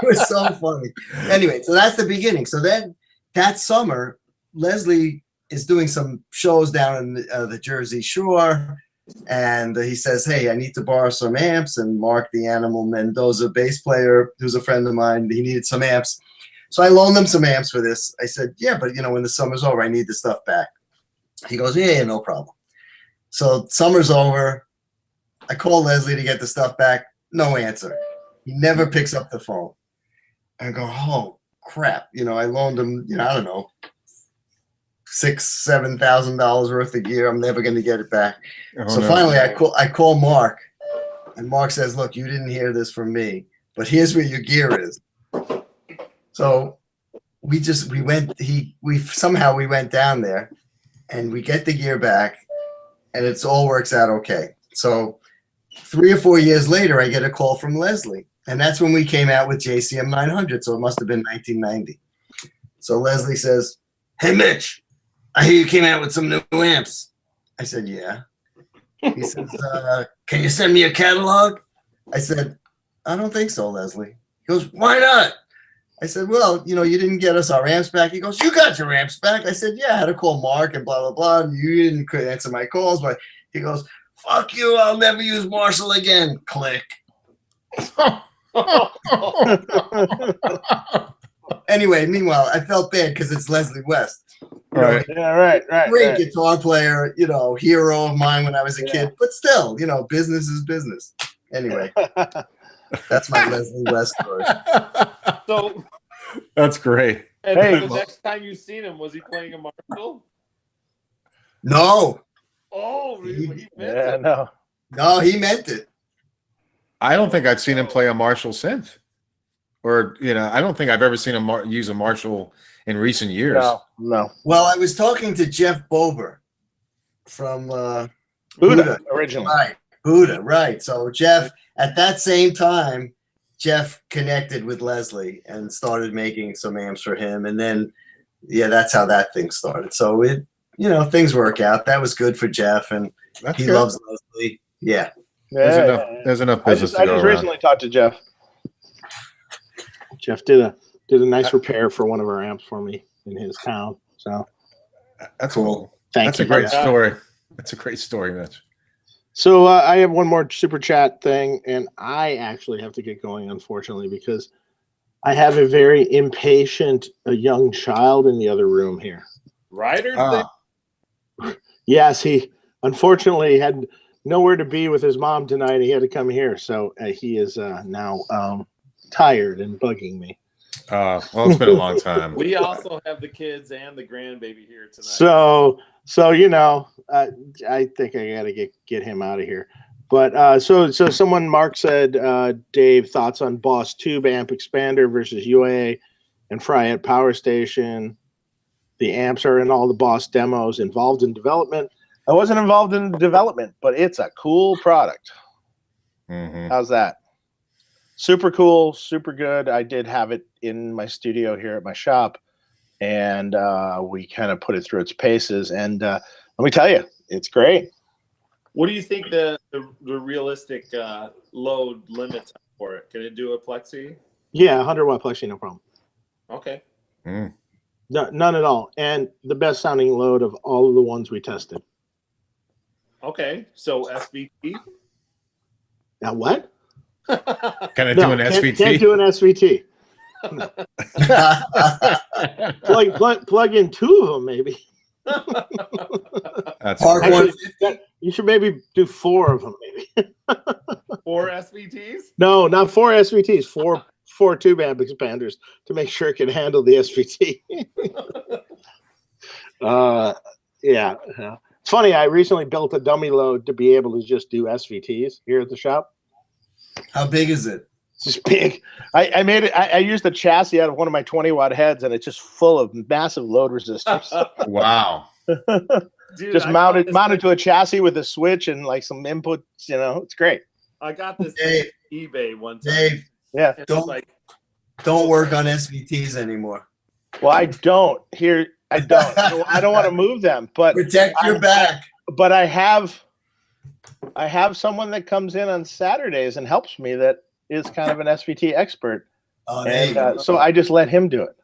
was so funny. Anyway, so that's the beginning. So then that summer, Leslie is doing some shows down in the Jersey Shore. And he says, hey, I need to borrow some amps. And Mark, the Animal Mendoza bass player, who's a friend of mine, he needed some amps. So I loaned him some amps for this. I said, yeah, but when the summer's over, I need the stuff back. He goes, yeah, no problem. So summer's over. I call Leslie to get the stuff back. No answer. He never picks up the phone. I go, oh, crap. I loaned him, I don't know, $6,000-7,000 worth of gear. I'm never going to get it back. So finally I call Mark, and Mark says, look, you didn't hear this from me, but here's where your gear is. So we went down there and we get the gear back and it all works out okay. So 3 or 4 years later, I get a call from Leslie, and that's when we came out with JCM 900. So it must have been 1990. So Leslie says, hey, Mitch, I hear you came out with some new amps. I said, yeah. He says, can you send me a catalog? I said, I don't think so, Leslie. He goes, why not? I said, well, you didn't get us our amps back. He goes, you got your amps back. I said, yeah, I had to call Mark and blah, blah, blah. And you didn't answer my calls. But he goes, fuck you. I'll never use Marshall again. Click. Anyway, meanwhile, I felt bad because it's Leslie West. Right. Right. Great guitar player, hero of mine when I was a kid. But still, business is business. Anyway, that's my Leslie West story. So that's great. And the next time you seen him, was he playing a Marshall? No. Oh, he meant it. No, he meant it. I don't think I've seen him play a Marshall since. Or, I don't think I've ever seen him use a Marshall in recent years. No. Well, I was talking to Jeff Bober from Buddha originally. Right, Buddha, right. So Jeff, at that same time, Jeff connected with Leslie and started making some amps for him. And then, that's how that thing started. So things work out. That was good for Jeff, and he loves Leslie. Yeah. There's enough business I just recently talked to Jeff. Jeff did a nice repair for one of our amps for me in his town. So that's cool. That's a great story. That's a great story, Mitch. So I have one more super chat thing, and I actually have to get going, unfortunately, because I have a very impatient young child in the other room here. Ryder? Yes, he unfortunately had nowhere to be with his mom tonight. He had to come here, so he is now tired and bugging me. Well, it's been a long time. We also have the kids and the grandbaby here tonight. So I think I gotta get him out of here. But so someone, Mark said, Dave, thoughts on Boss Tube amp expander versus UA and Fryette Power Station. The amps are in all the Boss demos. Involved in development. I wasn't involved in development, but it's a cool product. Mm-hmm. How's that? Super cool, super good. I did have it in my studio here at my shop, and we kind of put it through its paces. And let me tell you, it's great. What do you think the realistic load limit for it? Can it do a plexi? Yeah, 100 watt plexi, no problem. Okay. Mm. No, none at all. And the best sounding load of all of the ones we tested. Okay, so SVT. Now what? Can it do an SVT? Can't do an SVT. plug in 2 of them, maybe. That's Actually, you should maybe do 4 of them, maybe. 4 SVTs? No, not 4 SVTs. 4 tube amp expanders to make sure it can handle the SVT. Yeah. It's funny. I recently built a dummy load to be able to just do SVTs here at the shop. How big is it? It's just big. I made it. I used the chassis out of one of my 20 watt heads, and it's just full of massive load resistors. Wow. Dude, just mounted to a chassis with a switch and like some inputs. It's great. I got this Dave, eBay one time. Dave, Yeah. don't work on SVTs anymore. Well, I don't. I don't want to move them, but Protect your back. But I have someone that comes in on Saturdays and helps me that is kind of an SVT expert. Oh, there you And go. so I just let him do it.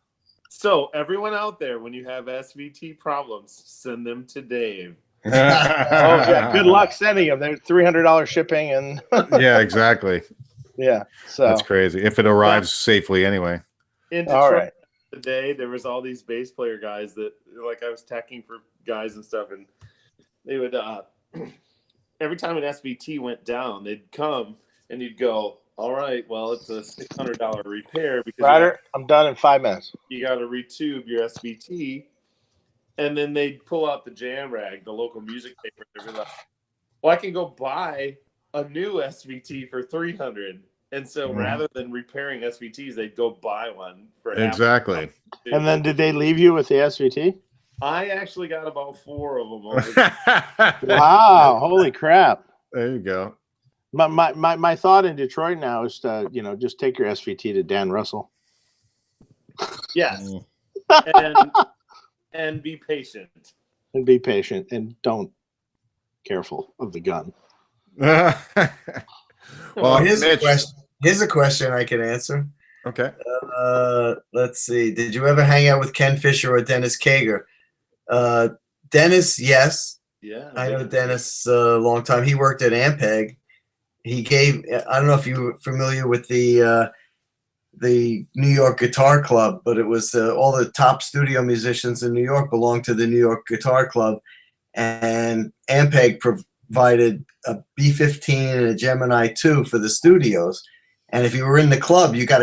So everyone out there, when you have SVT problems, send them to Dave. Oh yeah, good luck sending them. They're $300 shipping and Yeah, exactly. yeah. So That's crazy. If it arrives safely, anyway. In Detroit all right. today, there was all these bass player guys that, like, I was teching for guys and stuff, and they would every time an SVT went down, they'd come and you'd go, all right, well, it's a $600 repair because Ryder, I'm done in 5 minutes. you got to retube your SVT. And then they'd pull out the jam rag, the local music paper. They'd be like, well, I can go buy a new SVT for $300. And so rather than repairing SVTs, they'd go buy one for Exactly. And then did they leave you with the SVT? I actually got about 4 of them over. Wow, holy crap. There you go. My thought in Detroit now is to, just take your SVT to Dan Russell. Yes. And be patient. And be patient and don't careful of the gun. Well, here's Mitch. a question I can answer. Okay. Let's see. Did you ever hang out with Ken Fisher or Dennis Kager? Dennis, yes. Yeah. I know Dennis a long time. He worked at Ampeg. I don't know if you were familiar with the New York Guitar Club, but it was all the top studio musicians in New York belonged to the New York Guitar Club, and Ampeg provided a B-15 and a Gemini 2 for the studios. And if you were in the club, you got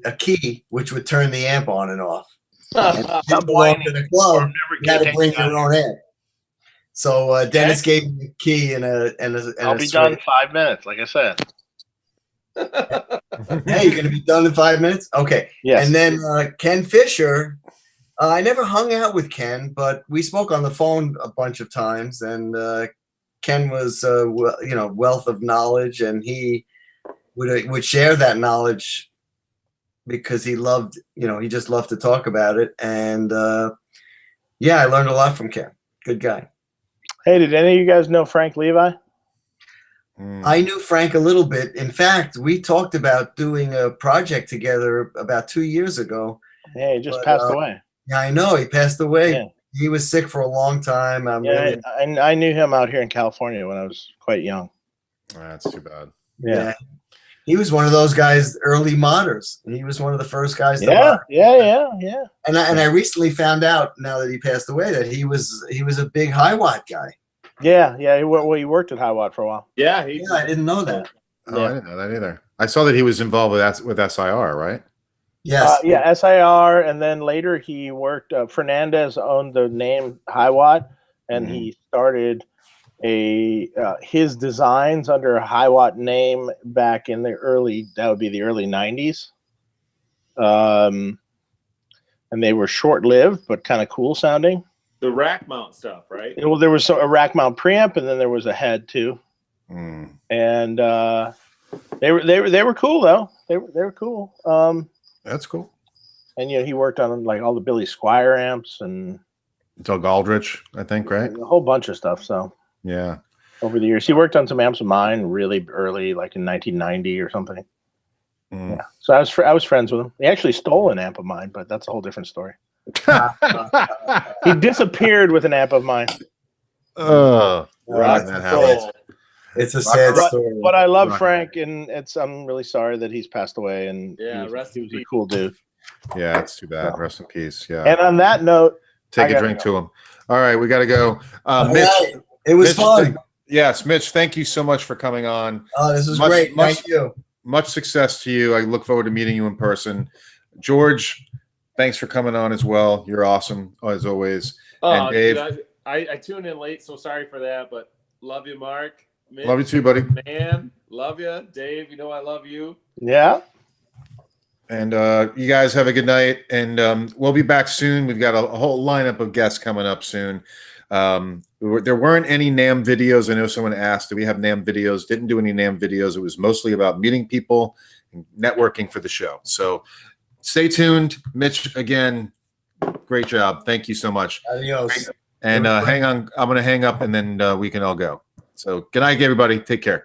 a key which would turn the amp on and off. And if you belonged to the club, you had to bring your own amp. So Dennis gave me a key and I'll be done in 5 minutes, like I said. Hey, you're gonna be done in 5 minutes? Okay. Yes. And then Ken Fisher, I never hung out with Ken, but we spoke on the phone a bunch of times, and Ken was wealth of knowledge, and he would share that knowledge because he loved, he just loved to talk about it. And I learned a lot from Ken. Good guy. Hey, did any of you guys know Frank Levi? I knew Frank a little bit. In fact, we talked about doing a project together about 2 years ago. Yeah, he just passed away. Yeah, I know. He passed away. Yeah. He was sick for a long time. I knew him out here in California when I was quite young. That's too bad. Yeah. He was one of those guys, early modders. He was one of the first guys to mod. Yeah. And I recently found out, now that he passed away, that he was a big high watt guy. Yeah. He worked at High Watt for a while. Yeah, I didn't know that. Oh, I didn't know that either. I saw that he was involved with SIR, right? Yes. SIR, and then later he worked. Fernandez owned the name High Watt, and he started his designs under a High Watt name back in the early 90s. And they were short-lived, but kind of cool sounding. The rack mount stuff, right? Well, there was a rack mount preamp, and then there was a head too. And they were cool though. They were cool. That's cool. And he worked on like all the Billy Squier amps and Doug Aldrich, I think, right? A whole bunch of stuff. So yeah, over the years, he worked on some amps of mine really early, like in 1990 or something. Yeah. So I was friends with him. He actually stole an amp of mine, but that's a whole different story. He disappeared with an amp of mine. That happens. It's a sad story. But I love Frank, and I'm really sorry that he's passed away. And yeah, he was a cool dude. Yeah, it's too bad. So. Rest in peace. Yeah. And on that note, take a drink to him. All right, we got to go. Mitch, right. It was fun. Yes, Mitch, thank you so much for coming on. Oh, this was great. Thank you. Much success to you. I look forward to meeting you in person. George, thanks for coming on as well. You're awesome as always. And Dave, dude, I tuned in late, so sorry for that. But love you, Mark. Mitch, love you too, buddy. Man, love you, Dave. You know I love you. Yeah. And you guys have a good night. And we'll be back soon. We've got a whole lineup of guests coming up soon. There weren't any NAMM videos. I know someone asked, do we have NAMM videos? Didn't do any NAMM videos. It was mostly about meeting people and networking for the show. So stay tuned. Mitch, again, great job. Thank you so much. Adios. And hang on. I'm going to hang up and then we can all go. So good night, everybody. Take care.